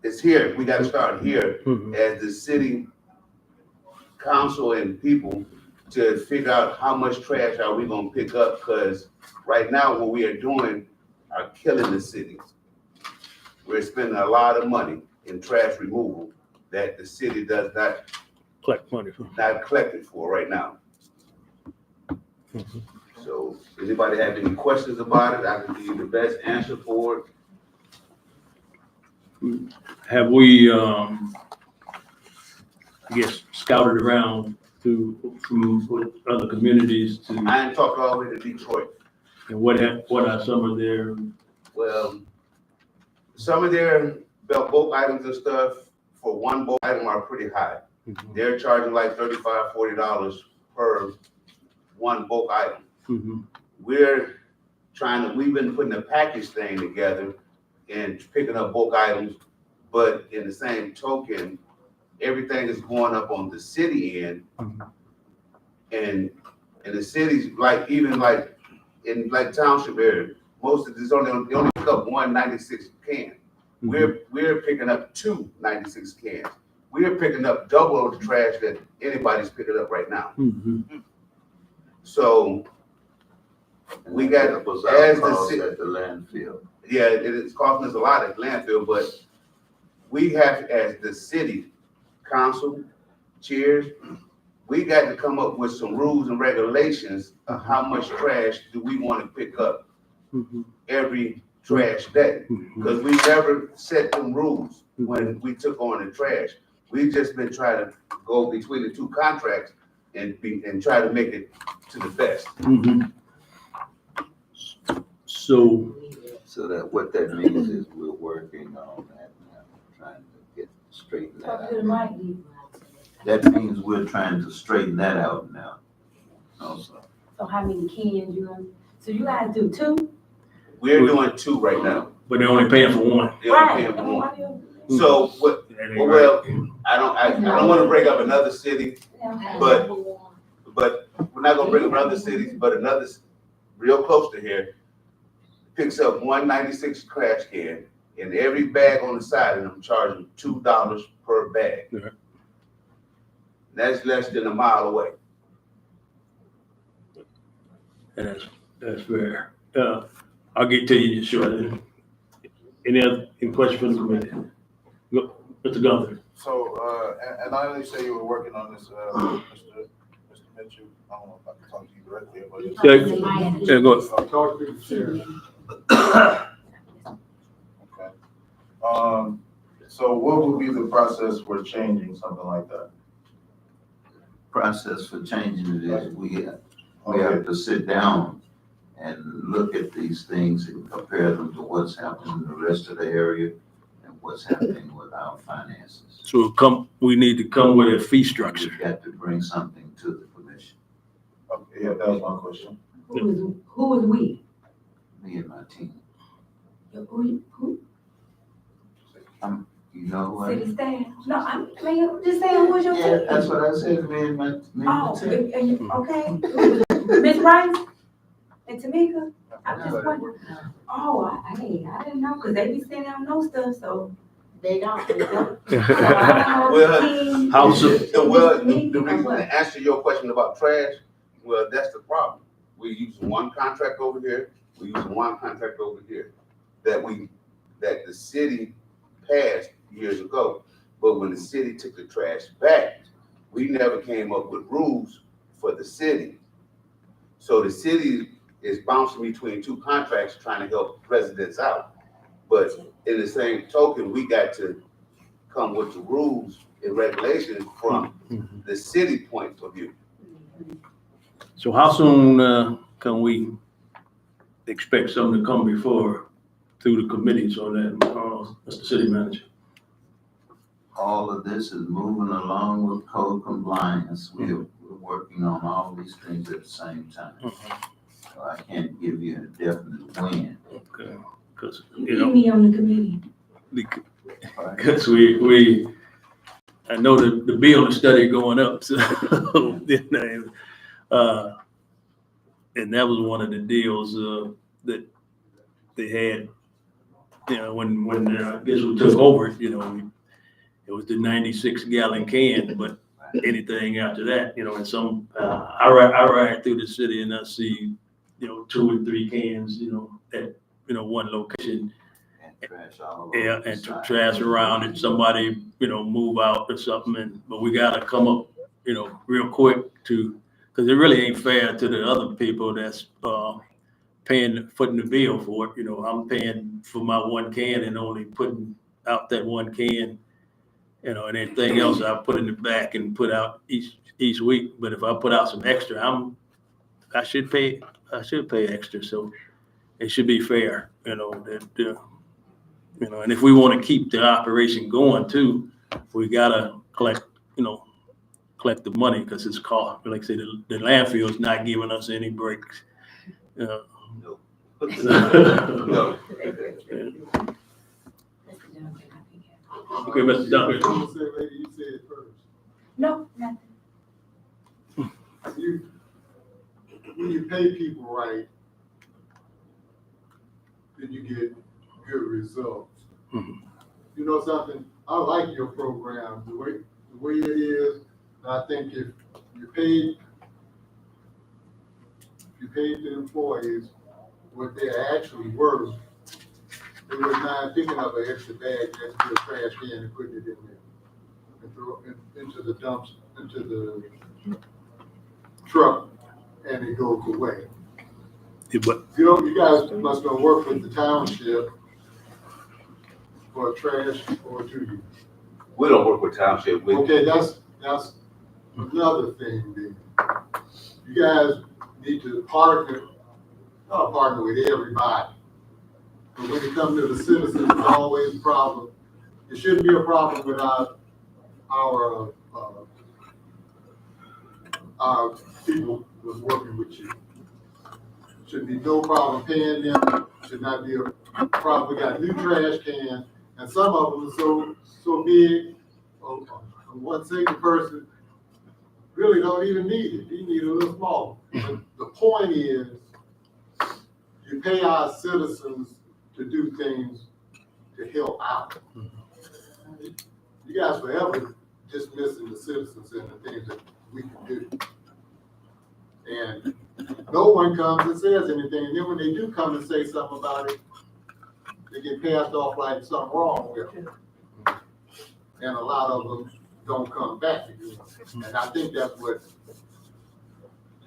it's here, we gotta start here as the city council and people to figure out how much trash are we gonna pick up, because right now what we are doing are killing the city. We're spending a lot of money in trash removal that the city does not Collect money for. not collected for right now. So, anybody have any questions about it? I can give you the best answer for it. Have we, I guess, scouted around from other communities to, I ain't talking all the way to Detroit. and what are some of their, Well, some of their bulk items and stuff for one bulk item are pretty high. They're charging like $35, $40 per one bulk item. We've been putting a package thing together and picking up bulk items, but in the same token, everything is going up on the city end. And the cities, like, even like in like township area, most of this they only pick up 196 can. We're picking up 296 cans. We're picking up double of the trash that anybody's picking up right now. So we got, That was as our the cost city, at the landfill. yeah, it is costing us a lot at landfill, but we have, as the city council, chairs, we got to come up with some rules and regulations of how much trash do we want to pick up every trash day. Because we never set them rules when we took on the trash. We've just been trying to go between the two contracts and try to make it to the best. So that what that means is we're working on that now, trying to get straighten that out. That means we're trying to straighten that out now. Also. So how many cans so you guys do two? We're doing two right now. But they're only paying for one. They're only paying for one. So what, well, I don't wanna bring up another city, but we're not gonna bring up other cities, but another real close to here picks up 196 trash can, and every bag on the side of them charging $2 per bag. Yeah. That's less than a mile away. And that's fair. I'll get to you shortly. Any questions from the committee? Go, Mr. Gunther. So, and I only say you were working on this, Mr. Mitchell, I don't know if I can talk to you directly, but. Yeah, go ahead. Talk to the chair. Okay. So what would be the process for changing something like that? Process for changing it is we have to sit down and look at these things and compare them to what's happening in the rest of the area and what's happening with our finances. So we need to come with a fee structure. We've got to bring something to the commission. Okay, yeah, that was my question. Who is we? Me and my team. Who? You know what? City staff? No, I'm just saying, who's your Yeah, team? that's what I said, me and my team. And you, okay. Ms. Rice and Tamika? I'm just wondering. Oh, I didn't know, cause they be sending out no stuff, so. They don't. Well, How's well, the reason to answer your question about trash, well, that's the problem. We use one contract over here, we use one contract over here, that the city passed years ago. But when the city took the trash back, we never came up with rules for the city. So the city is bouncing between two contracts trying to help residents out. But in the same token, we got to come with the rules and regulations from the city point of view. So how soon can we expect something to come through the committees on that, Mr. City Manager? All of this is moving along with code compliance. We're working on all these things at the same time. So I can't give you a definite when. Okay, because, Keep me on the committee. Because I know the bill is steady going up, so, and that was one of the deals that they had, when I guess we took over, it was the 96 gallon can, but anything after that, and some, I ride through the city and I see, 2 or 3 cans, at, one location. And trash all over. Yeah, and trash around it, somebody, move out or something, but we gotta come up, real quick because it really ain't fair to the other people that's, footing the bill for it. I'm paying for my 1 can and only putting out that 1 can, and anything else I put in the back and put out each week. But if I put out some extra, I should pay extra. So it should be fair, and if we want to keep the operation going too, we gotta collect the money, because it's cost. Like I say, the landfill is not giving us any breaks. No. Okay, Mr. Duncan. You say it first. No, nothing. When you pay people right, then you get good results. Mhm. You know something? I like your program, the way it is. And I think if you paid the employees what they're actually worth, they would mind picking up an extra bag next to a trash can and putting it in there and throw it into the dumps, into the truck, and it goes away. Yeah, but You guys must go work with the township for trash, or do you? We don't work with township. Okay, that's another thing then. You guys need to partner with everybody. But when it comes to the citizens, it's always a problem. It shouldn't be a problem with our people was working with you. should be no problem paying them, should not be a problem. We got new trash cans, and some of them are so big, one single person really don't even need it. You need a little smaller. But the point is, you pay our citizens to do things to help out. You guys forever dismissing the citizens and the things that we can do. And no one comes and says anything. And then when they do come and say something about it, they get passed off like something wrong with them. And a lot of them don't come back again. And I think that's what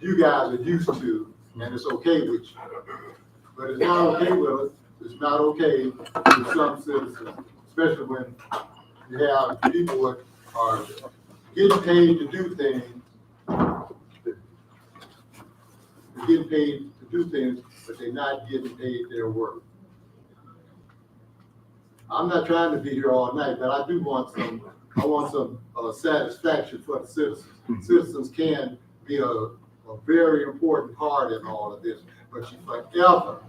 you guys are used to, and it's okay with you. But it's not okay with us. It's not okay with some citizens, especially when you have people that are getting paid to do things. They're getting paid to do things, but they're not getting paid their work. I'm not trying to be here all night, but I do want some, satisfaction for the citizens. Citizens can be a very important part in all of this, but you forever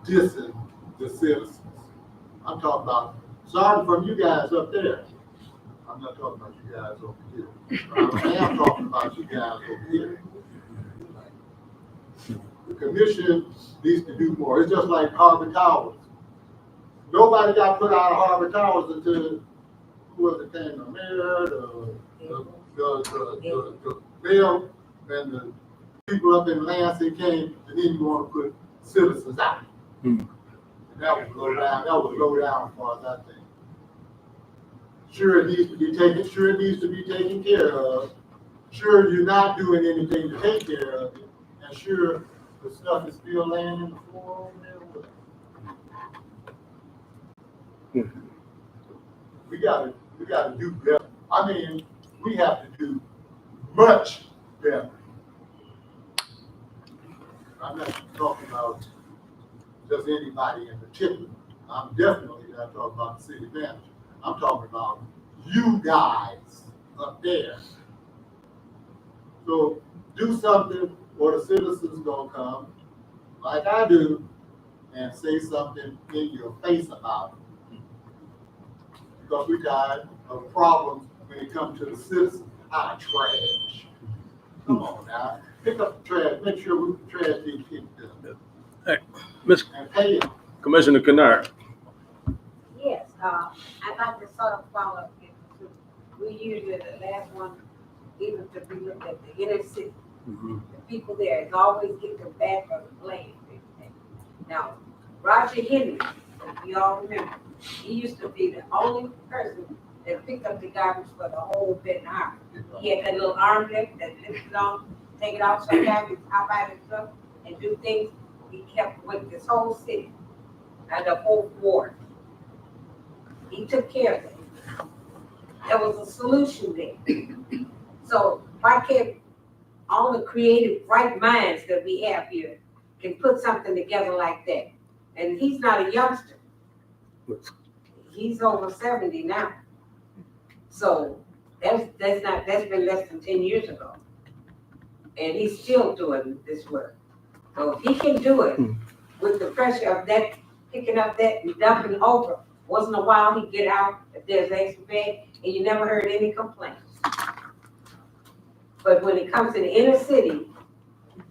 dissing the citizens. I'm talking about, sorry from you guys up there. I'm not talking about you guys over here. I am talking about you guys over here. The commission needs to do more. It's just like Harbor Towers. Nobody got put out of Harbor Towers until, who was it, the mayor, the mayor, and the people up in Lansing came, and then you want to put citizens out. And that would go down, as far as I think. Sure, it needs to be taken care of. Sure, you're not doing anything to take care of it. And sure, the stuff is still laying in the floor over there with it. We gotta do better. I mean, we have to do much better. I'm not talking about just anybody in particular. I'm definitely not talking about the city manager. I'm talking about you guys up there. So do something or the citizens gonna come, like I do, and say something in your face about it. Because we tired of problems when it comes to the citizens. Trash. Come on now, pick up the trash, make sure the trash is picked up. Hey, Ms. And pay it. Commissioner Kennard. Yes, I'd like to sort of follow up. We usually, the last one, even to be looked at the inner city. The people there is always getting the back of the blame. Now, Roger Henry, if you all remember, he used to be the only person that picked up the garbage for the whole Benton Harbor. He had that little arm lift that lifts it on, take it off, sometimes he'd hop out of the truck and do things. He kept with this whole city and the whole ward. He took care of it. There was a solution there. So why can't all the creative, bright minds that we have here can put something together like that? And he's not a youngster. He's over 70 now. So that's been less than 10 years ago. And he's still doing this work. So if he can do it with the pressure of that, picking up that and dumping over, once in a while he'd get out if there's extra bag, and you never heard any complaints. But when it comes to the inner city,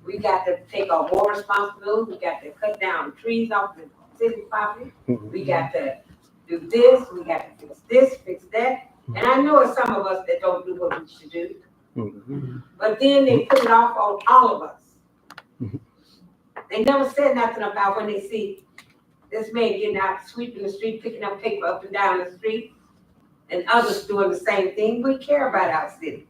we got to take on more responsibility. We got to cut down trees off the city property. We got to do this. We got to fix this, fix that. And I know it's some of us that don't do what we should do. But then they put it off on all of us. They never said nothing about when they see this man getting out, sweeping the street, picking up paper up and down the street, and others doing the same thing. We care about our city.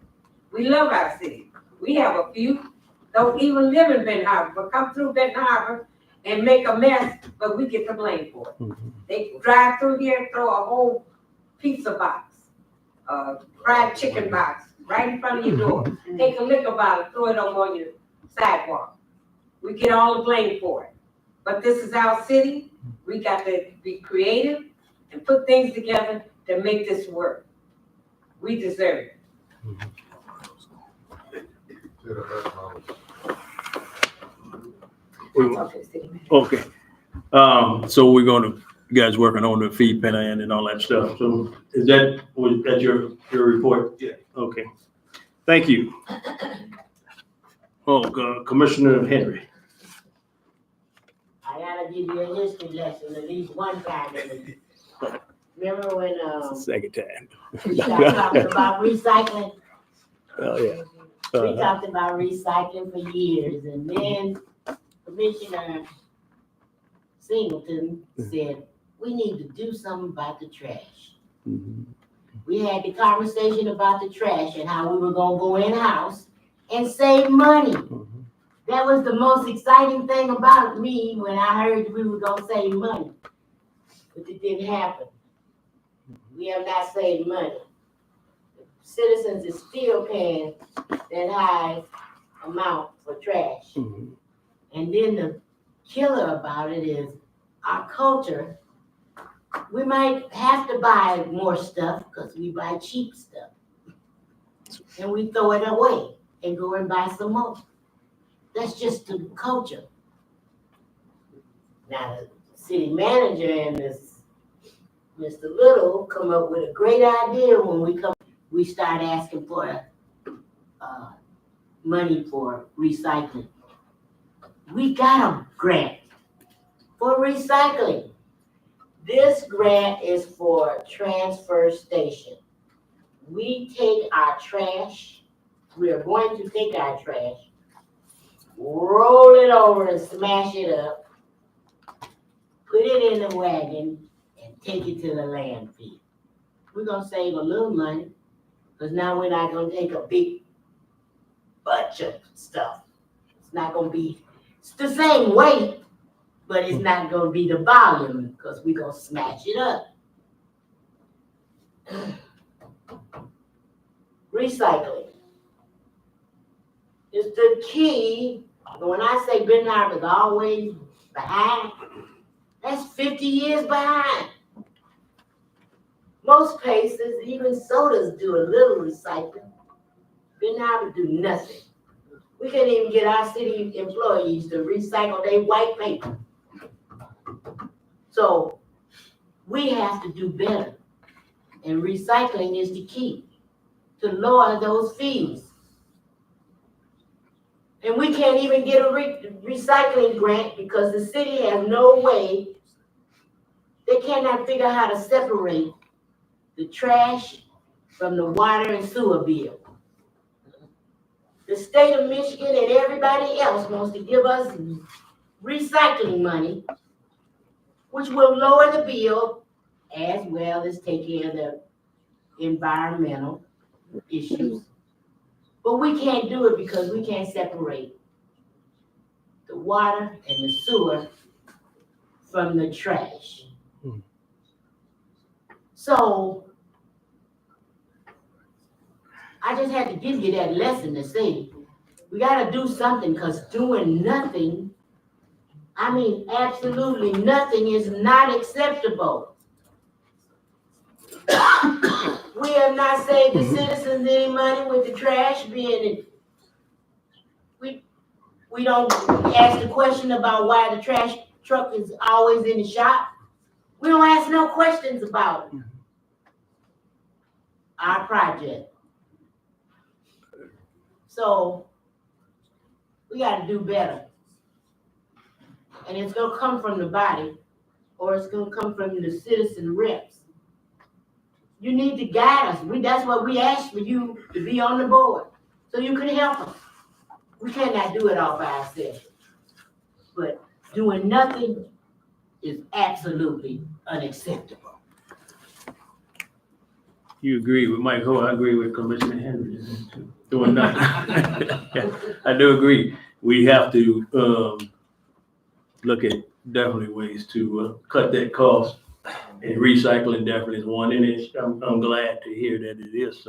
We love our city. We have a few don't even live in Benton Harbor, but come through Benton Harbor and make a mess, but we get the blame for it. They drive through here, throw a whole pizza box, fried chicken box right in front of your door. Take a liquor bottle, throw it over on your sidewalk. We get all the blame for it. But this is our city. We got to be creative and put things together to make this work. We deserve it. I'll talk to the city manager. Okay. So we're gonna, you guys working on the feed plan and all that stuff. So is that, was that your report? Yeah. Okay. Thank you. Oh, Commissioner Henry. I gotta give you a history lesson at least one time. Remember when, Second time. we started talking about recycling? Oh, yeah. We talked about recycling for years, and then Commissioner Singleton said, we need to do something about the trash. We had the conversation about the trash and how we were gonna go in-house and save money. That was the most exciting thing about me when I heard we were gonna save money. But it didn't happen. We have not saved money. Citizens is still paying that high amount for trash. And then the killer about it is our culture. We might have to buy more stuff because we buy cheap stuff. And we throw it away and go and buy some more. That's just the culture. Now, the city manager and this Mr. Little come up with a great idea when we start asking for money for recycling. We got a grant for recycling. This grant is for transfer station. We take our trash, we are going to take our trash, roll it over and smash it up, put it in the wagon, and take it to the landfill. We're gonna save a little money, because now we're not gonna take a big bunch of stuff. It's not gonna be, it's the same weight, but it's not gonna be the volume, because we're gonna smash it up. Recycling is the key. When I say Benton Harbor is always behind, that's 50 years behind. Most places, even sodas, do a little recycling. Benton Harbor do nothing. We can't even get our city employees to recycle their white paper. So we have to do better. And recycling is the key to lower those fees. And we can't even get a recycling grant because the city has no way. They cannot figure out how to separate the trash from the water and sewer bill. The state of Michigan and everybody else wants to give us recycling money, which will lower the bill as well as take care of the environmental issues. But we can't do it because we can't separate the water and the sewer from the trash. So I just had to give you that lesson to say, we gotta do something, because doing nothing, I mean, absolutely nothing is not acceptable. We have not saved the citizens any money with the trash being, we don't ask the question about why the trash truck is always in the shop. We don't ask no questions about it. Our project. So we gotta do better. And it's gonna come from the body, or it's gonna come from the citizen reps. You need to guide us. That's what we asked for you to be on the board, so you can help us. We cannot do it all by ourselves. But doing nothing is absolutely unacceptable. You agree with Michael? I agree with Commissioner Henry. Doing nothing. I do agree. We have to look at definitely ways to cut that cost. And recycling definitely is one. And I'm glad to hear that it is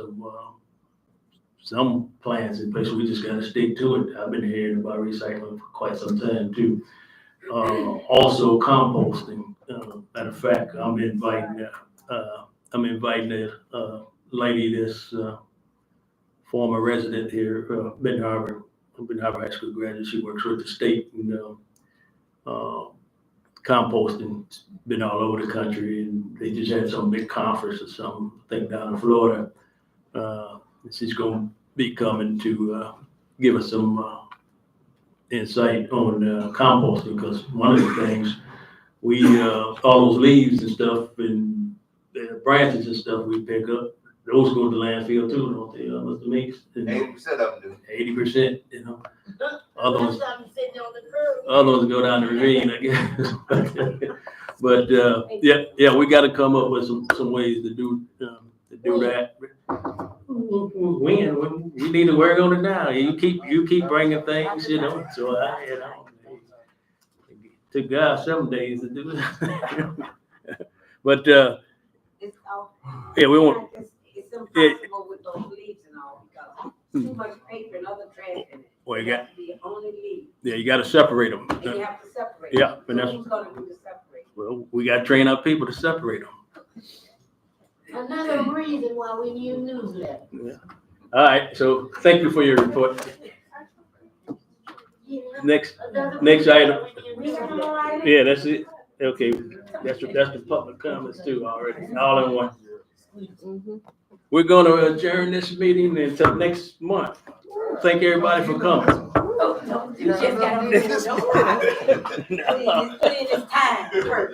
some plans in place. We just got to stick to it. I've been hearing about recycling for quite some time too. Also composting. Matter of fact, I'm inviting a lady that's former resident here, Benton Harbor High School graduate. She works with the state, and composting been all over the country, and they just had some big conference or something, I think down in Florida. She's gonna be coming to give us some insight on composting, because one of the things we all those leaves and stuff and branches and stuff we pick up, those go to landfill too, don't they, Mr. Meeks? 80% of them do. 80%, you know. Others Sometimes I'm sitting on the curb. others go down the ravine, I guess. But yeah, we got to come up with some ways to do that. When we need to work on it now. You keep bringing things, you know. So took God 7 days to do it. But It's all. yeah, we want. It's impossible with those leaves and all, because too much paper and other trash in it. Well, you got. It has to be only leaves, Yeah, you got to separate them. and you have to separate. Yeah, them. and So that's- who's gonna do the separate? Well, we got to train our people to separate them. Another reason why we need a newsletter. All right, so thank you for your report. Next item. Yeah, that's it. Okay, that's the public comments too already, all in one. We're gonna adjourn this meeting until next month. Thank everybody for coming. You just gotta. Please, put in this time first.